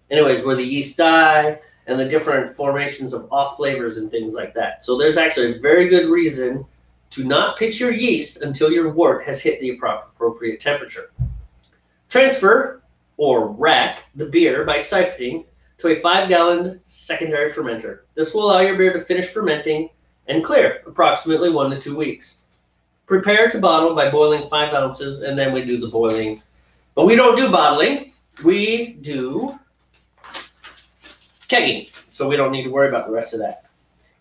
Anyways, where the yeast die and the different formations of off flavors and things like that. So there's actually a very good reason to not pitch your yeast until your wort has hit the appropriate temperature. Transfer or rack the beer by siphoning to a 5-gallon secondary fermenter. This will allow your beer to finish fermenting and clear approximately 1 to 2 weeks. Prepare to bottle by boiling 5 ounces, and then we do the boiling. But we don't do bottling. We do kegging, so we don't need to worry about the rest of that.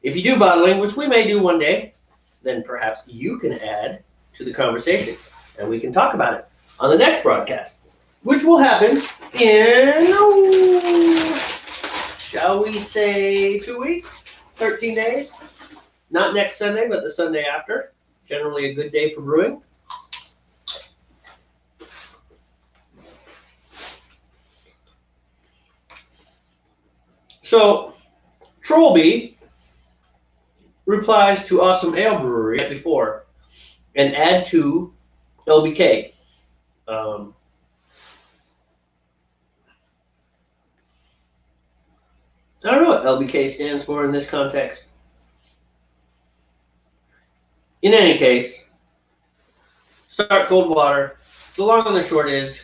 If you do bottling, which we may do one day, then perhaps you can add to the conversation, and we can talk about it on the next broadcast, which will happen in, shall we say, 2 weeks, 13 days? Not next Sunday, but the Sunday after. Generally a good day for brewing. So Trollby replies to Awesome Ale Brewery right before and add to LBK. I don't know what LBK stands for in this context. In any case, start cold water. The long and the short is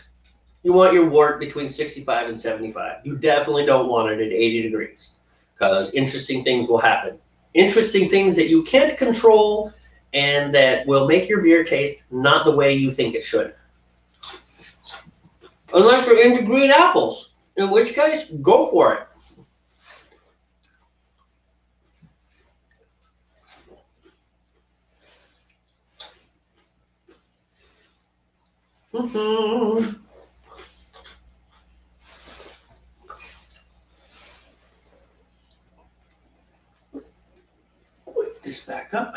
you want your wort between 65 and 75. You definitely don't want it at 80 degrees because interesting things will happen. Interesting things that you can't control and that will make your beer taste not the way you think it should. Unless you're into green apples, in which case, go for it. Put this back up.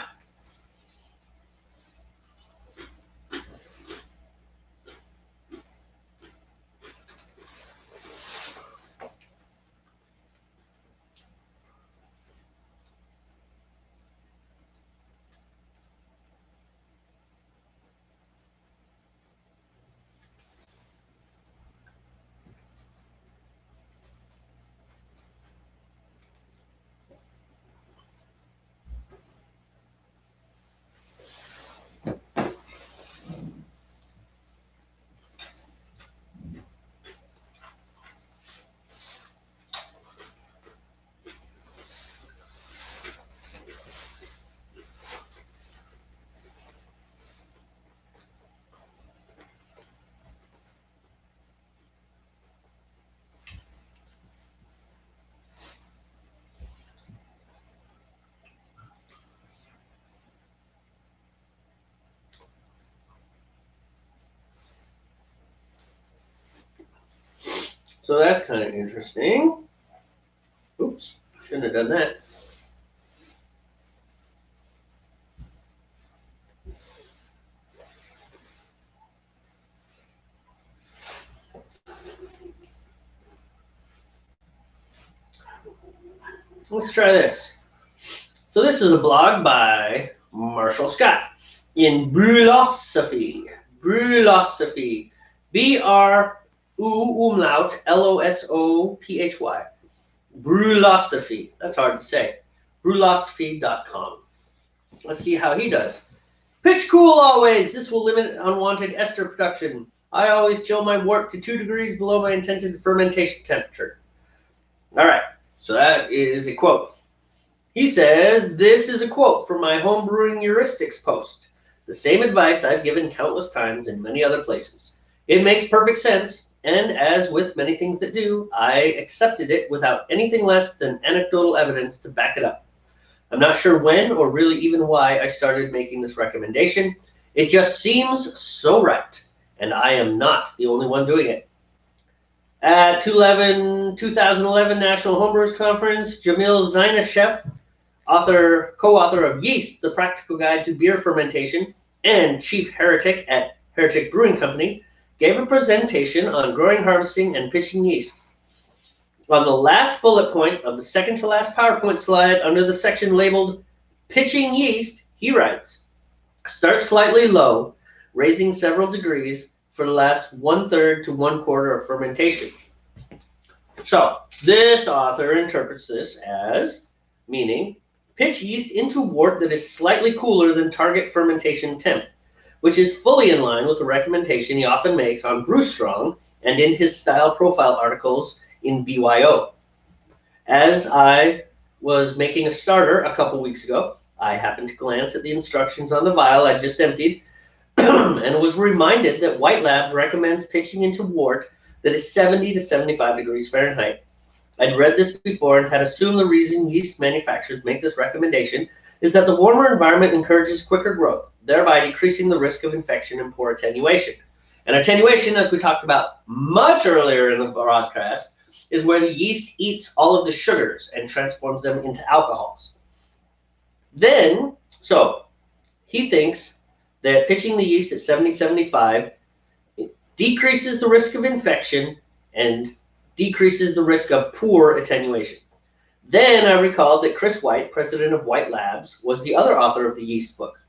So that's kind of interesting. Oops, shouldn't have done that. Let's try this. So this is a blog by Marshall Scott in Brewlosophy. Brewlosophy. B-R-U-umlaut L-O-S-O-P-H-Y. Brewlosophy. That's hard to say. Brewlosophy.com. Let's see how he does. Pitch cool always. This will limit unwanted ester production. I always chill my wort to 2 degrees below my intended fermentation temperature. All right. So that is a quote. He says, this is a quote from my homebrewing heuristics post. The same advice I've given countless times in many other places. It makes perfect sense, and as with many things that do, I accepted it without anything less than anecdotal evidence to back it up. I'm not sure when or really even why I started making this recommendation. It just seems so right, and I am not the only one doing it. At 2011 National Homebrewers Conference, Jamil Zainashev, co-author of Yeast, The Practical Guide to Beer Fermentation, and chief heretic at Heretic Brewing Company, gave a presentation on growing, harvesting, and pitching yeast. On the last bullet point of the second to last PowerPoint slide, under the section labeled Pitching Yeast, he writes, start slightly low, raising several degrees for the last 1/3 to 1/4 of fermentation. So this author interprets this as meaning pitch yeast into wort that is slightly cooler than target fermentation temp, which is fully in line with the recommendation he often makes on Brew Strong and in his style profile articles in BYO. As I was making a starter a couple weeks ago, I happened to glance at the instructions on the vial I just emptied and was reminded that White Labs recommends pitching into wort that is 70 to 75 degrees Fahrenheit. I'd read this before and had assumed the reason yeast manufacturers make this recommendation is that the warmer environment encourages quicker growth, thereby decreasing the risk of infection and poor attenuation. And attenuation, as we talked about much earlier in the broadcast, is where the yeast eats all of the sugars and transforms them into alcohols. So he thinks that pitching the yeast at 70-75 decreases the risk of infection and decreases the risk of poor attenuation. Then I recalled that Chris White, president of White Labs, was the other author of the yeast book.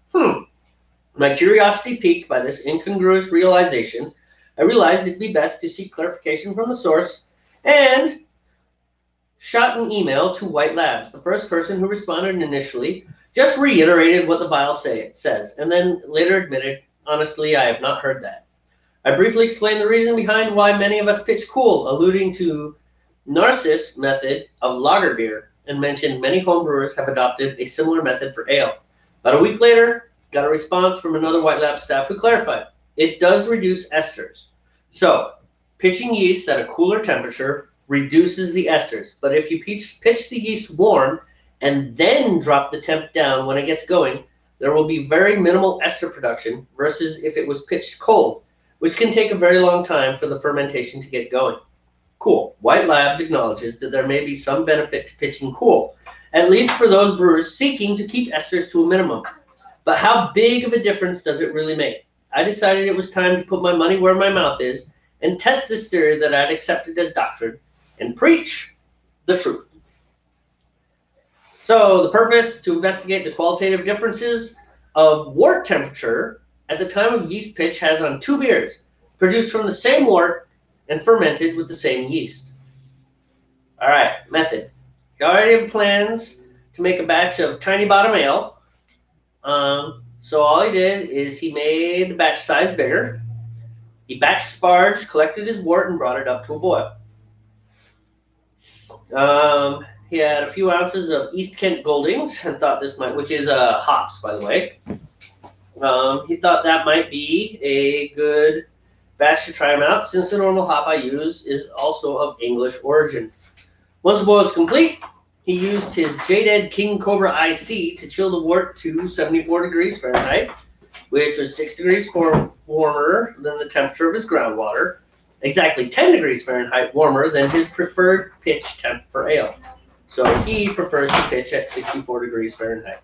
My curiosity piqued by this incongruous realization, I realized it'd be best to seek clarification from the source and shot an email to White Labs. The first person who responded initially just reiterated what the vial says, and then later admitted, honestly, I have not heard that. I briefly explained the reason behind why many of us pitch cool, alluding to Narcissus' method of lager beer, and mentioned many homebrewers have adopted a similar method for ale. About a week later, got a response from another White Lab staff who clarified, it does reduce esters. So, pitching yeast at a cooler temperature reduces the esters, but if you pitch the yeast warm and then drop the temp down when it gets going, there will be very minimal ester production versus if it was pitched cold, which can take a very long time for the fermentation to get going. Cool. White Labs acknowledges that there may be some benefit to pitching cool, at least for those brewers seeking to keep esters to a minimum. But how big of a difference does it really make? I decided it was time to put my money where my mouth is and test this theory that I'd accepted as doctrine and preach the truth. So the purpose, to investigate the qualitative differences of wort temperature at the time of yeast pitch has on 2 beers produced from the same wort and fermented with the same yeast. All right, method. He already have plans to make a batch of tiny bottom ale. So all he did is he made the batch size bigger. He batch sparged, collected his wort, and brought it up to a boil. He had a few ounces of East Kent Goldings and thought this might, which is hops, by the way. He thought that might be a good batch to try them out, since the normal hop I use is also of English origin. Once the boil is complete, he used his Jaded King Cobra IC to chill the wort to 74 degrees Fahrenheit, which was 6 degrees warmer than the temperature of his groundwater, exactly 10 degrees Fahrenheit warmer than his preferred pitch temp for ale. So he prefers to pitch at 64 degrees Fahrenheit.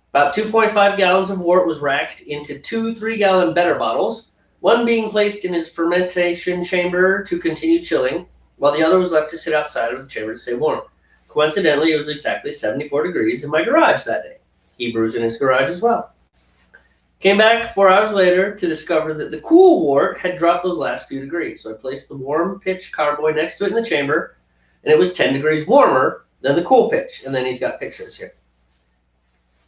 About 2.5 gallons of wort was racked into 2 3-gallon better bottles, one being placed in his fermentation chamber to continue chilling, while the other was left to sit outside of the chamber to stay warm. Coincidentally, it was exactly 74 degrees in my garage that day. He brews in his garage as well. Came back 4 hours later to discover that the cool wort had dropped those last few degrees. So I placed the warm pitch carboy next to it in the chamber, and it was 10 degrees warmer than the cool pitch. And then he's got pictures here.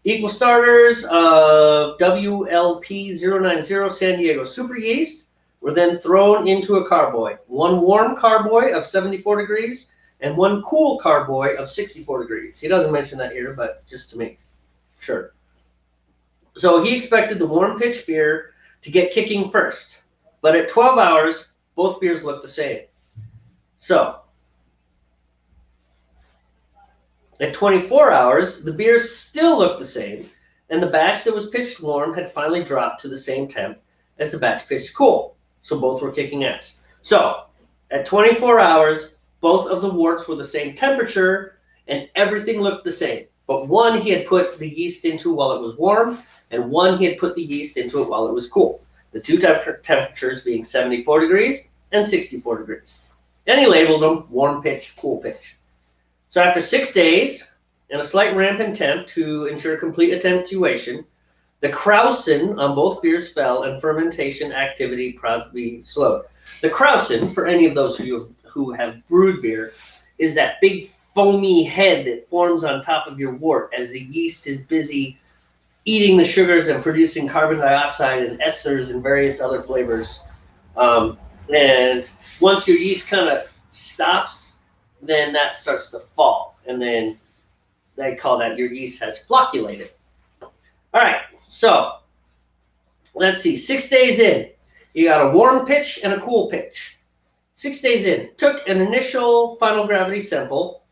Equal starters of WLP090 San Diego super yeast were then thrown into a carboy. 1 warm carboy of 74 degrees and 1 cool carboy of 64 degrees. He doesn't mention that here, but just to make sure. So he expected the warm pitch beer to get kicking first, but at 12 hours, both beers looked the same. So at 24 hours, the beers still looked the same, and the batch that was pitched warm had finally dropped to the same temp as the batch pitched cool. So both were kicking ass. So at 24 hours, both of the worts were the same temperature, and everything looked the same. But one he had put the yeast into while it was warm, and one he had put the yeast into it while it was cool. The two temperatures being 74 degrees and 64 degrees. And he labeled them warm pitch, cool pitch. So after 6 days and a slight ramp in temp to ensure complete attenuation, the Krausen on both beers fell and fermentation activity probably slowed. The Krausen, for any of those of you who have brewed beer, is that big foamy head that forms on top of your wort as the yeast is busy eating the sugars and producing carbon dioxide and esters and various other flavors. And once your yeast kind of stops, then that starts to fall. And then they call that your yeast has flocculated. All right, so let's see. 6 days in, you got a warm pitch and a cool pitch. 6 days in, took an initial final gravity sample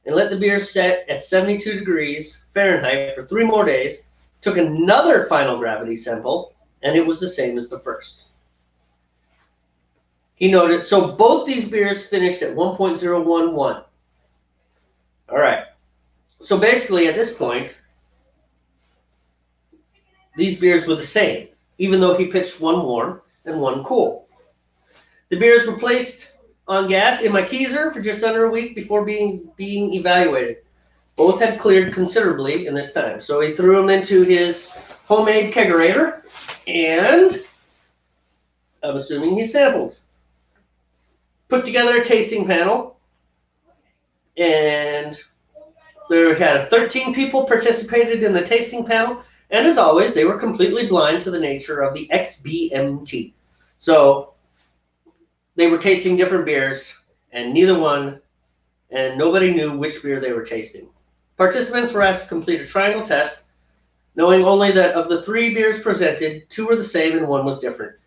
and let the beer set at 72 degrees Fahrenheit for 3 more days. Took another final gravity sample, and it was the same as the first. He noted, so both these beers finished at 1.011. All right. So basically, at this point, these beers were the same, even though he pitched one warm and one cool. The beers were placed on gas in my Keyser for just under a week before being evaluated. Both had cleared considerably in this time. So he threw them into his homemade kegerator, and I'm assuming he sampled. Put together a tasting panel, and there had 13 people participated in the tasting panel, and as always, they were completely blind to the nature of the XBMT. So they were tasting different beers, and nobody knew which beer they were tasting. Participants were asked to complete a triangle test, knowing only that of the 3 beers presented, 2 were the same and 1 was different.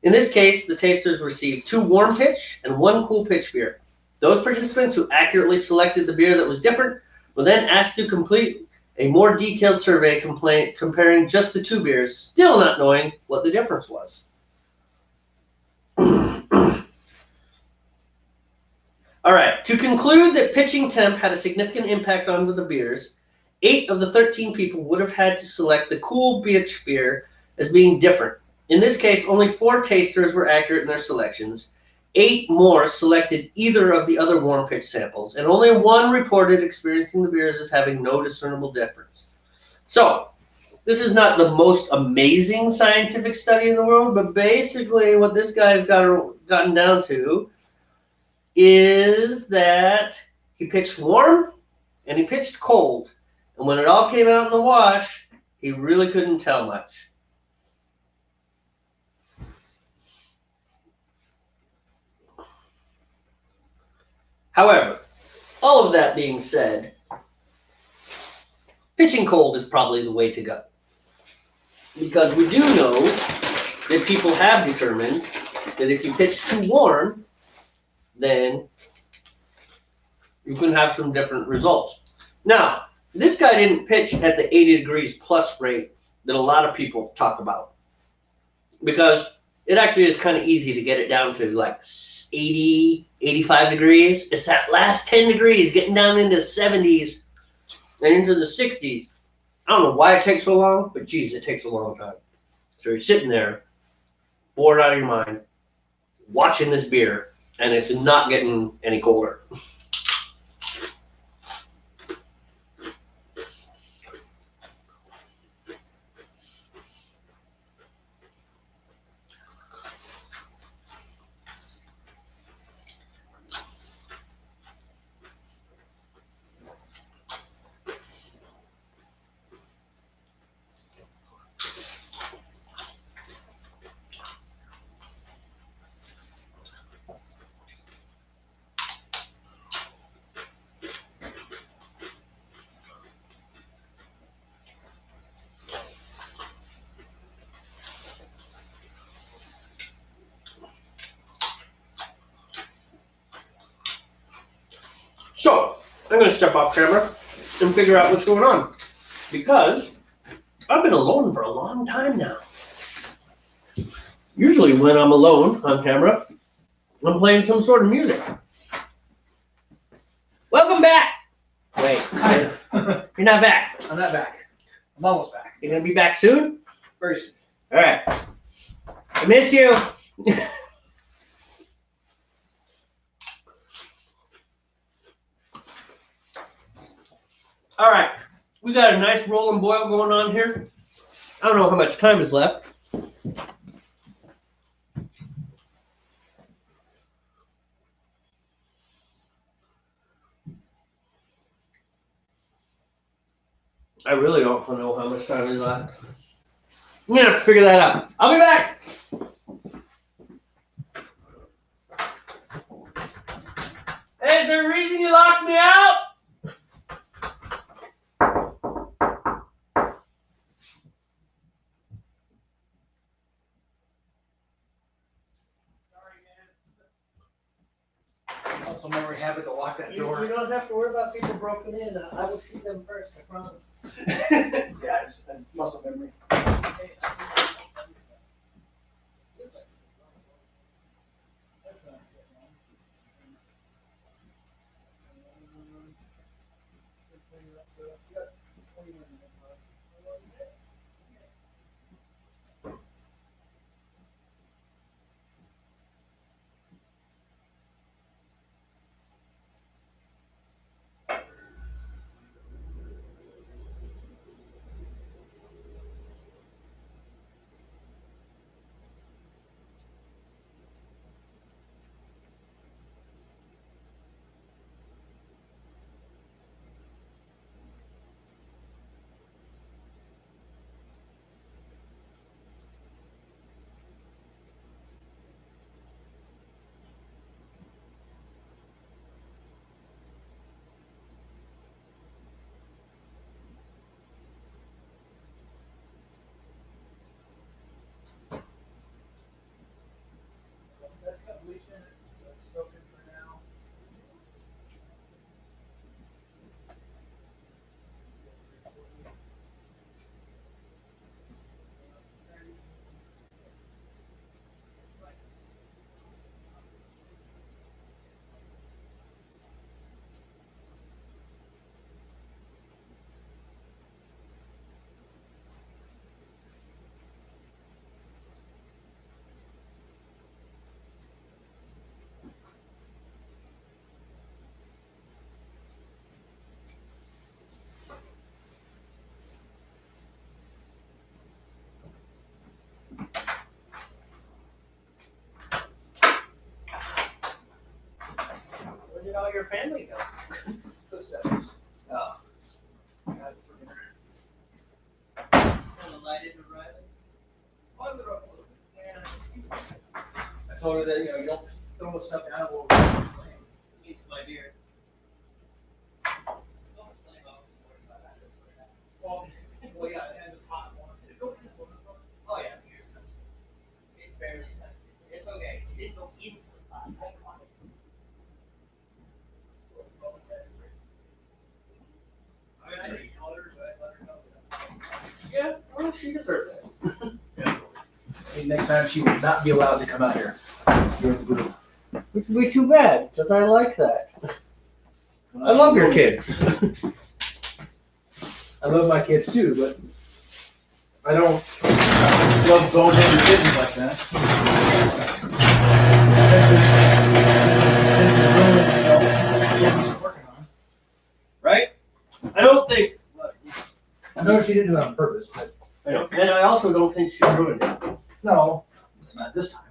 In this case, the tasters received 2 warm pitch and 1 cool pitch beer. Those participants who accurately selected the beer that was different were then asked to complete a more detailed survey comparing just the 2 beers, still not knowing what the difference was. All right, to conclude that pitching temp had a significant impact on the beers, 8 of the 13 people would have had to select the cool pitch beer as being different. In this case, only 4 tasters were accurate in their selections. 8 more selected either of the other warm pitch samples, and only 1 reported experiencing the beers as having no discernible difference. So, this is not the most amazing scientific study in the world, but basically what this guy's gotten down to is that he pitched warm and he pitched cold. And when it all came out in the wash, he really couldn't tell much. However, all of that being said, pitching cold is probably the way to go. Because we do know that people have determined that if you pitch too warm, then you can have some different results. Now, this guy didn't pitch at the 80 degrees plus rate that a lot of people talk about, because it actually is kind of easy to get it down to like 80, 85 degrees. It's that last 10 degrees getting down into the 70s and into the 60s. I don't know why it takes so long, but geez, it takes a long time. So you're sitting there, bored out of your mind, watching this beer, and it's not getting any colder. So, I'm going to step off camera and figure out what's going on, because I've been alone for a long time now. Usually when I'm alone on camera, I'm playing some sort of music. Welcome back! Wait, you're not back. I'm not back. I'm almost back. You're going to be back soon? Very soon. All right. I miss you. All right, we got a nice rolling boil going on here. I don't know how much time is left. I really don't know how much time is left. I'm gonna have to figure that out. I'll be back. Hey, is there a reason you locked me out? Muscle memory habit to lock that door. You don't have to worry about people broken in. I will shoot them first, I promise. Yeah, it's muscle memory. your family go? Oh. I told her that, you don't throw the stuff down. Eats my beer. Well, yeah, and the pot one. Oh yeah, beer's touched it. It barely touched it. It's okay. It didn't go into the pot. I caught it. I didn't tell her, but I let her know. Yeah, well, she deserved it. Next time she will not be allowed to come out here. Which would be too bad, because I like that. I love your kids. I love my kids too, but I don't love boneheaded kids like that. Right? I don't think. I know she didn't do it on purpose, but And I also don't think she ruined it. no, not this time.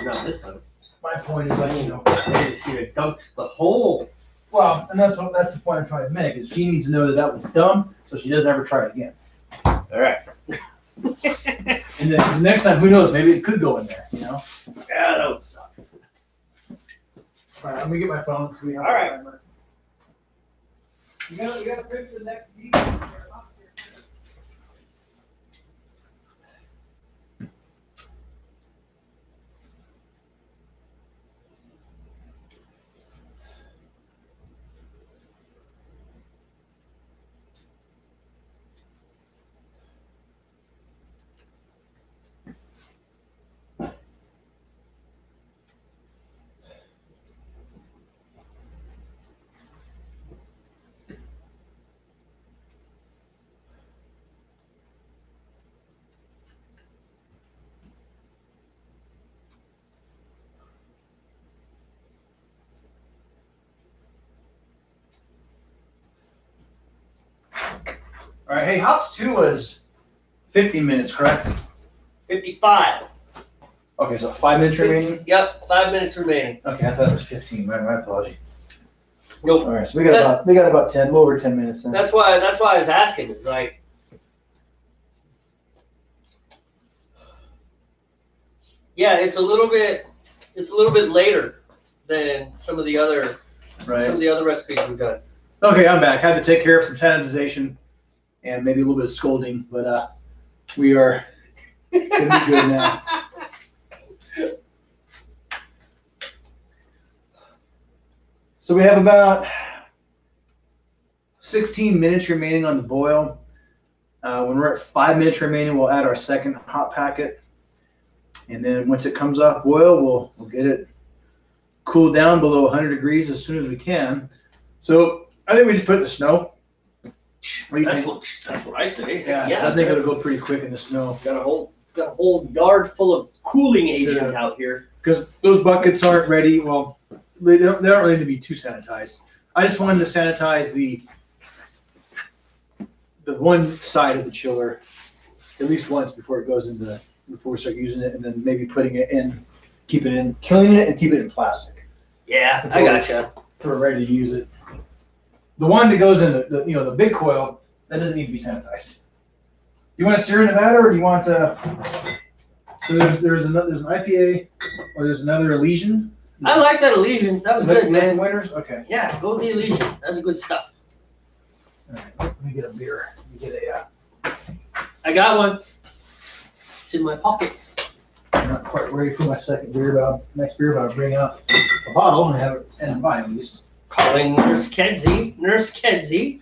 Not this time. My point is like, Maybe she had dunked the whole. well, and that's the point I'm trying to make, is she needs to know that was dumb, so she doesn't ever try it again. All right. And then the next time, who knows, maybe it could go in there, Yeah, that would suck. All right, let me get my phone. So we have All right. a timer. You gotta pick the next beat. All right, hey, Hops 2 was 15 minutes, correct? 55. Okay, so 5 minutes remaining? Yep, 5 minutes remaining. Okay, I thought it was 15, my apology. Nope. All right, so we got about 10, a little over 10 minutes then. That's why I was asking. It's like, yeah, it's a little bit later than some of the other recipes we've done. Okay, I'm back. Had to take care of some sanitization and maybe a little bit of scolding, but we are gonna be good now. So we have about 16 minutes remaining on the boil. When we're at 5 minutes remaining, we'll add our second hot packet. And then once it comes off boil, we'll get it cooled down below 100 degrees as soon as we can. So I think we just put it in the snow. What do you think? That's what I say. Yeah, 'cause I think it'll go pretty quick in the snow. Got a whole yard full of cooling agent out here. Because those buckets aren't ready. Well, they don't really need to be too sanitized. I just wanted to sanitize the one side of the chiller at least once before we start using it, and then maybe putting it in, killing it and keep it in plastic. Yeah, I gotcha. So we're ready to use it. The one that goes in the big coil, that doesn't need to be sanitized. You want to stir in the batter, or do you want to? So there's an IPA, or there's another Elysian. I like that Elysian. That was good, man. Winners, okay. Yeah, go with the Elysian. That's good stuff. All right, let me get a beer. Let me get I got one. It's in my pocket. I'm not quite ready for my second beer, next beer, but I'll bring out a bottle and have it stand by at least. Calling Nurse Kedzie. Nurse Kedzie.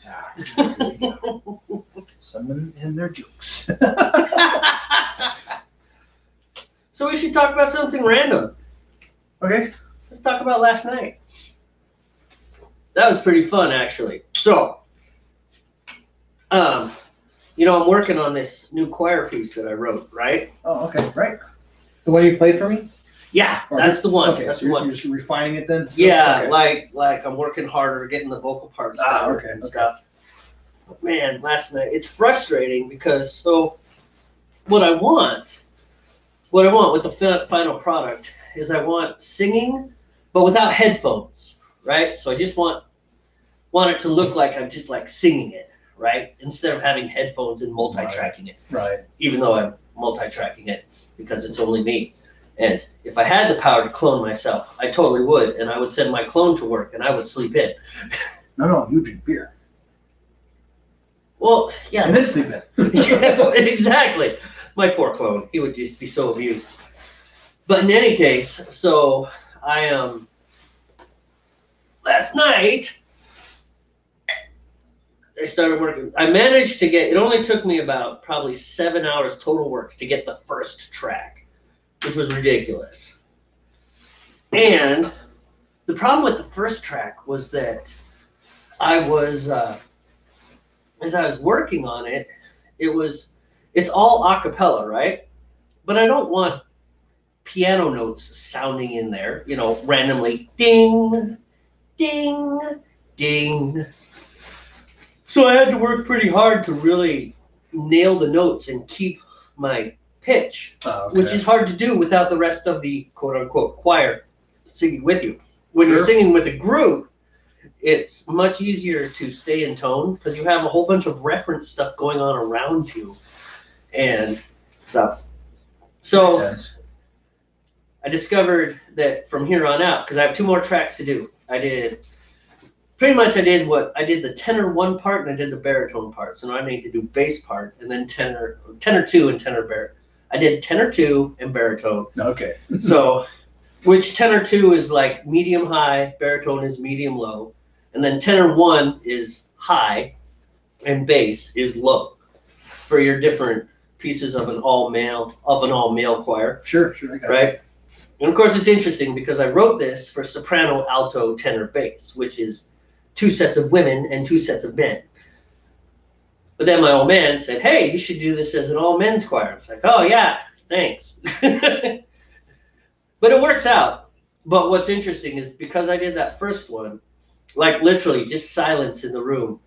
Someone and their jokes. So we should talk about something random. Okay. Let's talk about last night. That was pretty fun, actually. So, I'm working on this new choir piece that I wrote, right? Oh, okay, right. The one you played for me? Yeah, that's the one. Okay, That's so the one. you're just refining it then? Yeah, Okay. like I'm working harder, getting the vocal parts down okay, and okay. stuff. But man, last night it's frustrating because what I want with the final product is I want singing, but without headphones. right? So I just want it to look like I'm just like singing it, right? Instead of having headphones and multi-tracking it. Right. Even though I'm multi-tracking it because it's only me. And if I had the power to clone myself, I totally would. And I would send my clone to work and I would sleep in. No, you drink beer. Well, yeah. And then sleep in. Yeah, exactly. My poor clone. He would just be so amused. But in any case, so I last night I started working. I managed to get, it only took me about probably 7 hours total work to get the first track, which was ridiculous. And the problem with the first track was that I was, as I was working on it, it's all a cappella, right? But I don't want piano notes sounding in there, you know, randomly, ding, ding, ding. So I had to work pretty hard to really nail the notes and keep my pitch, which is hard to do without the rest of the quote-unquote choir singing with you. When you're singing with a group, it's much easier to stay in tone because you have a whole bunch of reference stuff going on around you and stuff. So I discovered that from here on out, because I have 2 more tracks to do, I did the tenor 1 part and I did the baritone part. So now I need to do bass part and then tenor 2 and tenor baritone. I did tenor 2 and baritone. Okay. So, which tenor 2 is like medium high, baritone is medium low, and then tenor 1 is high and bass is low for your different pieces of an all male choir. Sure, I got it. Right? And of course it's interesting because I wrote this for soprano, alto, tenor, bass, which is 2 sets of women and 2 sets of men. But then my old man said, hey, you should do this as an all men's choir. I was like, oh yeah, thanks. But it works out. But what's interesting is because I did that first one, like literally just silence in the room.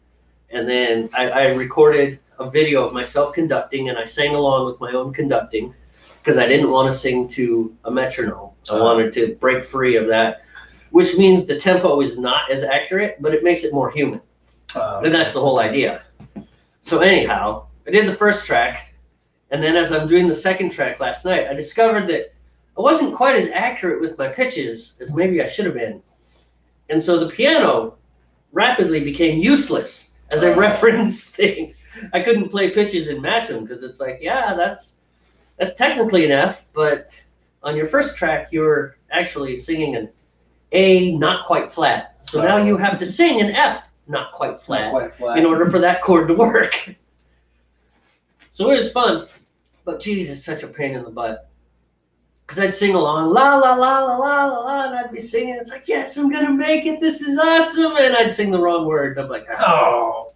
And then I recorded a video of myself conducting and I sang along with my own conducting because I didn't want to sing to a metronome. I wanted to break free of that, which means the tempo is not as accurate, but it makes it more human. And that's the whole idea. So anyhow, I did the first track, and then as I'm doing the second track last night, I discovered that I wasn't quite as accurate with my pitches as maybe I should have been. And so the piano rapidly became useless as a reference thing. I couldn't play pitches and match them because it's like, yeah, that's technically an F, but on your first track, you're actually singing an A not quite flat. So now you have to sing an F not quite flat in order for that chord to work. So it was fun, but geez, it's such a pain in the butt. Because I'd sing along, la, la, la, la, la, la, la, and I'd be singing. It's like, yes, I'm going to make it. This is awesome. And I'd sing the wrong word. And I'm like, oh.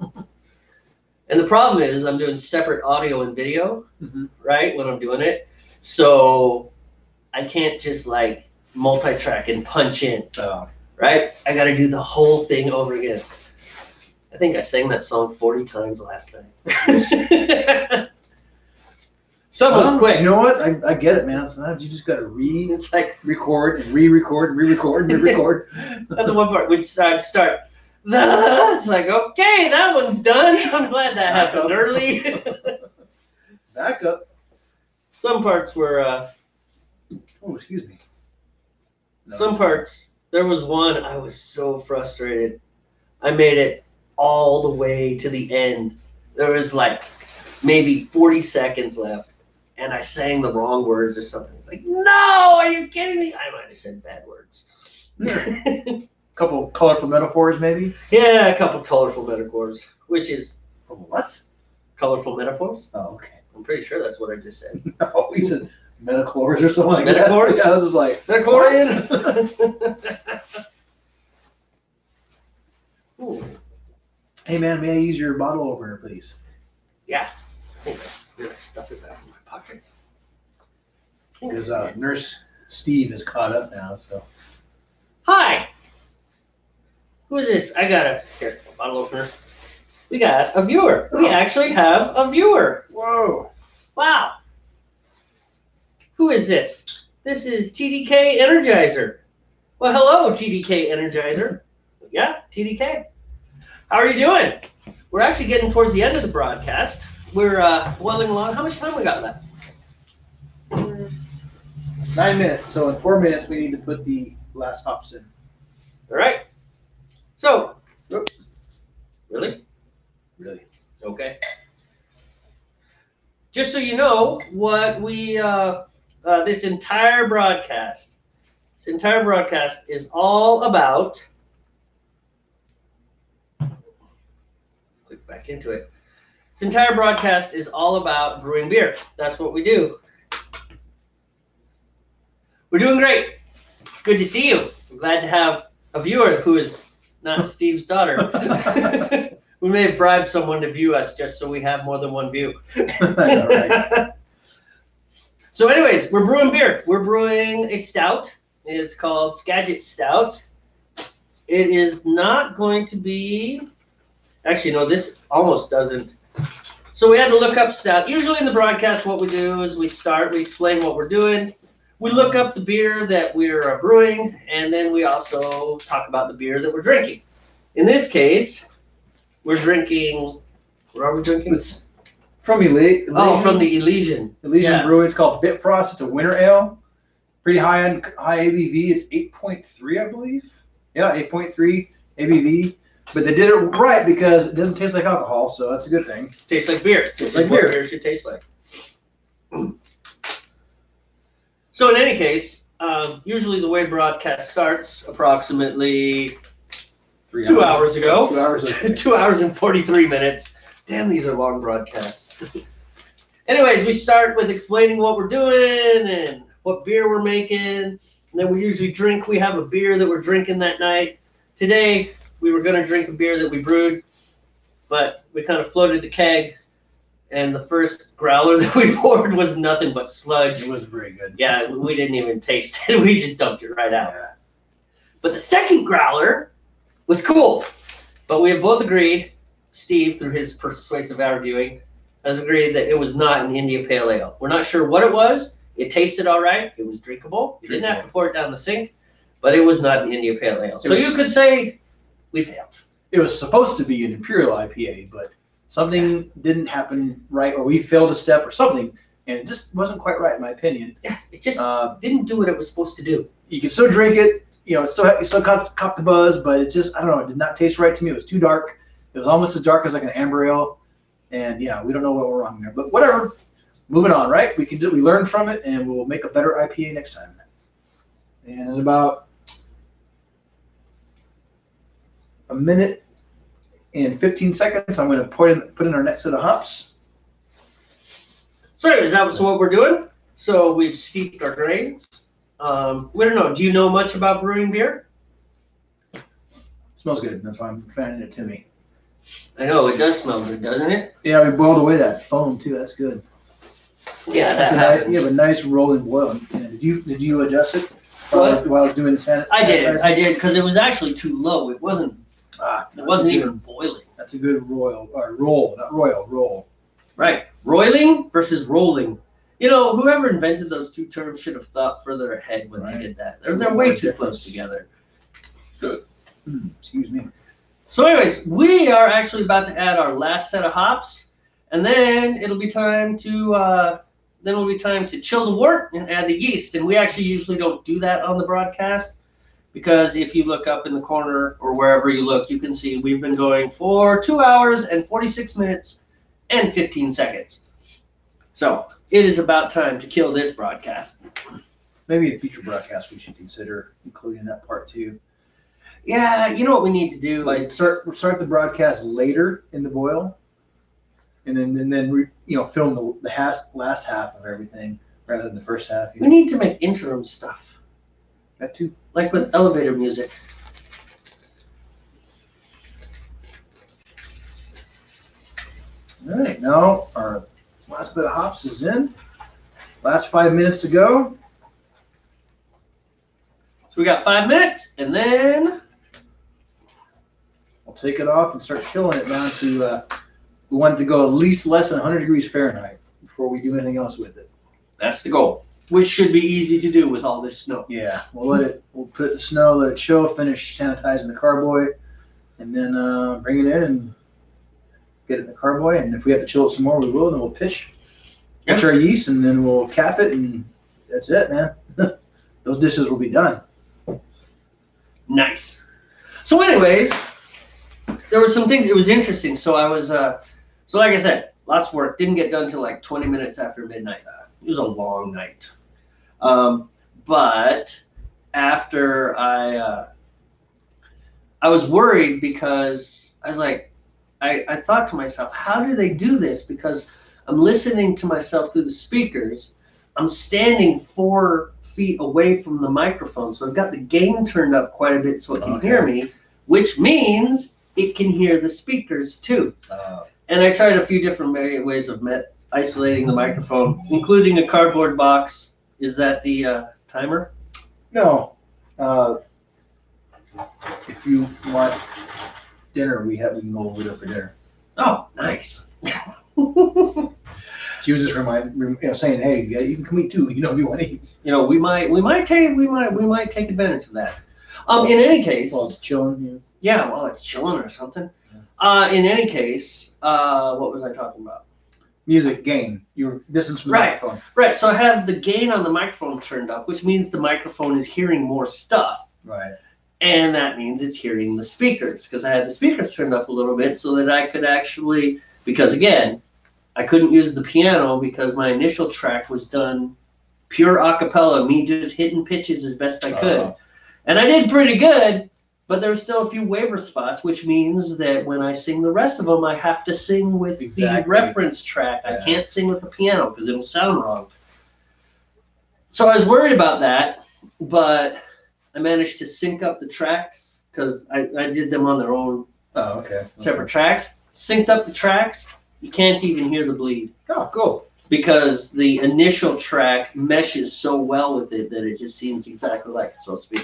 And the problem is I'm doing separate audio and video, right, when I'm doing it. So I can't just like multi-track and punch in, right? I got to do the whole thing over again. I think I sang that song 40 times last night. Some was quick. You know what? I get it, man. Sometimes you just got to It's like record and re-record and re-record and re-record. That's the one part which I'd start. It's like, okay, that one's done. I'm glad that happened early. Back up. Some parts were. Oh, excuse me. No, some parts. There was one I was so frustrated. I made it all the way to the end. There was like maybe 40 seconds left, and I sang the wrong words or something. It's like, no, are you kidding me? I might have said bad words. Couple colorful metaphors, maybe? Yeah, a couple colorful metaphors, which is what? Colorful metaphors? Oh, okay. I'm pretty sure that's what I just said. No, he said metaphors or something like metaphors? that. Yeah, I was just like, Metachlorian? Hey, man, may I use your bottle opener, please? Yeah. I think I stuffed it back in my pocket. Because Nurse Steve is caught up now, so. Hi! Who is this? I got a bottle opener. We got a viewer. We actually have a viewer. Whoa. Wow. Who is this? This is TDK Energizer. Well, hello, TDK Energizer. Yeah, TDK. How are you doing? We're actually getting towards the end of the broadcast. We're boiling along. How much time we got left? 9 minutes. So in 4 minutes, we need to put the last hops in. All right. So, really? Really? Okay. Just so you know, what we this entire broadcast is all about. Click back into it. This entire broadcast is all about brewing beer. That's what we do. We're doing great. It's good to see you. I'm glad to have a viewer who is not Steve's daughter. We may have bribed someone to view us just so we have more than one view. Right. So anyways, we're brewing beer. We're brewing a stout. It's called Skagit Stout. It is not going to be... Actually, no, this almost doesn't. So we had to look up stout. Usually in the broadcast, what we do is we explain what we're doing. We look up the beer that we're brewing, and then we also talk about the beer that we're drinking. In this case, we're drinking, what are we drinking? It's from Elysian. Oh, from the Elysian. Elysian Brewing. It's called Bitfrost. It's a winter ale. Pretty high ABV. It's 8.3, I believe. Yeah, 8.3 ABV. But they did it right because it doesn't taste like alcohol, so that's a good thing. Tastes like beer. Tastes like beer. Beer should taste like. So in any case, usually the way broadcast starts approximately 2 hours ago. 2 hours ago. 2 hours and 43 minutes. Damn, these are long broadcasts. Anyways, we start with explaining what we're doing and what beer we're making. And then we usually drink. We have a beer that we're drinking that night. Today, we were going to drink a beer that we brewed, but we kind of floated the keg. And the first growler that we poured was nothing but sludge. It wasn't very good. Yeah, we didn't even taste it. We just dumped it right out. Yeah. But the second growler was cool. But we have both agreed, Steve, through his persuasive arguing, has agreed that it was not an India Pale Ale. We're not sure what it was. It tasted all right. It was drinkable. You didn't have to pour it down the sink, but it was not an India Pale Ale. So you could say we failed. It was supposed to be an Imperial IPA, but something didn't happen right, or we failed a step or something, and it just wasn't quite right in my opinion. Yeah, it just didn't do what it was supposed to do. You can still drink it, you still caught the buzz, but it just, I don't know, it did not taste right to me. It was too dark. It was almost as dark as like an amber ale, and yeah, we don't know what we're wrong there, but whatever. Moving on, right? We learned from it, and we'll make a better IPA next time. And in about a minute in 15 seconds, I'm going to put in our next set of hops. So anyways, that was what we're doing. So we've steeped our grains. We don't know. Do you know much about brewing beer? It smells good. That's why I'm fanning it to me. I know, it does smell good, doesn't it? Yeah, we boiled away that foam too. That's good. Yeah, that You happens. have a nice rolling boil. Yeah, did you adjust it while I was doing the sanitizer? I did, because it was actually too low. It wasn't even boiling. That's a good roll. Right. Roiling versus rolling. You know, whoever invented those two terms should have thought further ahead when they did that. They're way too close together. Excuse me. So anyways, we are actually about to add our last set of hops, and then it'll be time to chill the wort and add the yeast. And we actually usually don't do that on the broadcast, because if you look up in the corner or wherever you look, you can see we've been going for 2 hours and 46 minutes and 15 seconds. So it is about time to kill this broadcast. Maybe in future broadcasts we should consider including that part too. Yeah, you know what we need to do? Like start the broadcast later in the boil, and then film the last half of everything rather than the first half. We need to make interim stuff, That too. like with elevator music. All right, now our last bit of hops is in. Last 5 minutes to go. So we got 5 minutes, and then We'll take it off and start chilling it down to, we want it to go at least less than 100 degrees Fahrenheit before we do anything else with it. that's the goal. which should be easy to do with all this snow. Yeah, we'll put it in the snow, let it chill, finish sanitizing the carboy, and then bring it in and get it in the carboy. And if we have to chill it some more, we will. Then we'll pitch our yeast, and then we'll cap it, and that's it, man. Those dishes will be done. Nice. So anyways, there were some things, it was interesting. So I was, so like I said, lots of work. Didn't get done till like 20 minutes after midnight. It was a long night. But after I was worried because I was like, I thought to myself, how do they do this? Because I'm listening to myself through the speakers. I'm standing 4 feet away from the microphone, so I've got the gain turned up quite a bit so it can hear me, which means it can hear the speakers too. And I tried a few different ways of isolating the microphone, including a cardboard box. Is that the timer? No. If you want dinner, we can go over there for dinner. Oh, nice. She was just saying, hey, yeah, you can come eat too. You want to eat. We might take advantage of that. In any case, While it's chilling. yeah, while it's chilling or something. In any case, what was I talking about? Music gain. Your distance from the microphone. Right. So I have the gain on the microphone turned up, which means the microphone is hearing more stuff. Right. And that means it's hearing the speakers, because I had the speakers turned up a little bit so that I could actually, because again, I couldn't use the piano because my initial track was done pure a cappella, me just hitting pitches as best I could. And I did pretty good, but there's still a few waver spots, which means that when I sing the rest of them, I have to sing with the reference track. I can't sing with the piano because it'll sound wrong. So I was worried about that, but I managed to sync up the tracks because I did them on their own separate tracks. Synced up the tracks. You can't even hear the bleed. Oh, cool. Because the initial track meshes so well with it that it just seems exactly like it's supposed to be.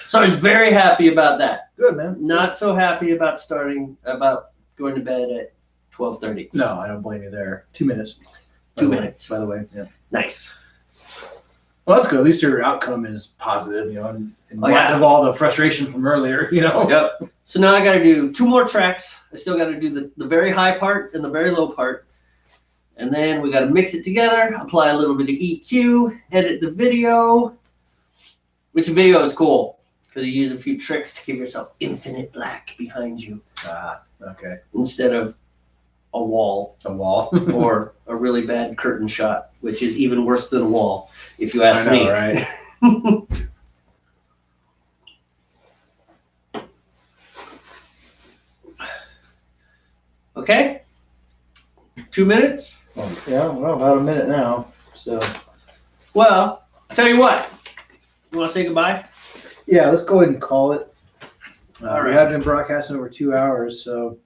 So I was very happy about that. Good, man. Not so happy about going to bed at 12:30. No, I don't blame you there. 2 minutes. 2 minutes. By the way, yeah. Nice. Well, that's good. At least your outcome is positive, in light yeah. of all the frustration from earlier, Yep. So now I got to do 2 more tracks. I still got to do the very high part and the very low part. And then we got to mix it together, apply a little bit of EQ, edit the video, which the video is cool because you use a few tricks to give yourself infinite black behind you. Okay. Instead of a wall. A wall. Or a really bad curtain shot, which is even worse than a wall, if you ask me. Right? Okay? 2 minutes? Yeah, well, about a minute now. So. Well, I'll tell you what. You want to say goodbye? Yeah, let's go ahead and call it. All We right. have been broadcasting over 2 hours, so.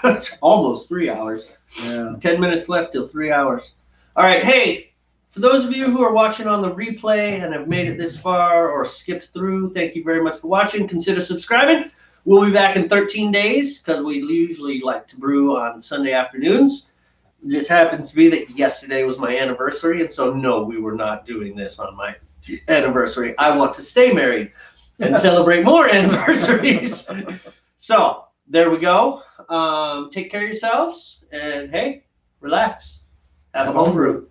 It's almost 3 hours. Yeah. 10 minutes left till 3 hours. All right. Hey, for those of you who are watching on the replay and have made it this far or skipped through, thank you very much for watching. Consider subscribing. We'll be back in 13 days because we usually like to brew on Sunday afternoons. It just happens to be that yesterday was my anniversary, and so no, we were not doing this on my anniversary. I want to stay married and celebrate more anniversaries. So there we go. Take care of yourselves, and hey, relax. Have a home brew.